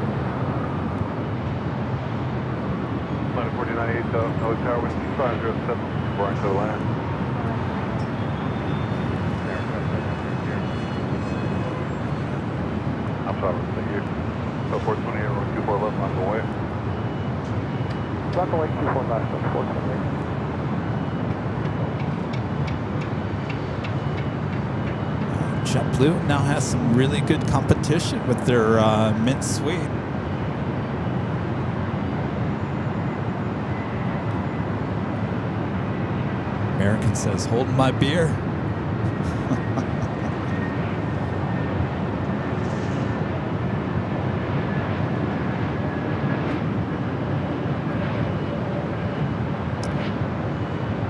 Flight 49.8, no tower, wind 2507, boring to the land. I'm sorry, thank you. So 428, runway 24 left, on the way.
Runway 24 left, unfortunately.
JetBlue now has some really good competition with their Mint suite. American says, holding my beer.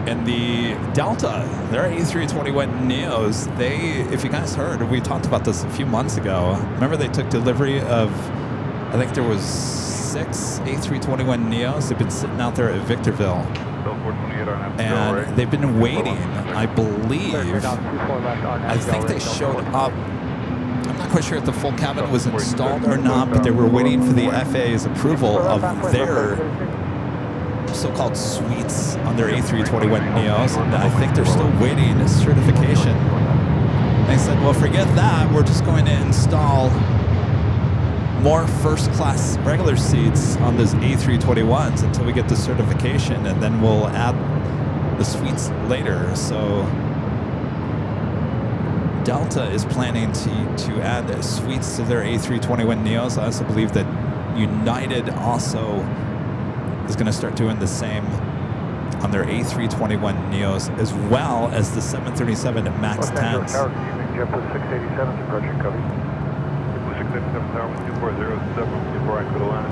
And the Delta, their A321neos, if you guys heard, we talked about this a few months ago. Remember they took delivery of, I think there was 6 A321neos. They've been sitting out there at Victorville. And they've been waiting, I believe. I think they showed up. I'm not quite sure if the full cabin was installed or not, but they were waiting for the FAA's approval of their so-called suites on their A321neos, and I think they're still waiting certification. They said, well, forget that. We're just going to install more first-class regular seats on those A321s until we get the certification, and then we'll add the suites later. So Delta is planning to add suites to their A321neos. I also believe that United also is going to start doing the same on their A321neos, as well as the 737 MAX 10s.
687 approaching, copy.
687 tower, 2407, 24 right, clear to land.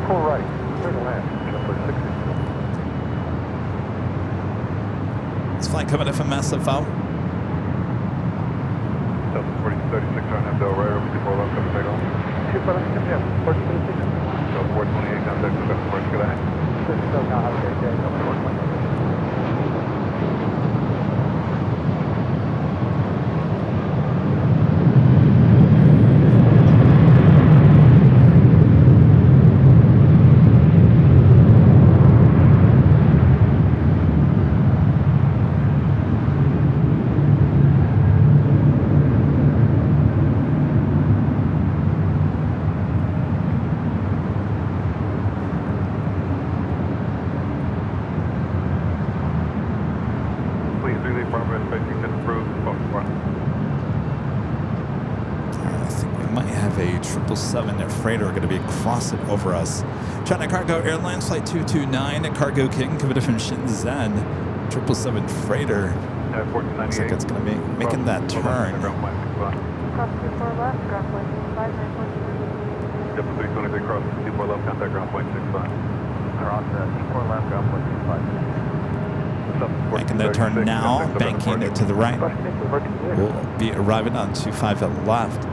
24 right, clear to land, JetBlue 687.
This flight coming in from SFO.
Delta 4036 on Abdel right, 24 left, cover takeoff.
24 left, 426.
So 428, contact with Delta 4, good ahead.
So now have a great day, Delta 428.
Freighter are going to be crossing over us. China Cargo Airlines Flight 229, Cargo King, coming from Shenzhen, 777 Freighter. Looks like it's going to be making that turn.
Cross 24 left, ground point 65,
323 cross 24 left, contact ground point 65.
Cross 24 left, ground point 65.
Making that turn now, banking it to the right. We'll be arriving on 25 left.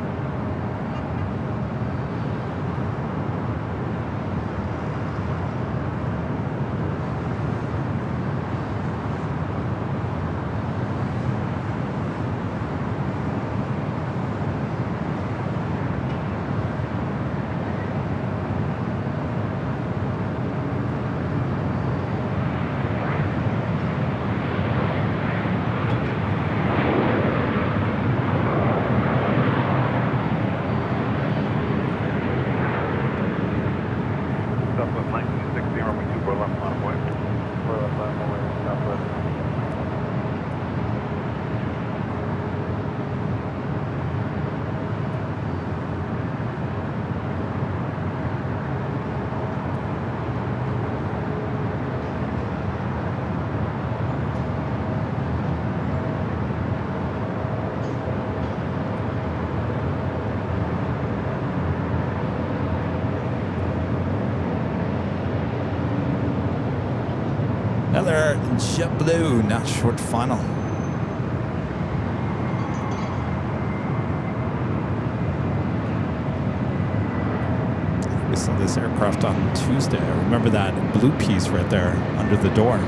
Another JetBlue, not short final. We saw this aircraft on Tuesday. I remember that blue piece right there under the door.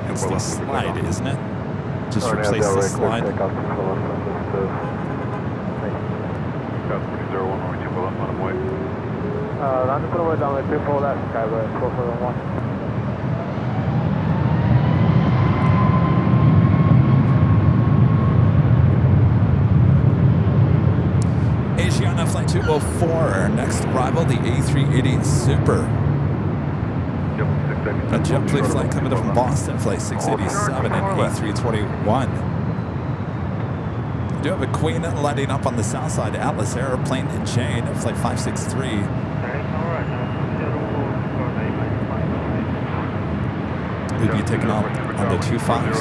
It's the slide, isn't it? Just replace the slide.
Land the runway down with 24 left, Skyway 441.
Asiana Flight 204, next arrival, the A380 Super. A JetBlue flight coming up from Boston, Flight 687 and A321. We do have a Queen lighting up on the south side, Atlas Air, Plane Jane, Flight 563. We'll be taking off on the 25s.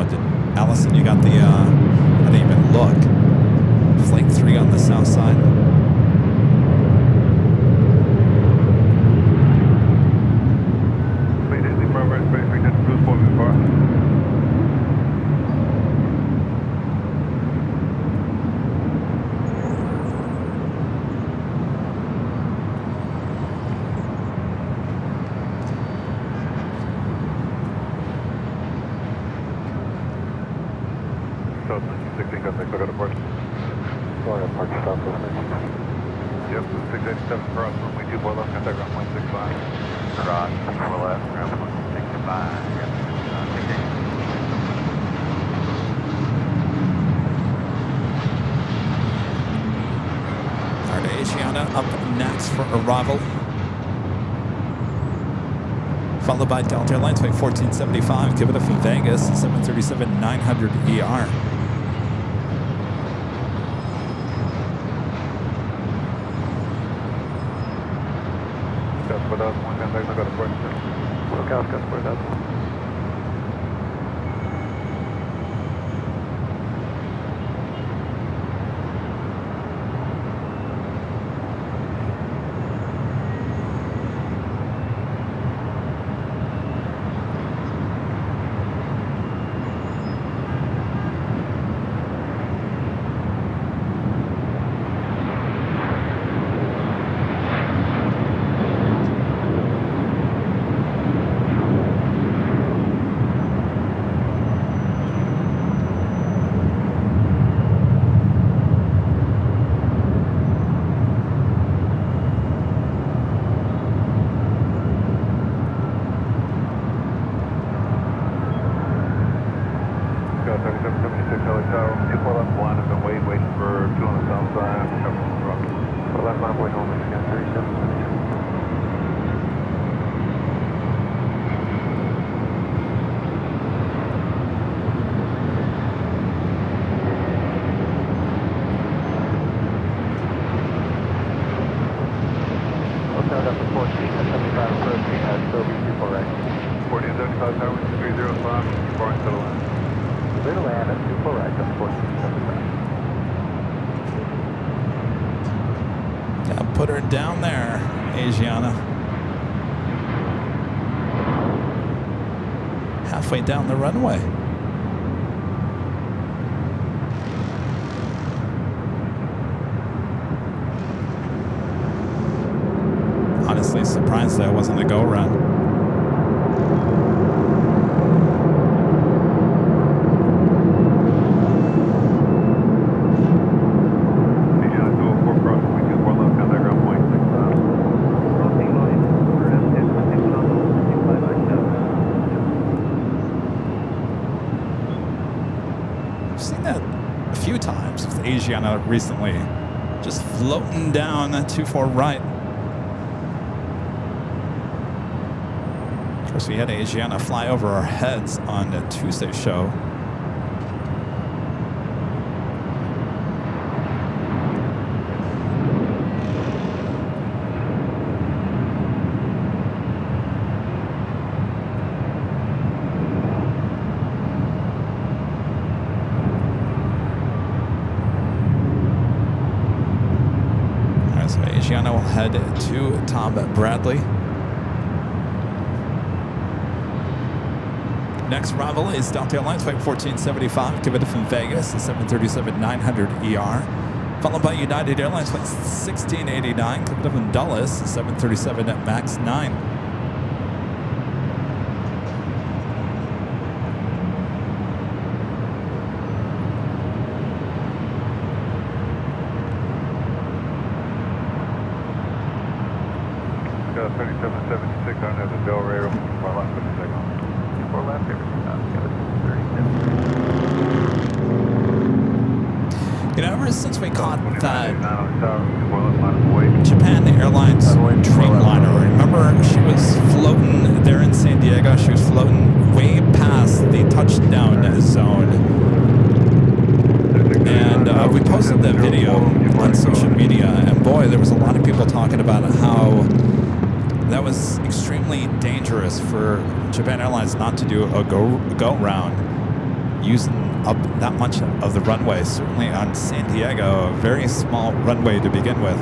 Oh, Allison, you got the look. Flight 3 on the south side.
Space 8, leave firm right, space 3, just cruise forward as far. South 16, contact, look at the port.
Sorry, approach stop listening.
Yep, 687 cross, runway 24 left, contact ground point 65. Cross, 24 left, ground point 65. Yep,
Florida Asiana up next for arrival. Followed by Delta Airlines, flight 1475, give it up from Vegas, 737-900ER.
Gus, with us, one contact, look at the port.
Look out, Gus, where that's one.
Gus, 3776, LA Tower, 24 left, blind, have been waiting for 2 on the south side, cover the truck.
For left line, point home, again, 3772. Hotel up to 14 at 75 approach, we had still be people right.
1475 Tower, 305, departing to the line.
Little land at 24 right, up 1475.
Yeah, put her down there, Asiana. Halfway down the runway. Honestly, surprised that wasn't a go-around. I've seen that a few times with Asiana recently. Just floating down 24 right. Of course, we had Asiana fly over our heads on the Tuesday show. So Asiana will head to Tom Bradley. Next arrival is Delta Airlines, flight 1475, committed from Vegas, 737-900ER. Followed by United Airlines, flight 1689, committed from Dulles, 737 MAX 9.
Got 3776 on the Del Rey, far left for the takeoff. 4 left, everything done.
You know, ever since we caught that
2989 on the tower, 4 left line of way.
Japan Airlines Dreamliner, remember she was floating there in San Diego, she was floating way past the touchdown zone. And we posted that video on social media, and boy, there was a lot of people talking about how that was extremely dangerous for Japan Airlines not to do a go round using up that much of the runway. Certainly on San Diego, a very small runway to begin with.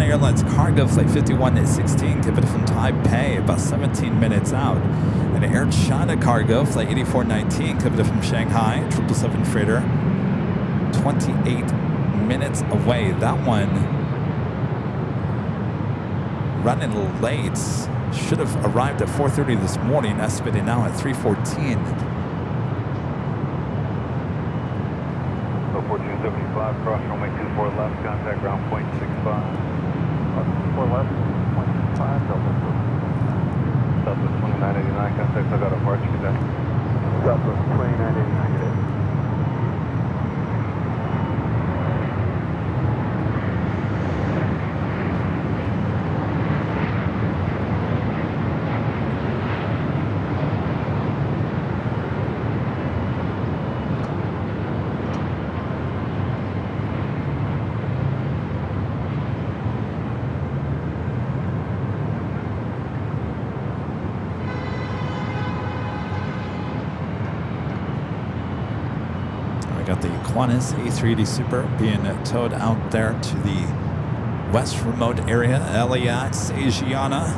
Airlines cargo flight 5116 Kevin from Taipei, about 17 minutes out. And Air China cargo flight 8419 Kevin from Shanghai, 777 freighter, 28 minutes away. That one running late. Should have arrived at 4:30 this morning, estimated now at 3:14.
1475, cross runway 24 left, contact ground point 65. 4 left, 0.65, Southwest 2989, contact Takeoff departure, good day. Southwest 2989, good day.
Got the Qantas A380 Super being towed out there to the west remote area, LAX, Asiana,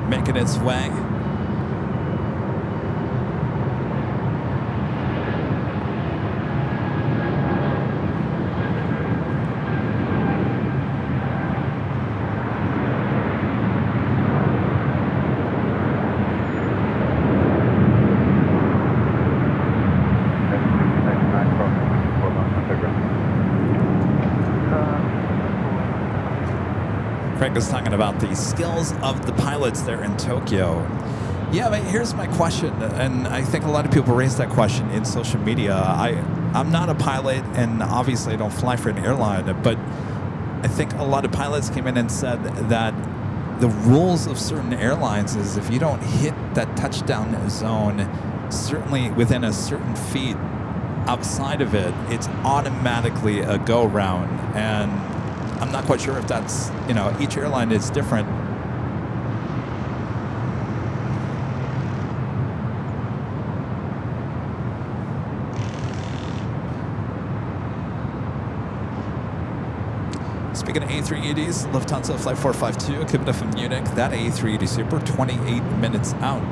making its way. Craig is talking about the skills of the pilots there in Tokyo. Yeah, but here's my question, and I think a lot of people raise that question in social media. I'm not a pilot, and obviously I don't fly for an airline, but I think a lot of pilots came in and said that the rules of certain airlines is if you don't hit that touchdown zone, certainly within a certain feet outside of it, it's automatically a go-round. And I'm not quite sure if that's, each airline is different. Speaking of A380s, Lufthansa Flight 452, Kevin from Munich, that A380 Super, 28 minutes out.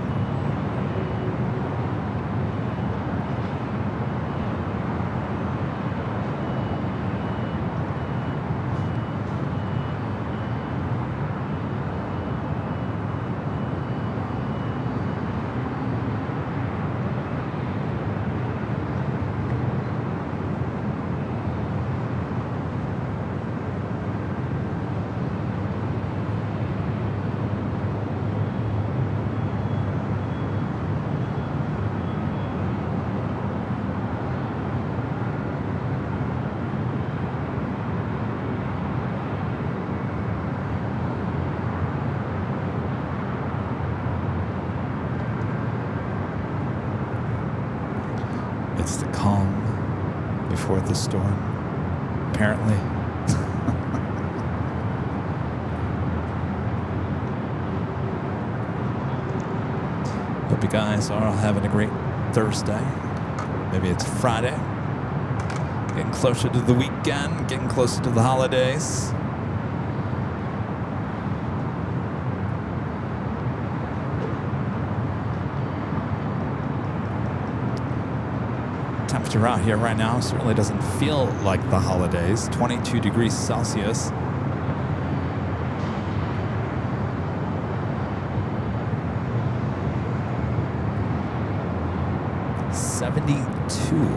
It's the calm before the storm, apparently. Hope you guys are all having a great Thursday. Maybe it's Friday. Getting closer to the weekend, getting closer to the holidays. Temperature out here right now certainly doesn't feel like the holidays. 22 degrees Celsius.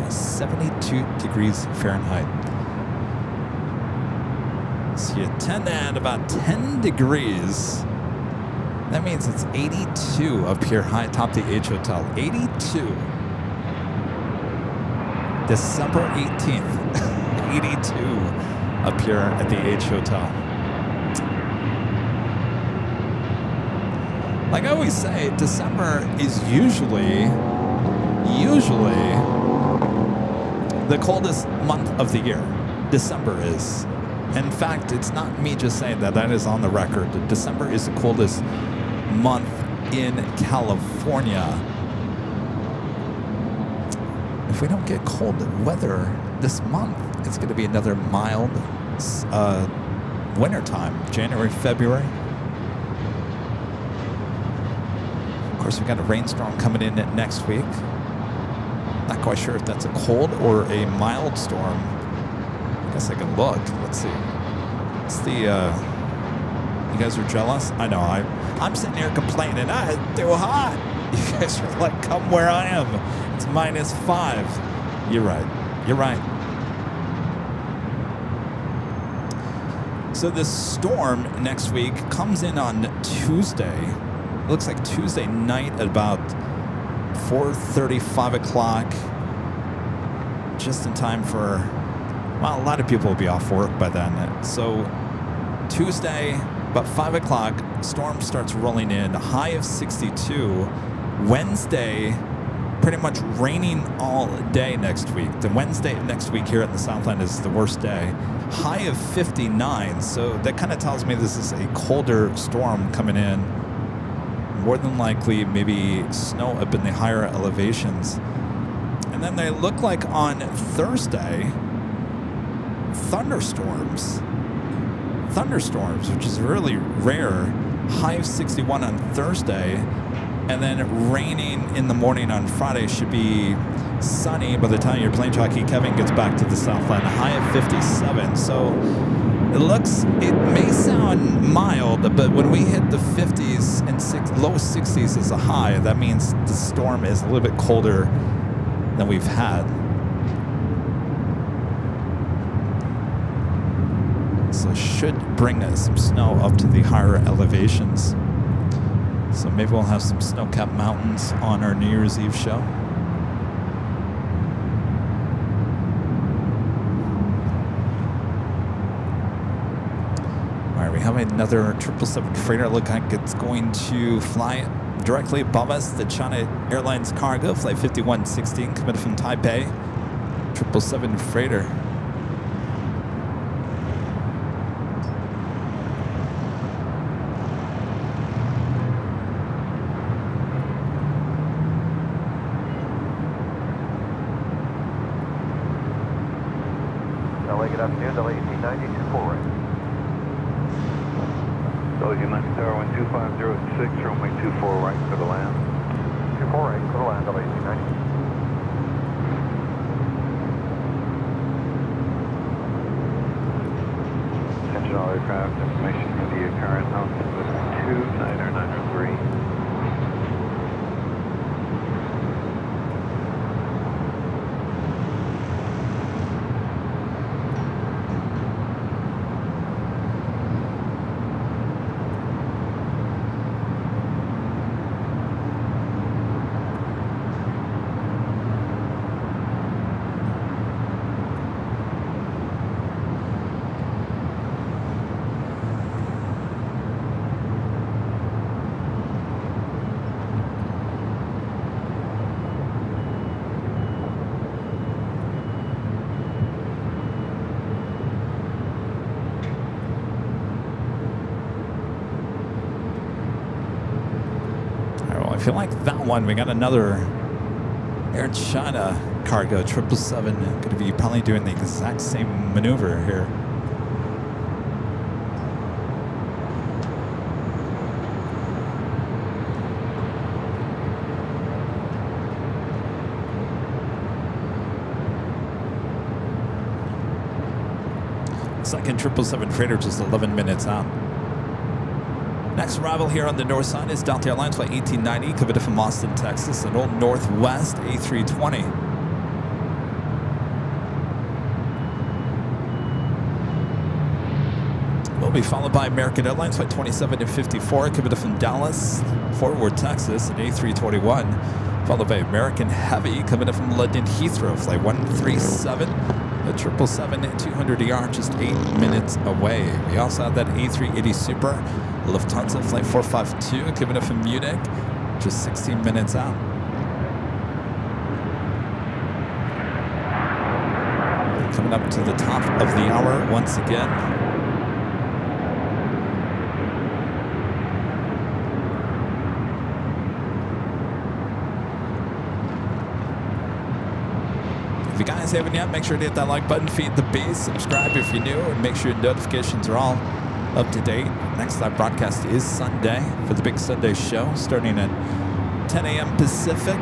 Seventy-two degrees Fahrenheit. So you tend to add about 10 degrees. That means it's 82 up here high atop the H Hotel. 82. December 18th. 82 up here at the H Hotel. Like I always say, December is usually the coldest month of the year. December is. In fact, it's not me just saying that. That is on the record. December is the coldest month in California. If we don't get cold weather this month, it's going to be another mild wintertime. January, February. Of course, we've got a rainstorm coming in next week. Not quite sure if that's a cold or a mild storm. I guess I can look. Let's see. It's the, you guys are jealous? I know, I'm sitting here complaining. It's too hot. You guys are like, come where I am. It's -5. You're right. You're right. So this storm next week comes in on Tuesday. It looks like Tuesday night at about 4:30, 5 o'clock, just in time for, well, a lot of people will be off work by then. So Tuesday, about 5 o'clock, storm starts rolling in, a high of 62. Wednesday, pretty much raining all day next week. The Wednesday next week here at the Southland is the worst day. High of 59, so that kind of tells me this is a colder storm coming in. More than likely, maybe snow up in the higher elevations. And then they look like on Thursday, thunderstorms, which is really rare. High of 61 on Thursday, and then raining in the morning on Friday. Should be sunny by the time your Plane Jockey Kevin gets back to the Southland. High of 57. So it may sound mild, but when we hit the 50s and low 60s as a high, that means the storm is a little bit colder than we've had. So it should bring some snow up to the higher elevations. So maybe we'll have some snow-capped mountains on our New Year's Eve show. We have another 777 freighter. Look like it's going to fly directly above us. The China Airlines cargo, flight 5116, coming from Taipei. 777 freighter.
LA, good afternoon. LA 1890, 24 right.
United Tower 12506, runway 24 right for the land.
24 right, for the land, LA 1890.
Attention all aircraft, information for the current altitude 2993.
I feel like that one, we got another Air China cargo, 777, going to be probably doing the exact same maneuver here. Second 777 freighter just 11 minutes out. Next arrival here on the north side is Delta Airlines flight 1890, coming from Austin, Texas, an old Northwest A320. We'll be followed by American Airlines flight 2754, coming from Dallas, Fort Worth, Texas, an A321, followed by American Heavy, coming in from London Heathrow, flight 137. The 777-200ER just 8 minutes away. We also have that A380 Super, Lufthansa flight 452, coming up from Munich, just 16 minutes out. Coming up to the top of the hour once again. If you guys haven't yet, make sure to hit that like button, feed the beast, subscribe if you're new, and make sure your notifications are all up to date. Next live broadcast is Sunday for the big Sunday show, starting at 10 a.m. Pacific.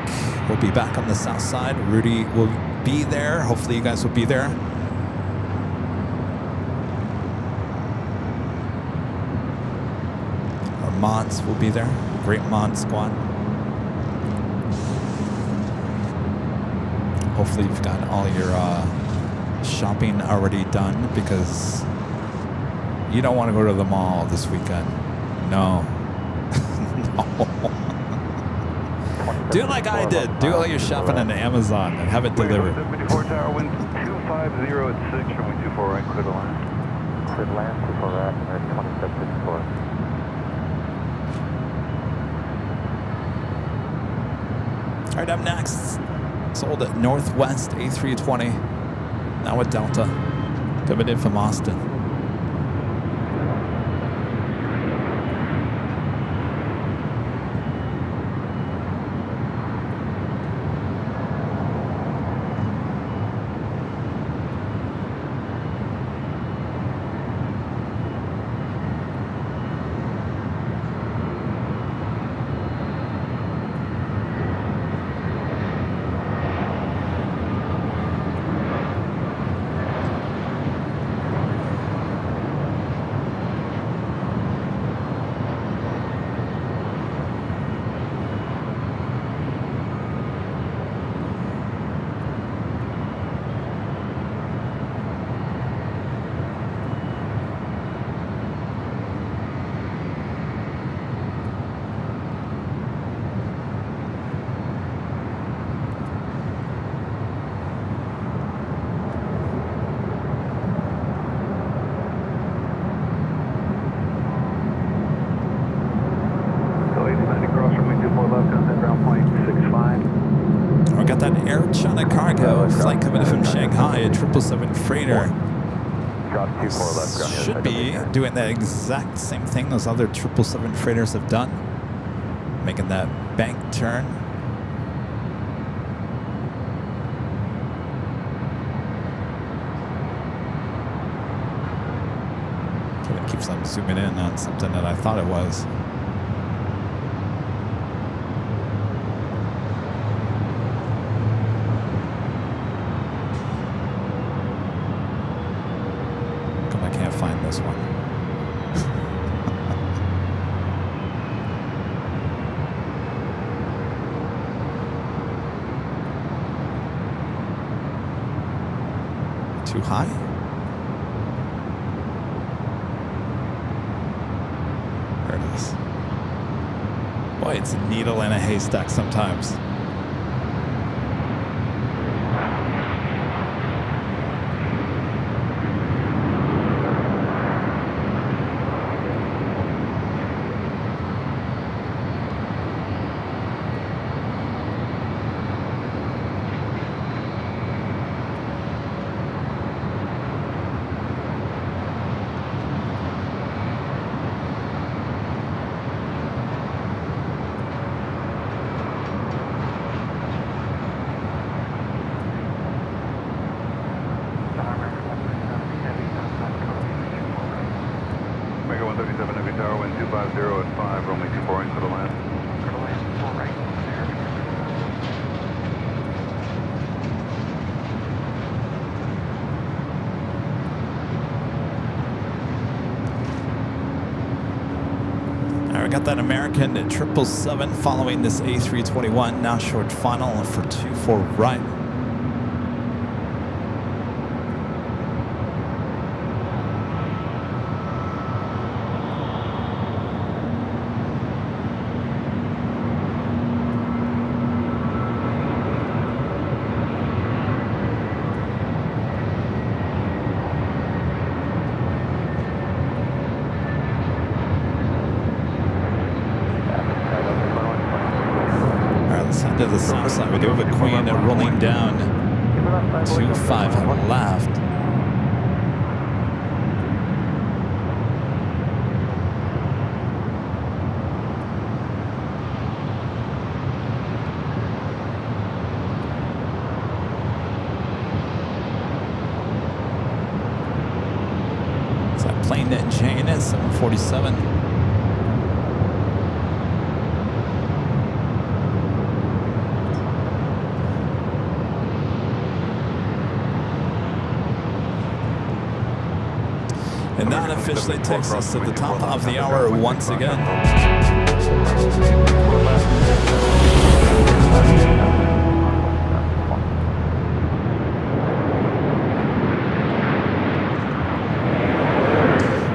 We'll be back on the south side. Rudy will be there. Hopefully you guys will be there. Our mods will be there. Great mod squad. Hopefully you've got all your shopping already done, because you don't want to go to the mall this weekend. No. No. Do like I did. Do all your shopping on Amazon and have it delivered.
54 tower, wind 250 at 6, runway 24 right, clear to land.
Clear to land, 24 right, American 2754.
All right, up next. Sold at Northwest A320, now at Delta, coming in from Austin. Flight coming in from Shanghai, a 777 freighter. Should be doing the exact same thing those other 777 freighters have done. Making that bank turn. Kevin keeps on zooming in on something that I thought it was. This one. Too high? There it is. Boy, it's a needle in a haystack sometimes. about that American 777 following this A321. Now short final for 24 right. To the south side, we do have a Queen rolling down 25 left. It's that plane net chain at 747. And that officially takes us to the top of the hour once again.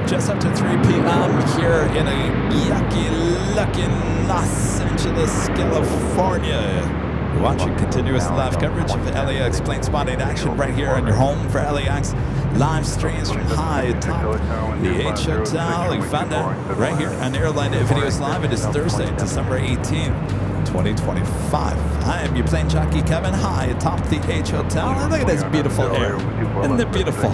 Just up to 3 p.m. here in a yucky-looking Los Angeles, California. You're watching continuous live coverage of LAX plane spotting action right here on your home for LAX. Live streams from high atop the H Hotel. You found that right here on Airline Videos Live. It is Thursday, December 18th, 2025. I am your plane jockey Kevin, high atop the H Hotel. And look at this beautiful air. Isn't it beautiful?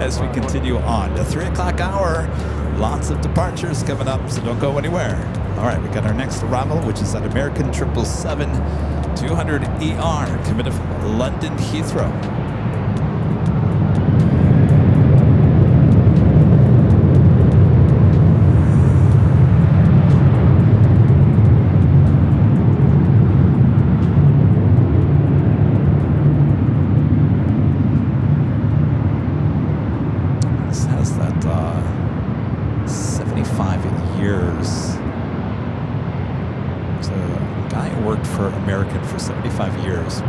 As we continue on the 3 o'clock hour, lots of departures coming up, so don't go anywhere. All right, we got our next arrival, which is that American 777 200ER, committed from London Heathrow. This has that 75 years. A guy who worked for American for 75 years.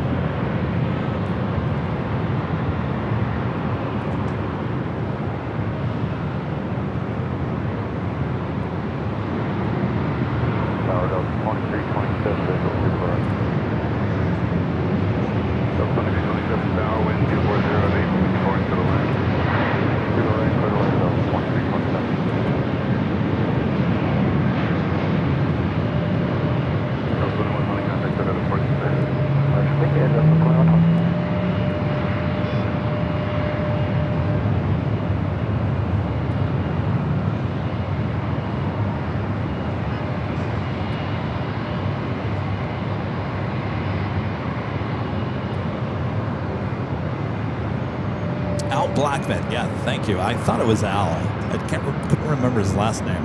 Blackman, yeah, thank you. I thought it was Al. I couldn't remember his last name.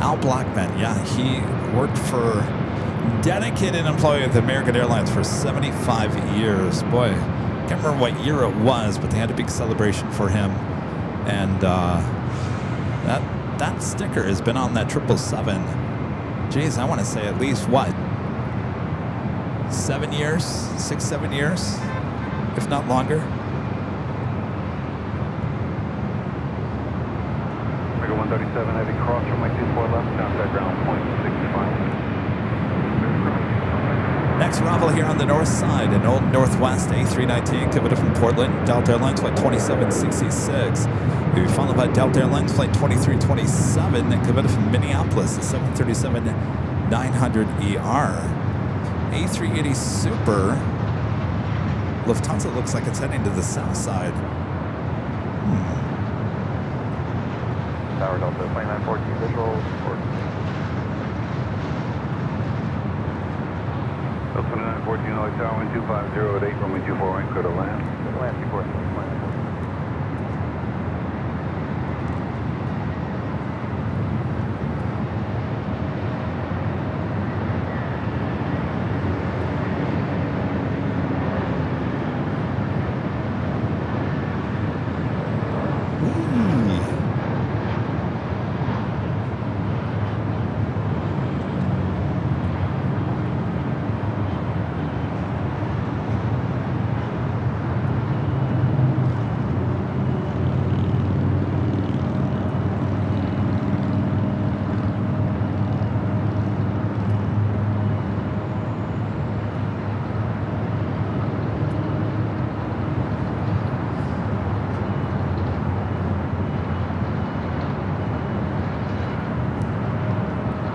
Al Blackman, yeah, he worked for dedicated employee with American Airlines for 75 years. Boy, can't remember what year it was, but they had a big celebration for him. And that sticker has been on that 777. Geez, I want to say at least what? 7 years? 6, 7 years? If not longer.
137 heavy cross from my 24 left, contact ground point 65.
Next arrival here on the north side, an old Northwest A319 coming from Portland, Delta Airlines flight 2766. We followed by Delta Airlines flight 2327 that coming from Minneapolis, the 737-900ER. A380 Super. Lufthansa looks like it's heading to the south side.
Tower Delta, plane 914 visual,
Delta 914, Alex Tower, wind 250 at 8, runway 24 right, clear to land.
Clear to land, 24.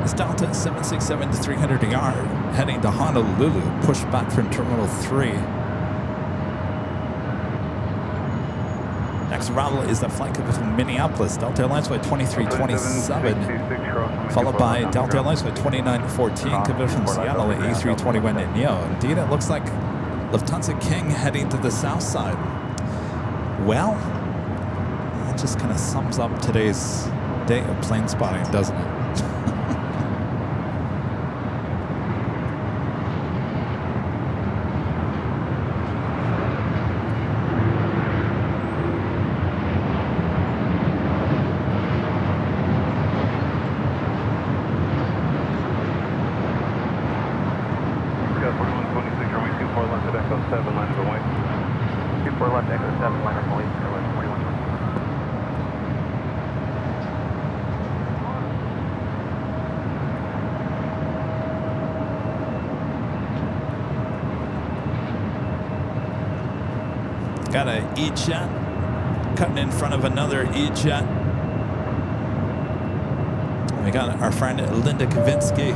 It's Delta 767 to 300 yard, heading to Honolulu, pushed back from Terminal 3. Next arrival is the flight from Minneapolis, Delta Airlines flight 2327, followed by Delta Airlines flight 2914, coming from Seattle at A321 at Neo. Indeed, it looks like Lufthansa King heading to the south side. Well, that just kind of sums up today's day of plane spotting, doesn't it? Got an E-Jet cutting in front of another E-Jet. We got our friend Linda Kavinsky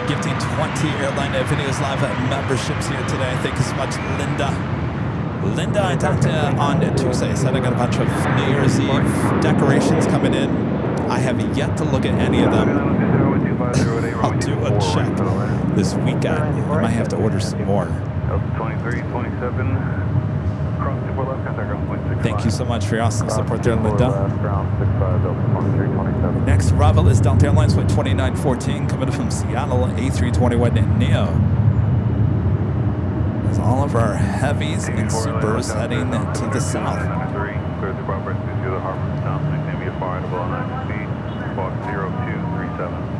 gifting 20 Airline Videos Live memberships here today. Thank you so much, Linda. Linda, I talked to on Tuesday, said I got a bunch of New Year's Eve decorations coming in. I have yet to look at any of them. I'll do a check this weekend. I might have to order some more.
23, 27.
Thank you so much for your awesome support there, Linda. Next arrival is Delta Airlines flight 2914, coming from Seattle, A321 Neo. There's all of our heavies and supers heading to the south.
Box 0237.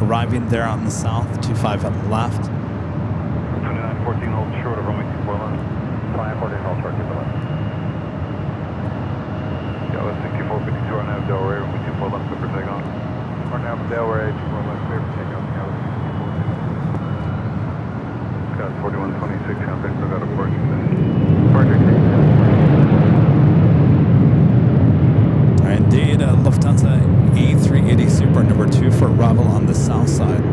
Arriving there on the south, 25 at the left.
2914 hold short of runway 24 left. 2914 hold short, keep it left. Yeah, that's 6452 on nav Delray, runway 24 left, clear for takeoff. Or nav Delray, 24 left, clear for takeoff. Got 4126, contact, still got a departure.
Indeed, Lufthansa A380 Super number 2 for arrival on the south side.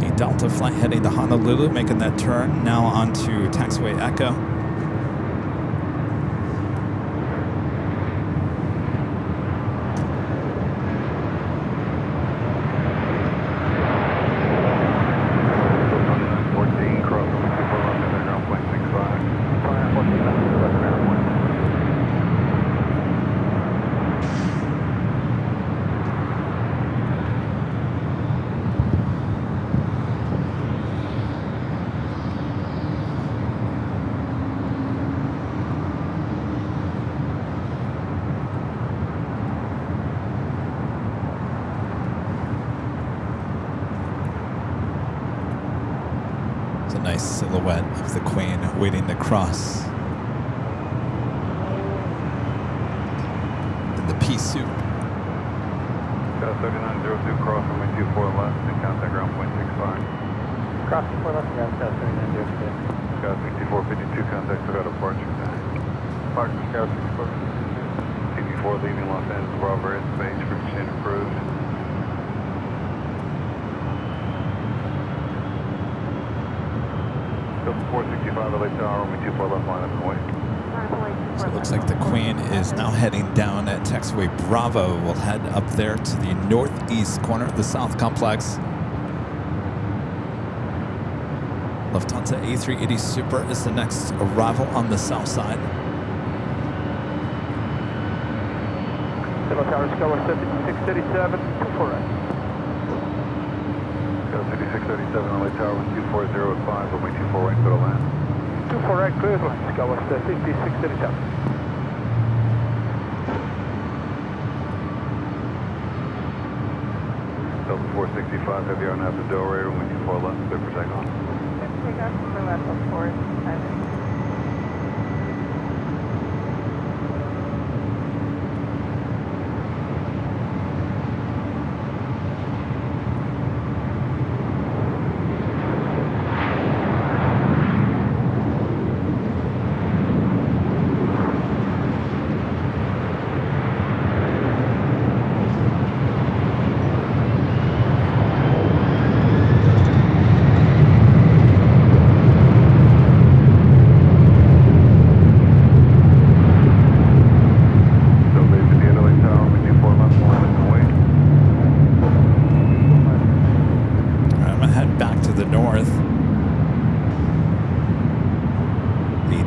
A Delta flight heading to Honolulu, making that turn now onto taxiway Echo. Nice silhouette of the Queen waiting to cross in the pea suit.
Got 3902 cross runway 24 left and contact ground point 65.
Cross 24 left, ground 3902.
Got 6452 contact, still got a departure. Park Scout 6452. TV4 leaving Los Angeles, Bravo airspace, frequency approved. Still 465 LA Tower, runway 24 left line up and away.
So it looks like the Queen is now heading down at taxiway Bravo. We'll head up there to the northeast corner of the South Complex. Lufthansa A380 Super is the next arrival on the south side.
Hello Tower, Skylar 637, 24 right.
Skylar 637, LA Tower, 12405, runway 24 right, clear to land.
24 right, clear to land, Skylar 637.
Delta 465, heavy on after Delray, runway 24 left, clear for takeoff.
Takeoff for left of 4,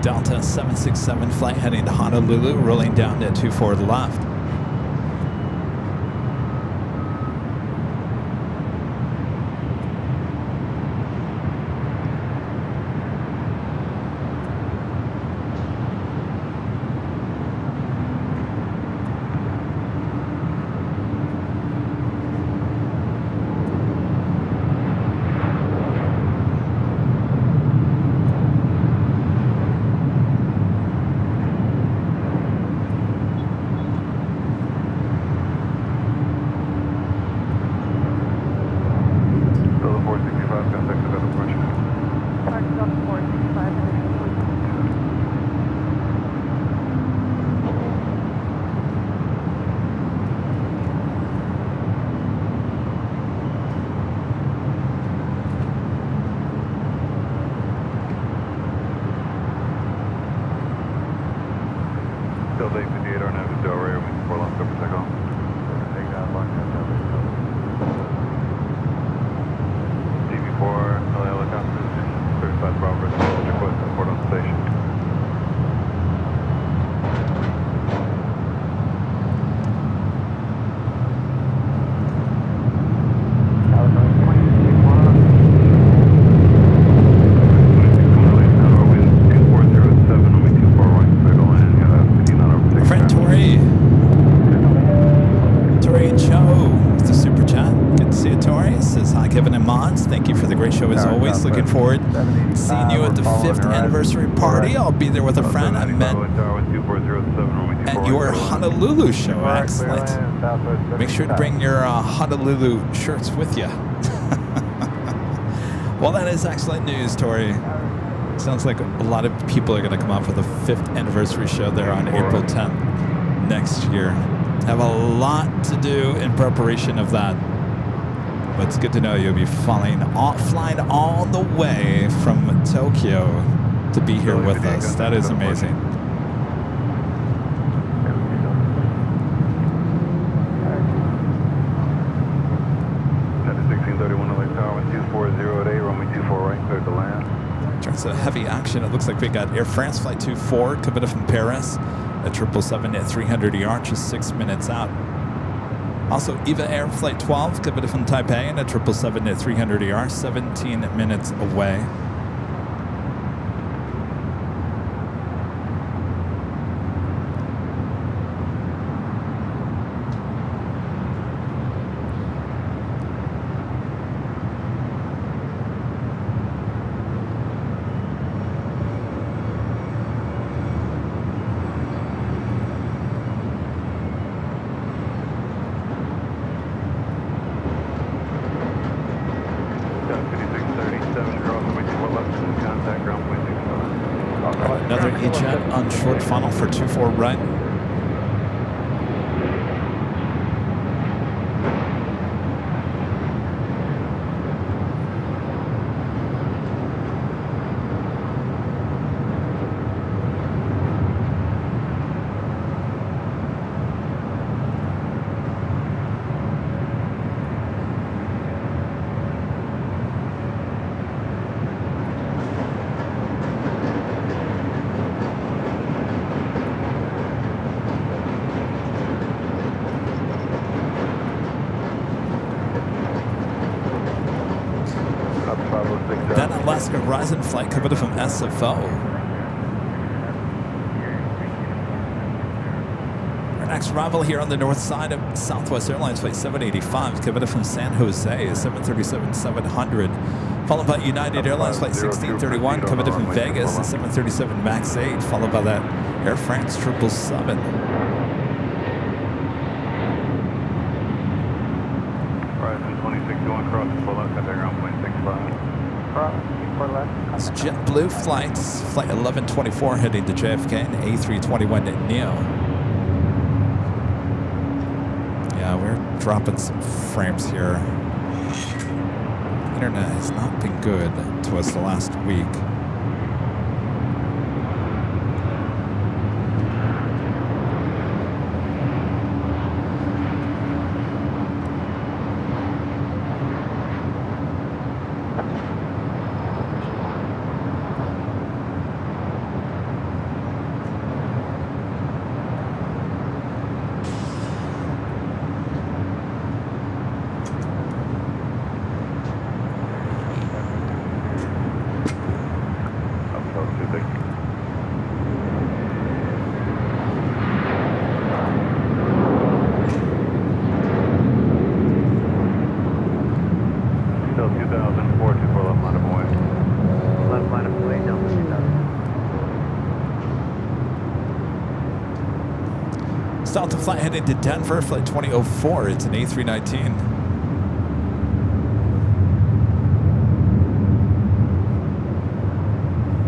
Delta 767 flight heading to Honolulu, rolling down to 24 left.
Delta 858, our nav is Delray, runway 24 left, clear for takeoff. TV4, LA helicopters, 35 Bravo, request report on station.
Kevin and Mons, thank you for the great show as always. Looking forward to seeing you at the 5th anniversary party. I'll be there with a friend I met at your Honolulu show. Excellent. Make sure to bring your Honolulu shirts with you. Well, that is excellent news, Tori. Sounds like a lot of people are going to come out for the 5th anniversary show there on April 10th next year. Have a lot to do in preparation of that. But it's good to know you'll be flying all the way from Tokyo to be here with us. That is amazing. In terms of heavy action, it looks like we got Air France Flight 24 coming from Paris at 777 at 300 ER, just 6 minutes out. Also, EVA Air Flight 12 coming from Taipei and at 777 at 300 ER, 17 minutes away. Another E-jet on short funnel for 24 right. Alaska Horizon flight coming in from SFO. Our next arrival here on the north side of Southwest Airlines flight 785 coming in from San Jose, 737-700. Followed by United Airlines flight 1631 coming in from Vegas, a 737 MAX 8, followed by that Air France 777.
Horizon 26 going across the full left, contact ground point 65.
It's JetBlue flights, flight 1124 heading to JFK and A321 at NEO. Yeah, we're dropping some frames here. Internet has not been good to us the last week. Delta flight heading to Denver, flight 2004. It's an A319.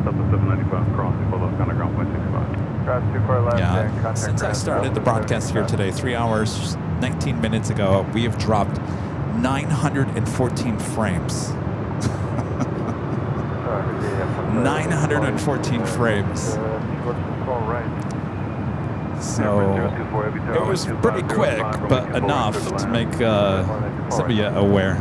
Delta 795 crossing full left, contact ground point 65.
Yeah, since I started the broadcast here today, 3 hours, 19 minutes ago, we have dropped 914 frames. 914 frames. So it was pretty quick, but enough to make some of you aware.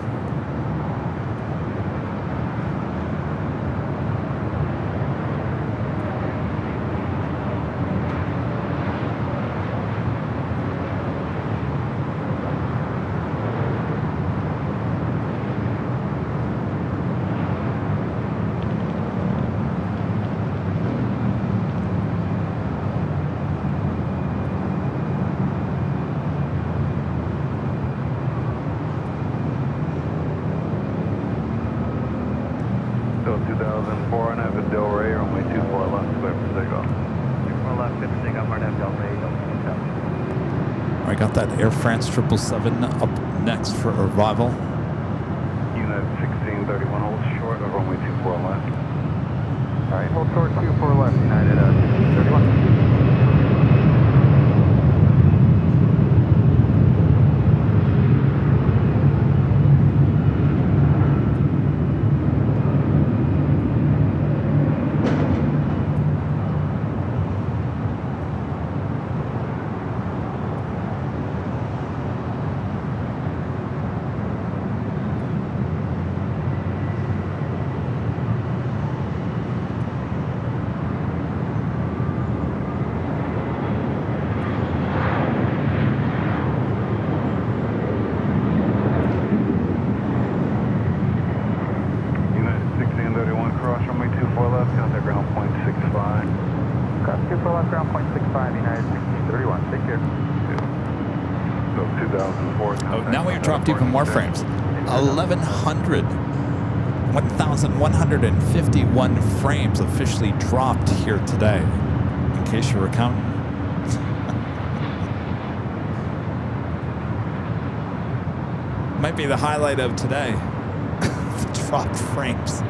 Air France 777 up next for arrival.
Unit 1631, hold short of runway 24 left.
All right, hold short 24 left, United 1631.
Even more frames. 1,151 frames officially dropped here today, in case you were counting. Might be the highlight of today. The dropped frames.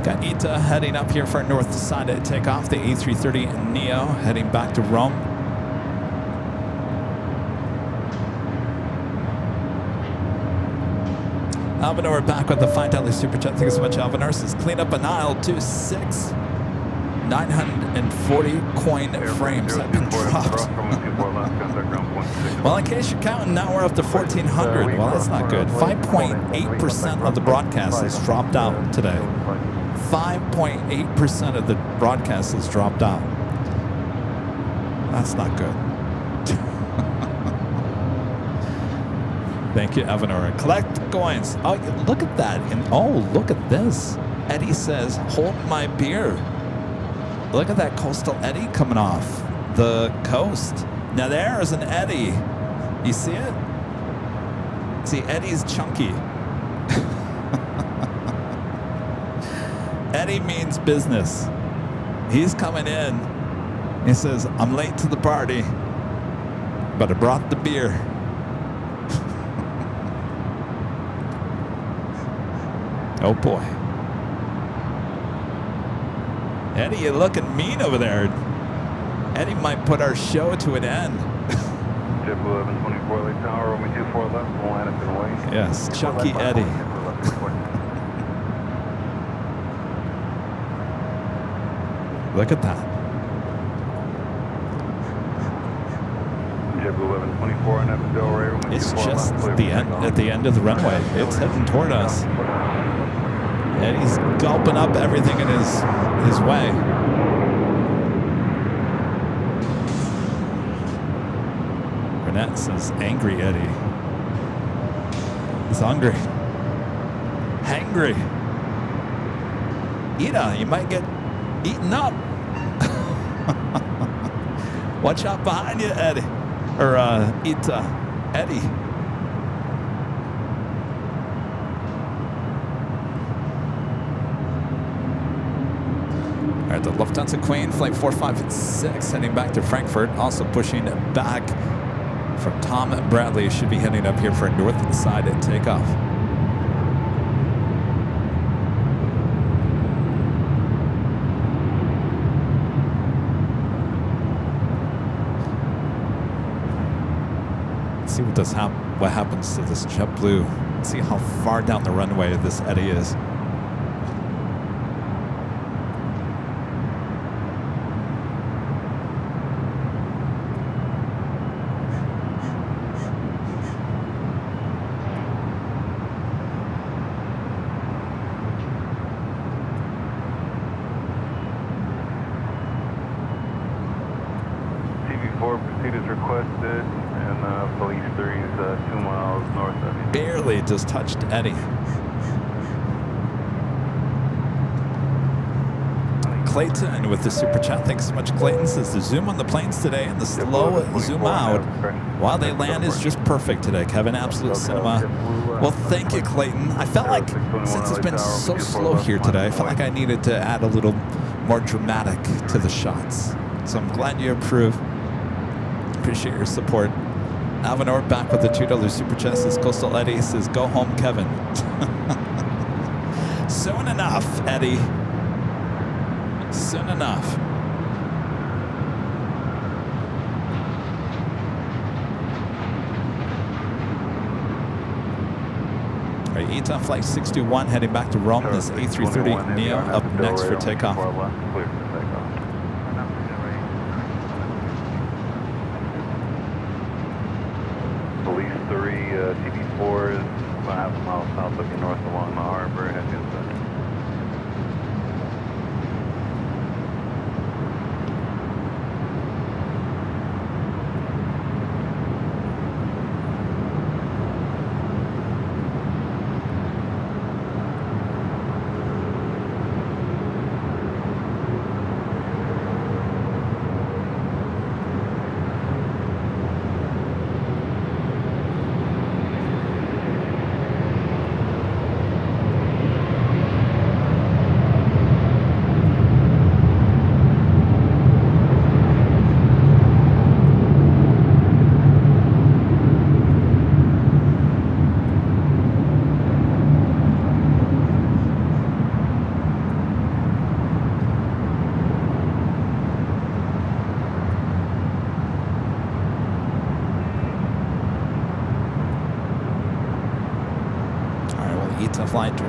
Got Ita heading up here for our north side at takeoff. The A330neo heading back to Rome. Alvanor back with the $5 super chat. Thank you so much, Alvanor. Says clean up an aisle 26. 940 coin frames have been dropped. Well, in case you're counting, now we're up to 1,400. Well, that's not good. 5.8% of the broadcast has dropped out today. 5.8% of the broadcast has dropped out. That's not good. Thank you, Avenora. Collect coins. Oh, look at that. And oh, look at this. Eddie says, hold my beer. Look at that coastal eddy coming off the coast. Now there's an eddy. You see it? See, Eddie's chunky. Eddie means business. He's coming in. He says, I'm late to the party, but I brought the beer. Oh boy. Eddie, you're looking mean over there. Eddie might put our show to an end.
Jet 1124 Lake Tower, Roman 24 left, we'll land up and away.
Yes, Chunky Eddie. Look at that.
Jet 1124 and Evansville Ray, Roman
It's
24
just
left,
at the end of the runway. It's heading toward us. Eddie's gulping up everything in his way. Burnett says, angry Eddie. He's hungry. Hangry. Ida, you might get eaten up. Watch out behind you, Eddie. Or Ita. Eddie. All right, the Lufthansa Queen, flight 456, heading back to Frankfurt. Also pushing back from Tom Bradley. Should be heading up here for a north side at takeoff. Let's see what happens to this JetBlue. Let's see how far down the runway this eddy is. Just touched Eddie. Clayton with the super chat. Thanks so much, Clayton. Says the zoom on the planes today and the slow zoom out while they land is just perfect today. Kevin, absolute cinema. Well, thank you, Clayton. I felt like since it's been so slow here today, I felt like I needed to add a little more dramatic to the shots. So I'm glad you approve. Appreciate your support. Alvanor back with the $2 super chat. Says Coastal Eddie says, go home, Kevin. Soon enough, Eddie. Soon enough. All right, Eton flight 621 heading back to Rome. This A330neo up next for takeoff.
TB4 is about half a mile south looking north along the harbor. Head inside.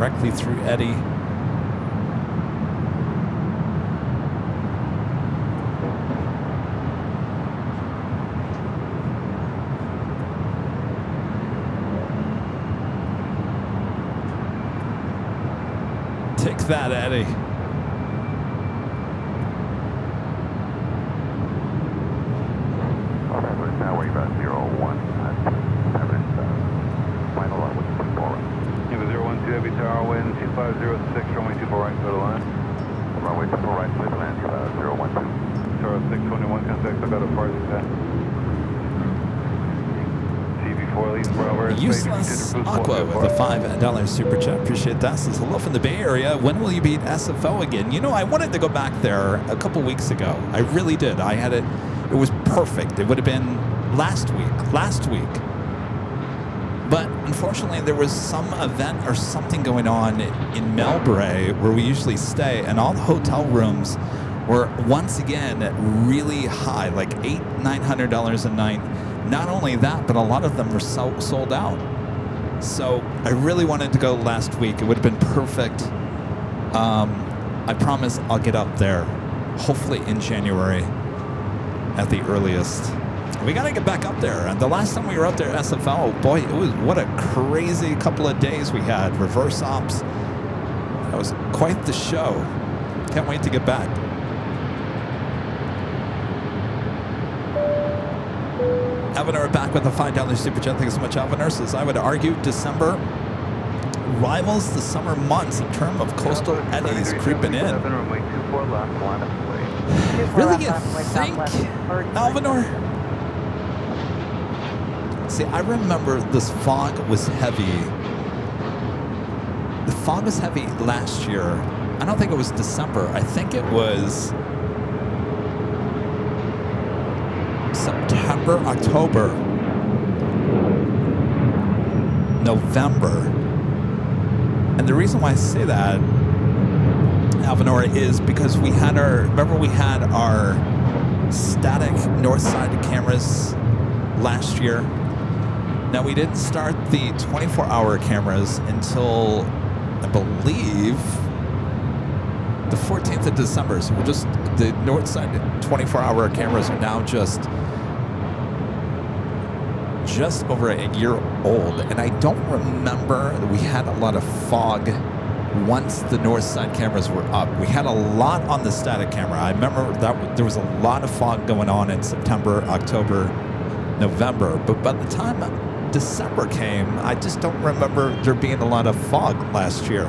directly through Eddie. Take that, Eddie.
Alright, we're now way about 01 at Emirates, final line with 24 right.
Eva 012 Heavy Tower, wind 2506, runway 24 right, go to line.
Runway 24 right, clear to land, 012.
Tower 621, contact, I got a party set. TV4 leads Bravo.
Useless Aqua with a $5 super chat. Appreciate that. Says hello from the Bay Area. When will you be at SFO again? You know, I wanted to go back there a couple weeks ago. I really did. I had it. It was perfect. It would have been last week. But unfortunately, there was some event or something going on in Melbourne where we usually stay, and all the hotel rooms were once again really high, like $800-900 a night. Not only that, but a lot of them were sold out. So I really wanted to go last week. It would have been perfect. I promise I'll get up there, hopefully in January at the earliest. We got to get back up there. And the last time we were up there at SFL, boy, it was what a crazy couple of days we had. Reverse ops. That was quite the show. Can't wait to get back. Evanor back with a $5 super chat. Thank you so much, Evanor. Says, I would argue December rivals the summer months in terms of coastal eddies creeping in. Really, you think, Alvanor? See, I remember this fog was heavy. The fog was heavy last year. I don't think it was December. I think it was September, October, November. And the reason why I say that, Alvanor, is because we had our static north side cameras last year. Now, we didn't start the 24-hour cameras until, I believe, the 14th of December. So we're just, the north side 24-hour cameras are now just over a year old. And I don't remember that we had a lot of fog once the north side cameras were up. We had a lot on the static camera. I remember that there was a lot of fog going on in September, October, November. But by the time December came, I just don't remember there being a lot of fog last year.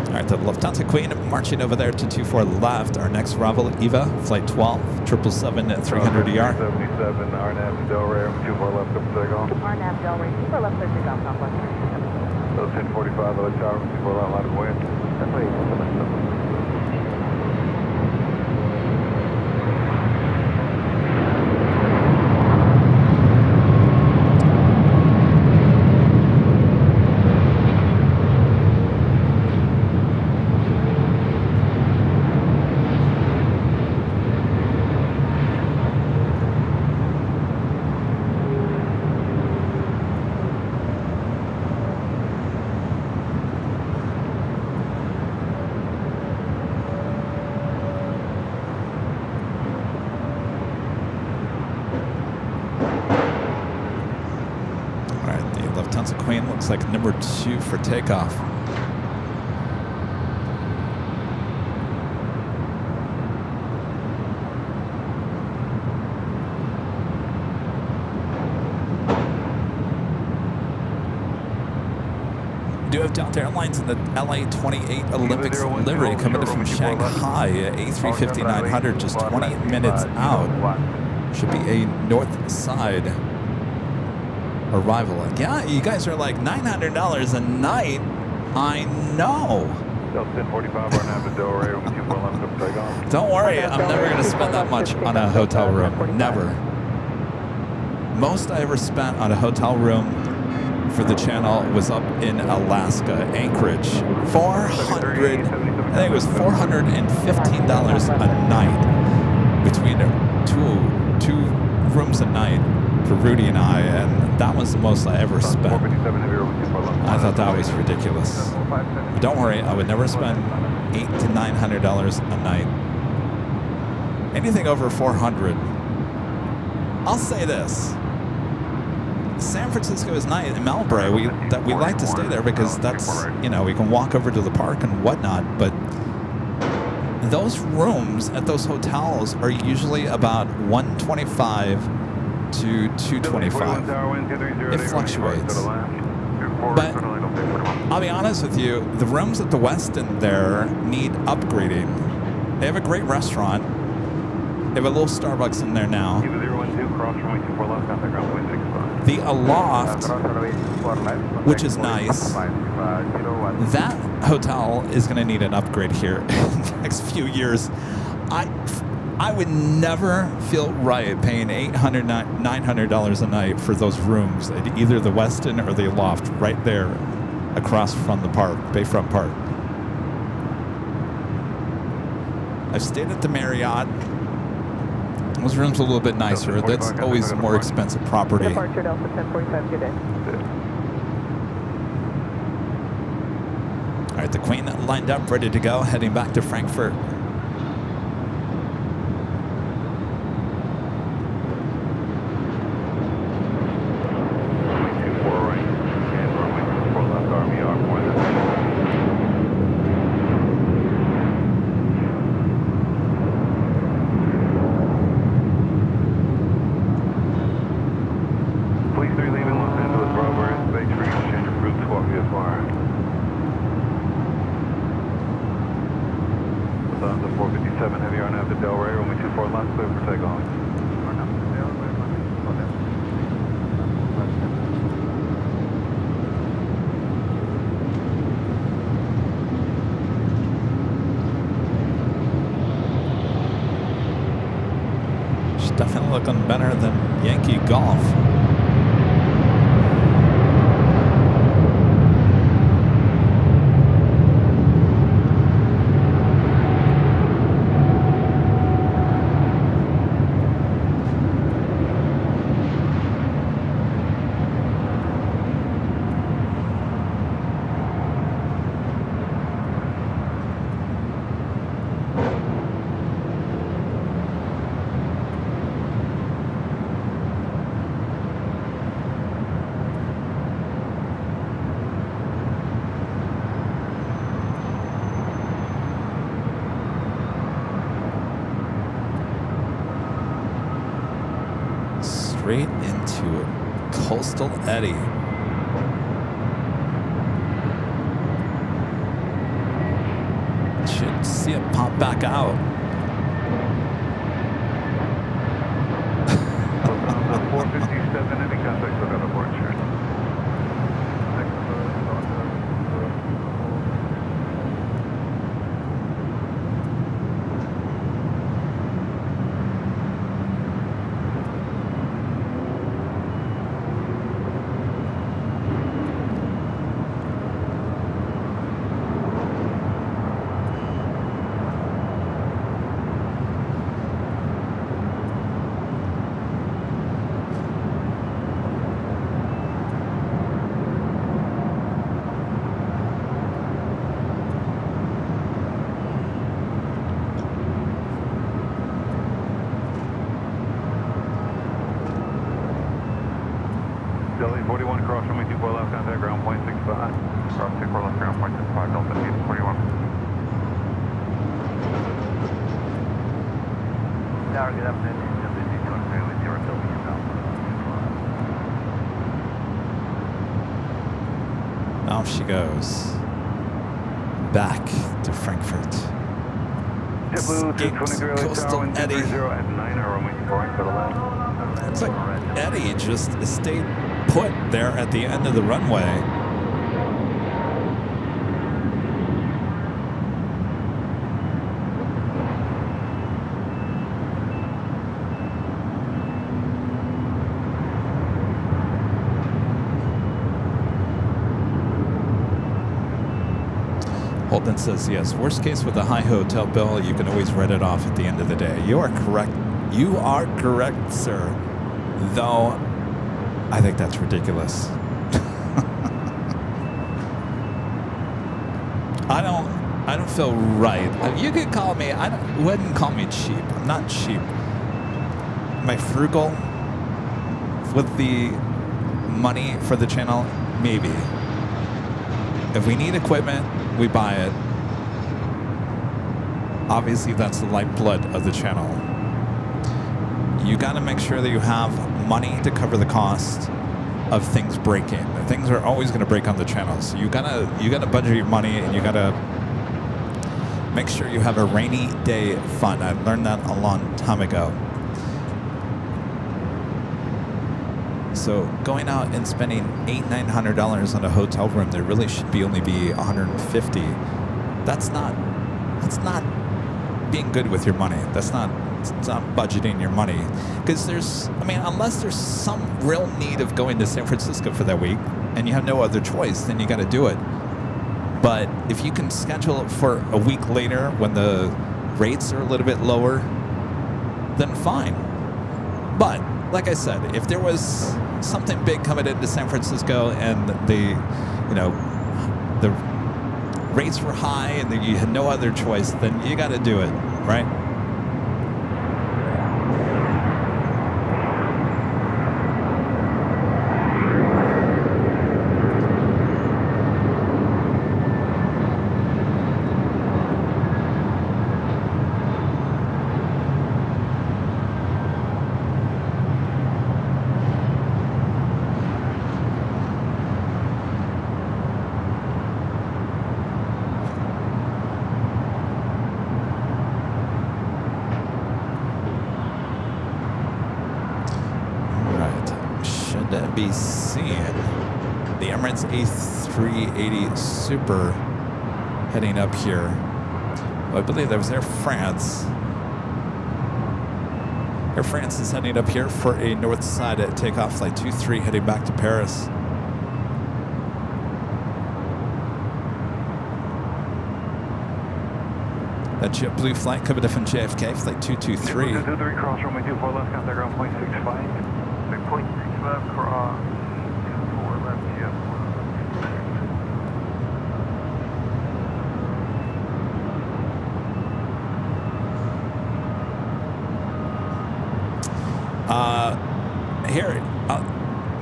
All right, the Lufthansa Queen marching over there to 24 left. Our next arrival, Eva, flight 12, 777 at 300 ER.
77, RNAV Delray, 24 left, up to Takeoff.
RNAV Delray, 24 left, up to Takeoff, Southwest.
So 1045, other tower, 24 left, line of wind. That's right.
Looks like number 2 for takeoff. We do have Delta Airlines in the LA28 Olympics livery coming in from Shanghai, A350-900, just 20 minutes out. Should be a north side arrival. Yeah, you guys are like $900 a night. I know. Don't worry, I'm never going to spend that much on a hotel room. Never. Most I ever spent on a hotel room for the channel was up in Alaska, Anchorage. I think it was $415 a night between two rooms a night. for Rudy and I, and that was the most I ever spent.
457 heavy over 24 left.
I thought that was ridiculous. But don't worry, I would never spend $800 to $900 a night. Anything over 400. I'll say this. San Francisco is nice. In Malibu, we like to stay there because that's, we can walk over to the park and whatnot, but those rooms at those hotels are usually about $125 to $225. It fluctuates. But I'll be honest with you, the rooms at the Westin there need upgrading. They have a great restaurant. They have a little Starbucks in there now. The Aloft, which is nice, that hotel is going to need an upgrade here in the next few years. I would never feel right paying $800, $900 a night for those rooms at either the Westin or the Aloft right there across from the park, Bayfront Park. I've stayed at the Marriott. Those rooms are a little bit nicer. That's always a more expensive property.
Departure Delta 1045, good day.
All right, the Queen lined up, ready to go, heading back to Frankfurt. Definitely looking better than Yankee Golf. Straight into Coastal Eddy. Should see it pop back out.
The 457 heavy contact with other board shirt. Delhi 41 cross runway 24 left, contact ground point 65. Cross 24 left, ground point 65, Delta 41. Tower, good afternoon. With your
Off she goes. Back to Frankfurt. Escapes Coastal Eddy. Looks like Eddy just stayed put there at the end of the runway. Holden says, yes, worst case with a high hotel bill, you can always write it off at the end of the day. You are correct. You are correct, sir. Though I think that's ridiculous. I don't feel right. You could call me, wouldn't call me cheap. I'm not cheap. Am I frugal with the money for the channel? Maybe. If we need equipment, we buy it. Obviously, that's the lifeblood of the channel. You got to make sure that you have money to cover the cost of things breaking. Things are always going to break on the channel, so you gotta budget your money, and you gotta make sure you have a rainy day fund. I learned that a long time ago. So going out and spending $800-900 on a hotel room, there really should only be $150. That's not being good with your money. It's not budgeting your money, because unless there's some real need of going to San Francisco for that week and you have no other choice, then you got to do it. But if you can schedule it for a week later when the rates are a little bit lower, then fine. But like I said, if there was something big coming into San Francisco and the rates were high and you had no other choice, then you got to do it, right? Be seeing the Emirates A380 Super heading up here. Well, I believe that was Air France. Air France is heading up here for a north side at takeoff flight 23 heading back to Paris. That JetBlue flight coming up from JFK, flight 223.
223 cross runway 24 left, contact ground point 65. 6.65 cross 24 left,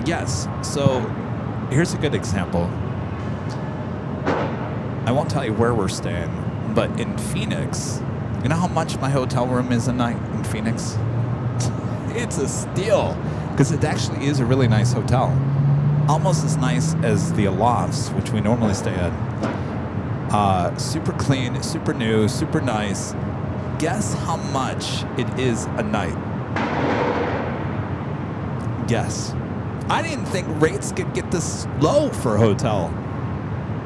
Yes, so here's a good example. I won't tell you where we're staying, but in Phoenix, you know how much my hotel room is a night in Phoenix? It's a steal, because it actually is a really nice hotel. Almost as nice as the Lofts, which we normally stay at. Super clean, super new, super nice. Guess how much it is a night? Guess. I didn't think rates could get this low for a hotel.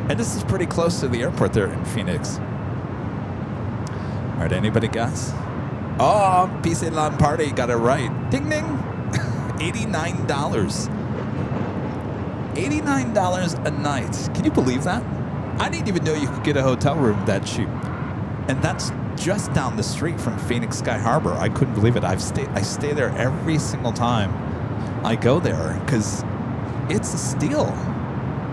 And this is pretty close to the airport there in Phoenix. All right, anybody guess? Oh, PC Lawn Party got it right. Ding, ding. $89. $89 a night. Can you believe that? I didn't even know you could get a hotel room that cheap. And that's just down the street from Phoenix Sky Harbor. I couldn't believe it. I stay there every single time I go there, because it's a steal.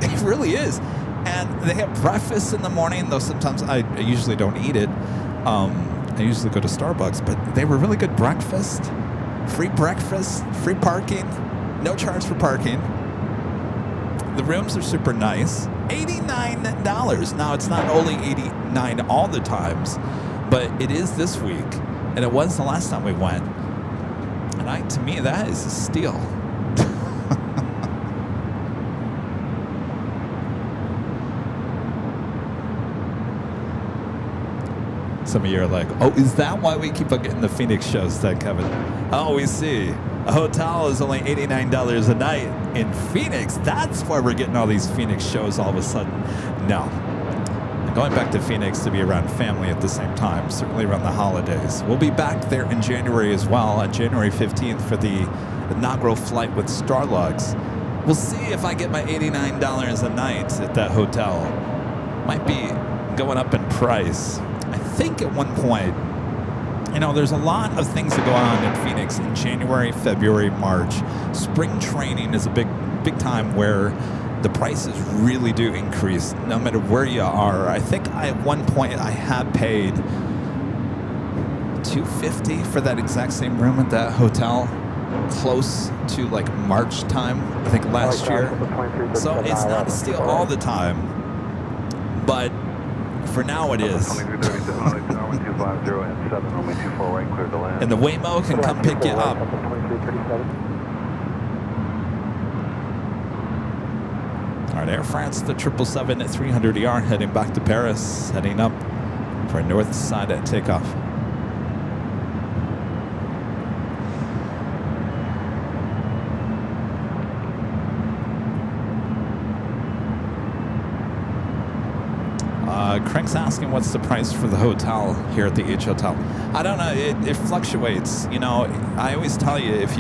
It really is. And they have breakfast in the morning, though sometimes I usually don't eat it. I usually go to Starbucks, but they were really good breakfast, free parking, no charge for parking. The rooms are super nice. $89. Now, it's not only $89 all the times, but it is this week, and it was the last time we went. And to me, that is a steal. Some of you are like, oh, is that why we keep on getting the Phoenix shows, said Kevin? Oh, we see. A hotel is only $89 a night in Phoenix. That's why we're getting all these Phoenix shows all of a sudden. No. I'm going back to Phoenix to be around family at the same time, certainly around the holidays. We'll be back there in January as well, on January 15th for the inaugural flight with Starlux. We'll see if I get my $89 a night at that hotel. Might be going up in price. I think at one point You know, there's a lot of things that go on in Phoenix in January, February, March. Spring training is a big time where the prices really do increase no matter where you are. I think at one point I had paid $250 for that exact same room at that hotel close to like March time, I think last year. So it's not a steal all the time, but for now it is. And the Waymo can come pick you up. All right, Air France, the 777 at 300ER heading back to Paris, heading up for north side at takeoff. Craig's asking what's the price for the hotel here at the H Hotel. I don't know. It fluctuates. You know, I always tell you it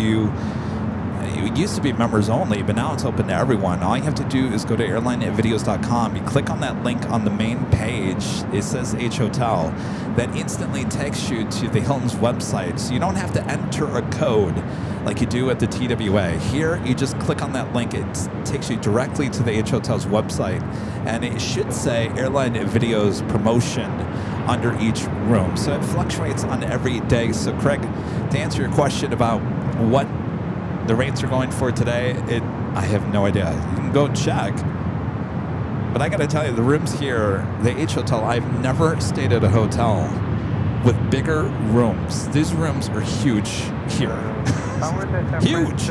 used to be members only, but now it's open to everyone. All you have to do is go to airlinevideos.com. You click on that link on the main page. It says H Hotel. That instantly takes you to the Hilton's website. So you don't have to enter a code like you do at the TWA. Here, you just click on that link. It takes you directly to the H Hotel's website. And it should say Airline Videos promotion under each room. So it fluctuates on every day. So Craig, to answer your question about what the rates are going for today, I have no idea. You can go check. But I got to tell you, the rooms here, the H Hotel, I've never stayed at a hotel with bigger rooms. These rooms are huge here. Huge.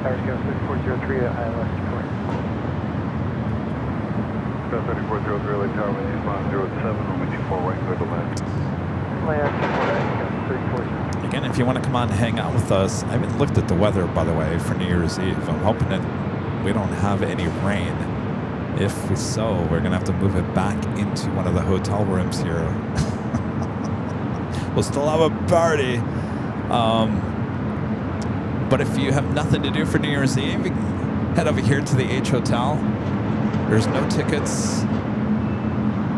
Tower scale 6403 at ILS point.
3403 Lake Tower, wind 507, runway 24 right, clear to land.
Again, if you want to come on and hang out with us, I haven't looked at the weather, by the way, for New Year's Eve. I'm hoping that we don't have any rain. If so, we're going to have to move it back into one of the hotel rooms here. We'll still have a party. But if you have nothing to do for New Year's Eve, you can head over here to the H Hotel. There's no tickets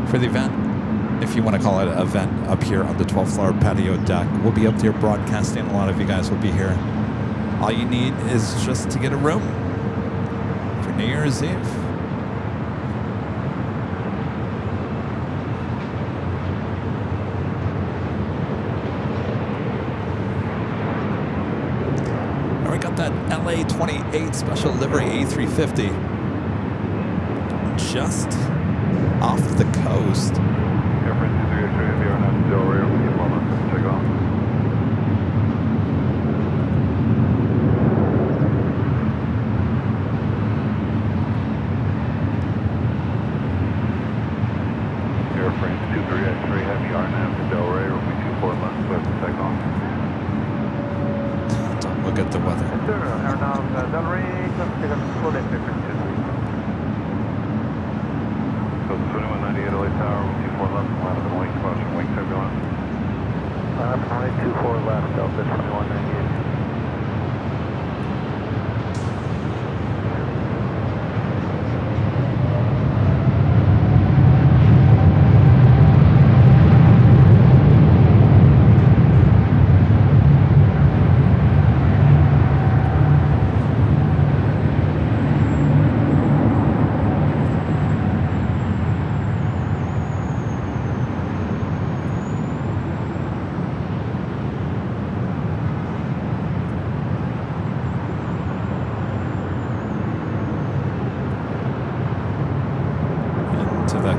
for the event, if you want to call it an event, up here on the 12th floor patio deck. We'll be up there broadcasting. A lot of you guys will be here. All you need is just to get a room for New Year's Eve. We got that LA 28 special livery A350 just off the coast.
Air France 233 Heavy Airline Del Rey, with you, Takeoff. Air France 23X3 Heavy Airline Del Rey, runway 24 left, clear for takeoff.
Don't look at the weather.
Airline Del Rey, full left, Air France 23.
So 2198 LA Tower, 24 left, line of the wing, caution, wing turbulence.
Only 24 left, Delta 2198.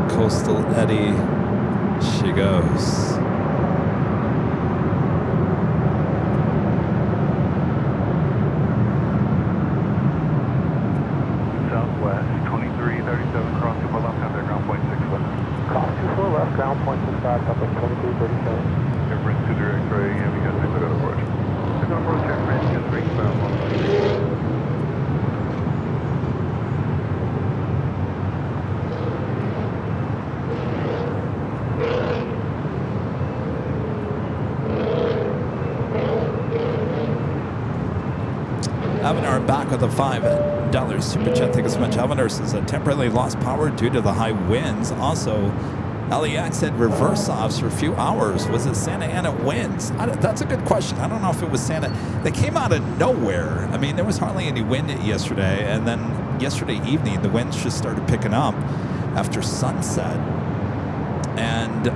Coastal Eddy she goes.
Southwest, 2337, cross 24 left, contact ground point 6 left.
Cross 24 left, ground point 65, couple 2337.
Air France 2X-ray, Heavy Gun 6, good approach. Good approach, Air France, Gun 3, bound 1.
Avanar back with a $5 super chat. Thank you so much. Avanar says that temporarily lost power due to the high winds. Also, LAX had reverse offs for a few hours. Was it Santa Ana winds? That's a good question. I don't know if it was Santa. They came out of nowhere. I mean, there was hardly any wind yesterday. And then yesterday evening, the winds just started picking up after sunset. And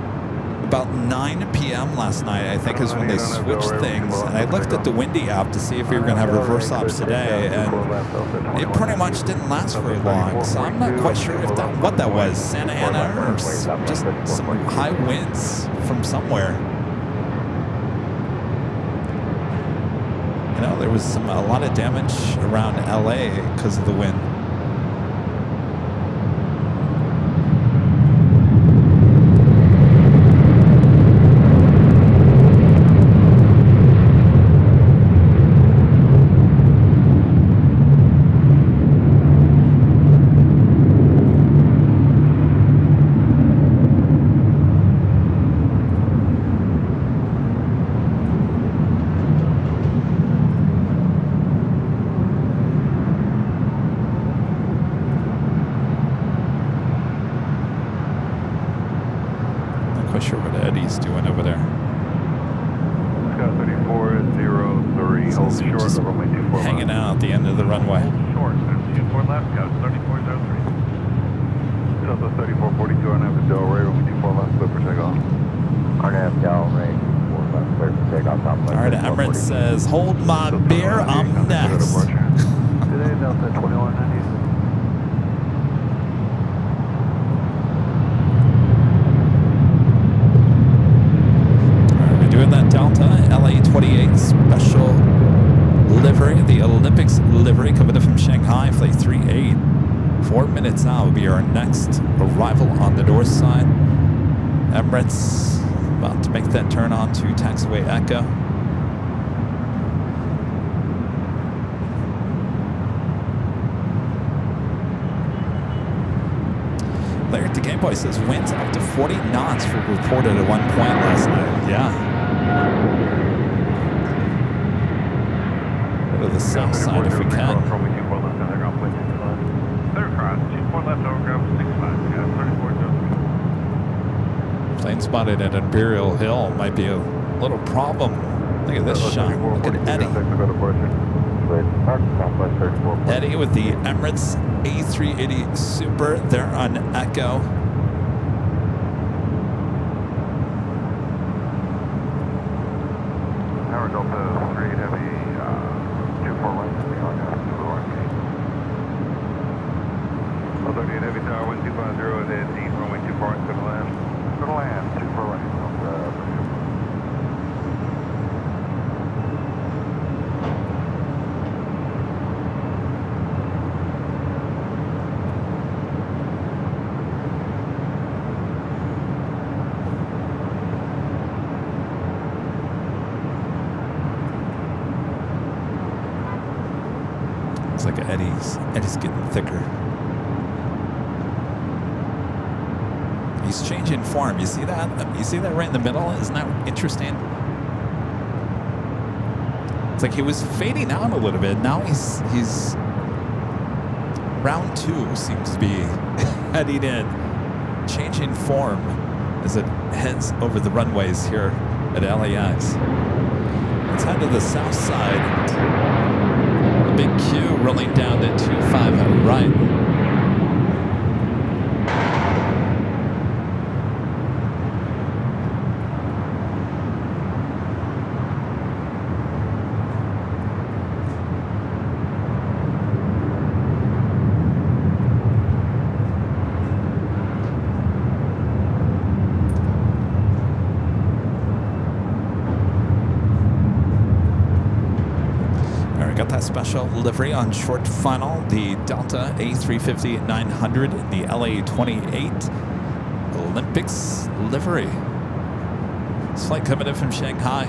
about 9 p.m. last night, I think, is when they switched things. And I looked at the Windy app to see if we were going to have reverse ops today, and it pretty much didn't last very long. So I'm not quite sure if what that was, Santa Ana or just some high winds from somewhere. You know, there was a lot of damage around LA because of the wind. Hold my beer, I'm next.
Today, Delta 2190.
Alright, we're doing that Delta LA28 special livery, the Olympics livery, coming in from Shanghai, flight 38. 4 minutes out will be our next arrival on the north side. Emirates about to make that turn on to taxiway Echo. Larry the Game Boy says winds up to 40 knots were reported at one point last night. Yeah. Go to the south side if we can. Plane spotted at Imperial Hill might be a little problem. Look at this shot. Look at Eddie. Eddie with the Emirates A380 Super there on Echo.
Tower Delta 3 Heavy, 24 right, overarching. Delta 38 Heavy Tower 1250 at 18, runway 24 right, to the land. To the land, 24 right.
Eddie's getting thicker. He's changing form. You see that? You see that right in the middle? Isn't that interesting? It's like he was fading out a little bit. Now he's round two seems to be heading in, changing form as it heads over the runways here at LAX. Let's head to the south side. Big Q rolling down to 25 right. Special livery on short final, the Delta A350-900 in the LA28 Olympics livery. This flight coming in from Shanghai.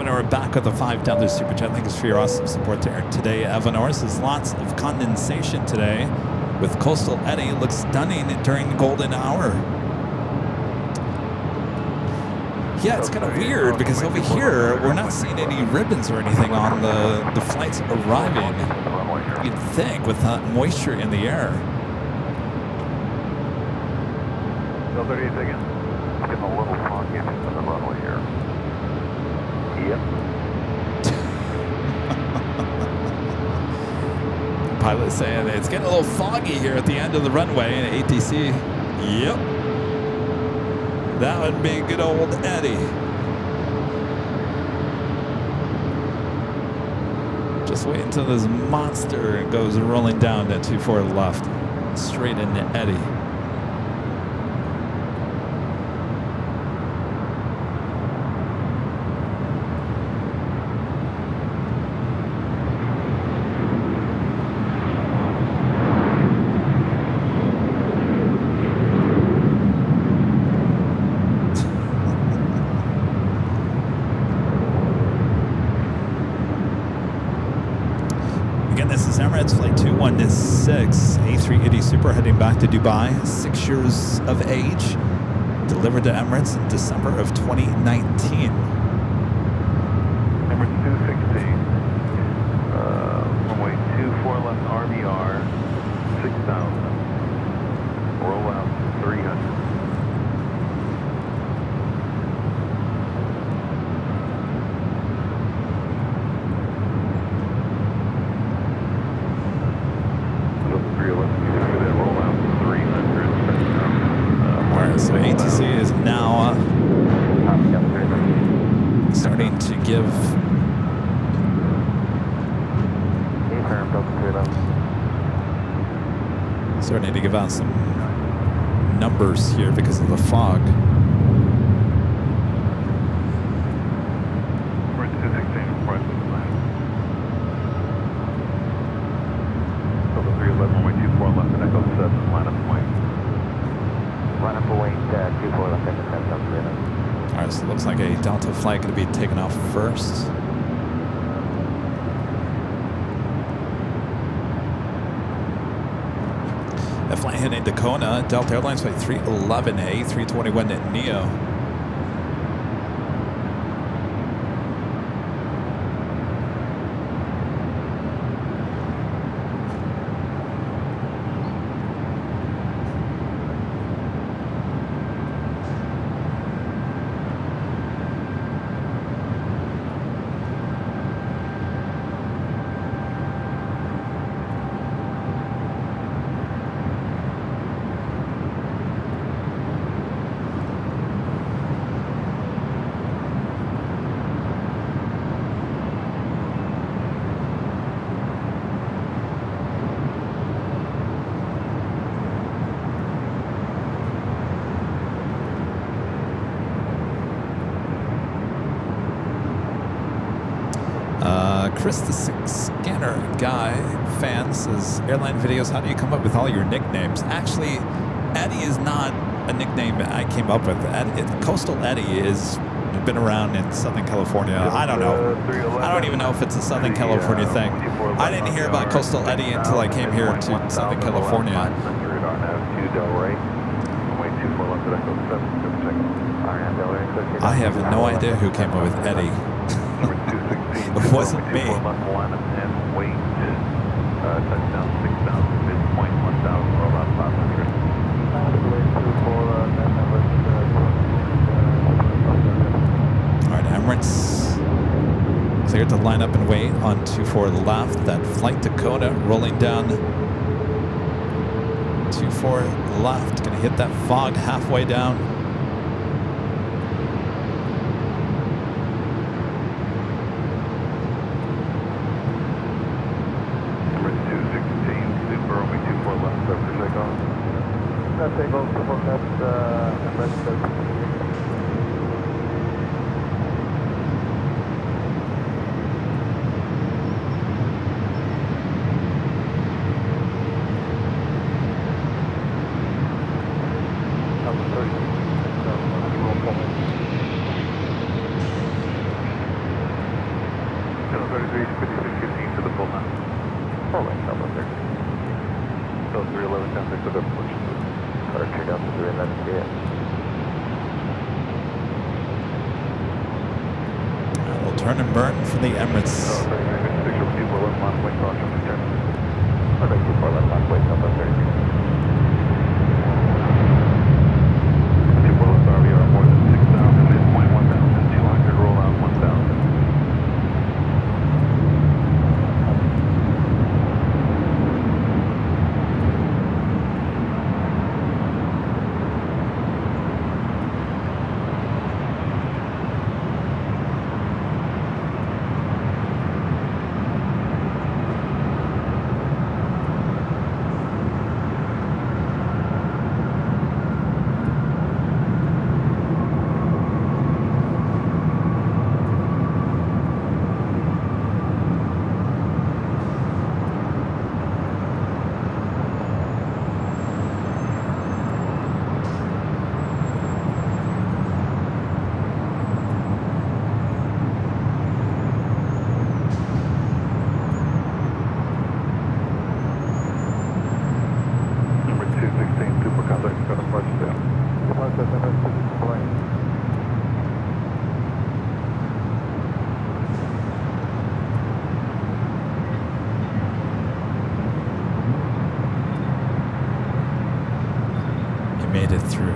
Evanor back with a $5 super chat. Thanks for your awesome support there today. Evanor says lots of condensation today with Coastal Eddie. Looks stunning during the golden hour. Yeah, it's kind of weird because over here we're not seeing any ribbons or anything on the flights arriving. You'd think with that moisture in the air.
So 38 seconds. It's getting a little foggy on the runway here. Yep.
Pilot saying it's getting a little foggy here at the end of the runway in ATC. Yep. That would be good old Eddie. Just wait until this monster goes rolling down at 24 left. Straight into Eddie. Emirates Flight 216, A380 Super heading back to Dubai, 6 years of age, delivered to Emirates in December of 2019.
Emirates 216, runway 24 left RBR, 6,000, roll out 300.
So ATC is now starting to give out some numbers here because of the fog.
We're 216 front of the line. So the 311 runway 24 left and echo 7 line up point.
Line up away 24 left and 7 up.
All right, so it looks like a Delta flight going to be taken off first. A flight heading to Kona, Delta Airlines flight 311A, 321 at Neo. Chris the Scanner Guy fan says, Airline Videos, how do you come up with all your nicknames? Actually, Eddie is not a nickname I came up with. Coastal Eddie has been around in Southern California. I don't know. I don't even know if it's a Southern California thing. I didn't hear about Coastal Eddie until I came here to Southern California. I have no idea who came up with Eddie. It wasn't me.
Touchdown 6,000, midpoint 1,000, roll out 500.
All right, Emirates cleared to line up and wait on 24 left. That flight to Kona rolling down 24 left. Gonna hit that fog halfway down.
Takeoff, that's
Liveries, 5615 to the full now.
Full length, Alpha 13.
So 311, 10, 6 of approach.
Departure Delta 311 CX.
We'll turn and burn for the Emirates.
36 of people left on wing caution, return.
Runway 24 left on way, Alpha 13.
People left RVR more than 6,000, midpoint 1,200, roll out 1,000.
Made it through.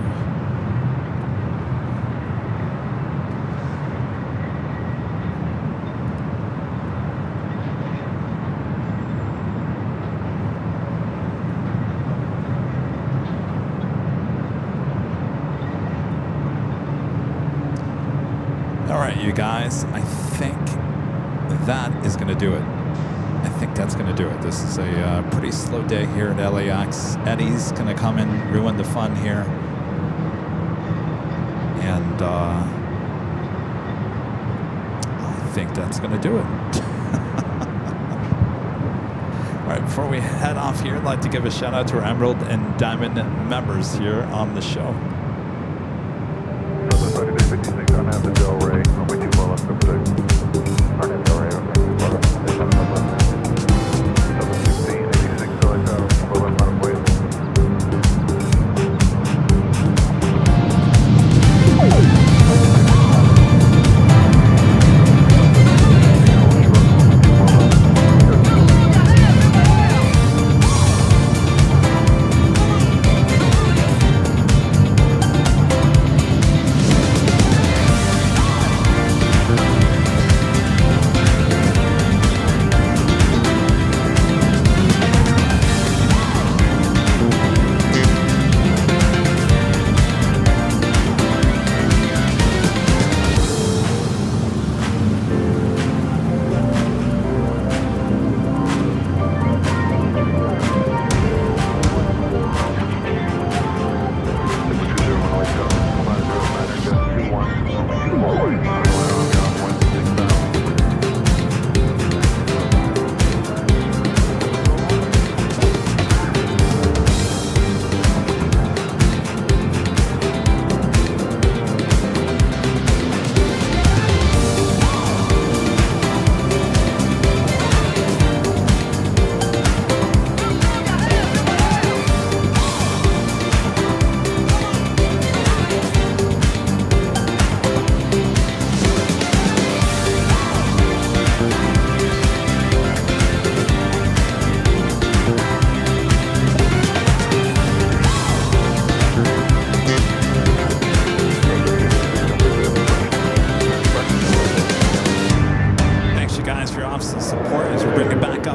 All right, you guys, I think that is going to do it. I think that's going to do it. This is a pretty slow day here at LAX. Eddie's going to come and ruin the fun here. And I think that's going to do it. All right, before we head off here, I'd like to give a shout out to our Emerald and Diamond members here on the show.
Southern 30-56 on Avenue Del Rey, runway 24 left, go protect.
Arnhem Del Rey, runway 24 left, Southern
16, 86, Delhi Tower, 24 left, on way.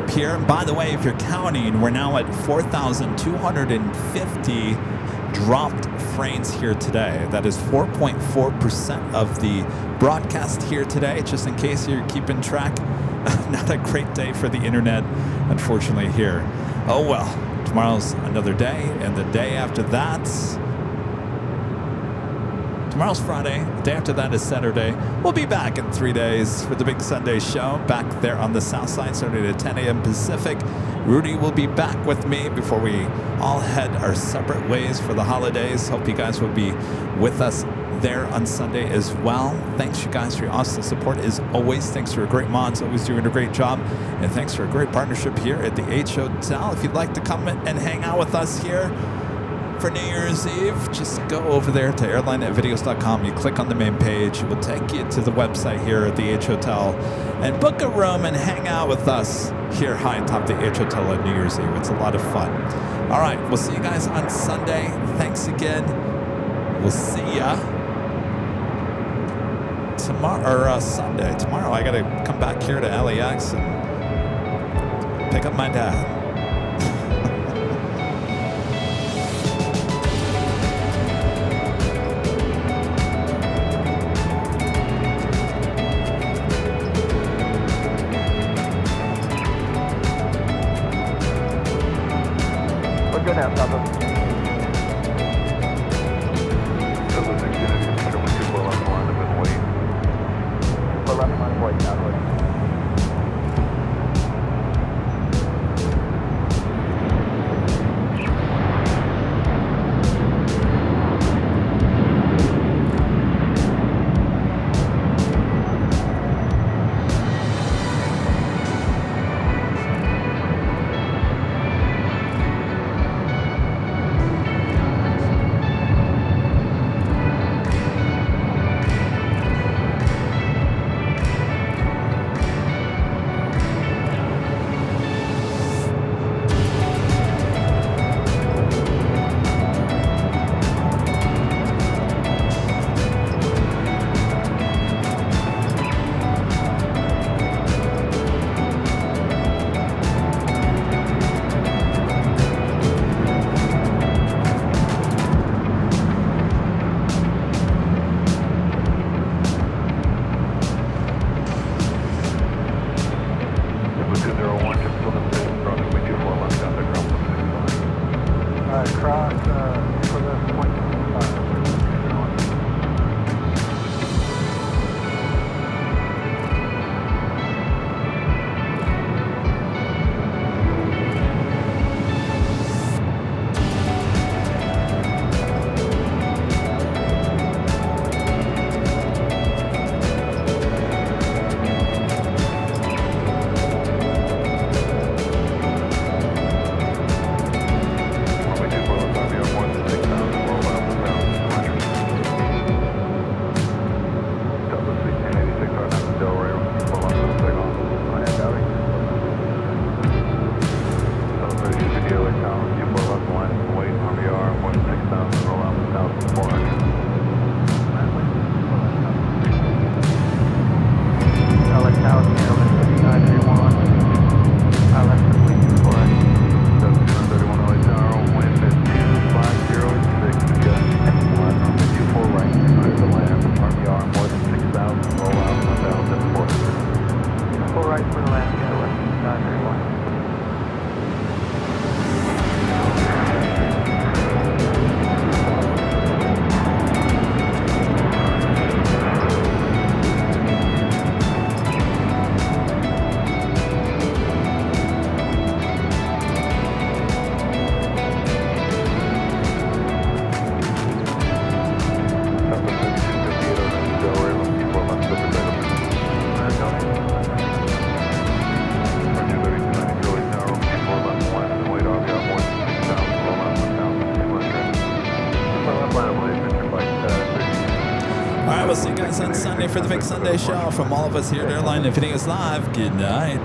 Here. By the way, if you're counting, we're now at 4,250 dropped frames here today. That is 4.4% of the broadcast here today, just in case you're keeping track. Not a great day for the internet, unfortunately, here. Oh well, tomorrow's another day, and the day after that, tomorrow's Friday. The day after that is Saturday. We'll be back in 3 days for the big Sunday show back there on the south side, starting at 10 a.m. Pacific. Rudy will be back with me before we all head our separate ways for the holidays. Hope you guys will be with us there on Sunday as well. Thanks, you guys, for your awesome support as always. Thanks for your great mods, always doing a great job. And thanks for a great partnership here at the H Hotel. If you'd like to come and hang out with us here for New Year's Eve, just go over there to airline.videos.com. You click on the main page. It will take you to the website here at the H Hotel and book a room and hang out with us here high atop the H Hotel on New Year's Eve. It's a lot of fun. All right, we'll see you guys on Sunday. Thanks again. We'll see ya tomorrow or Sunday. Tomorrow I gotta come back here to LAX and pick up my dad.
We're good now, Papa.
On Sunday for the Big Sunday Show. From all of us here at Airline and Videos Live, good night.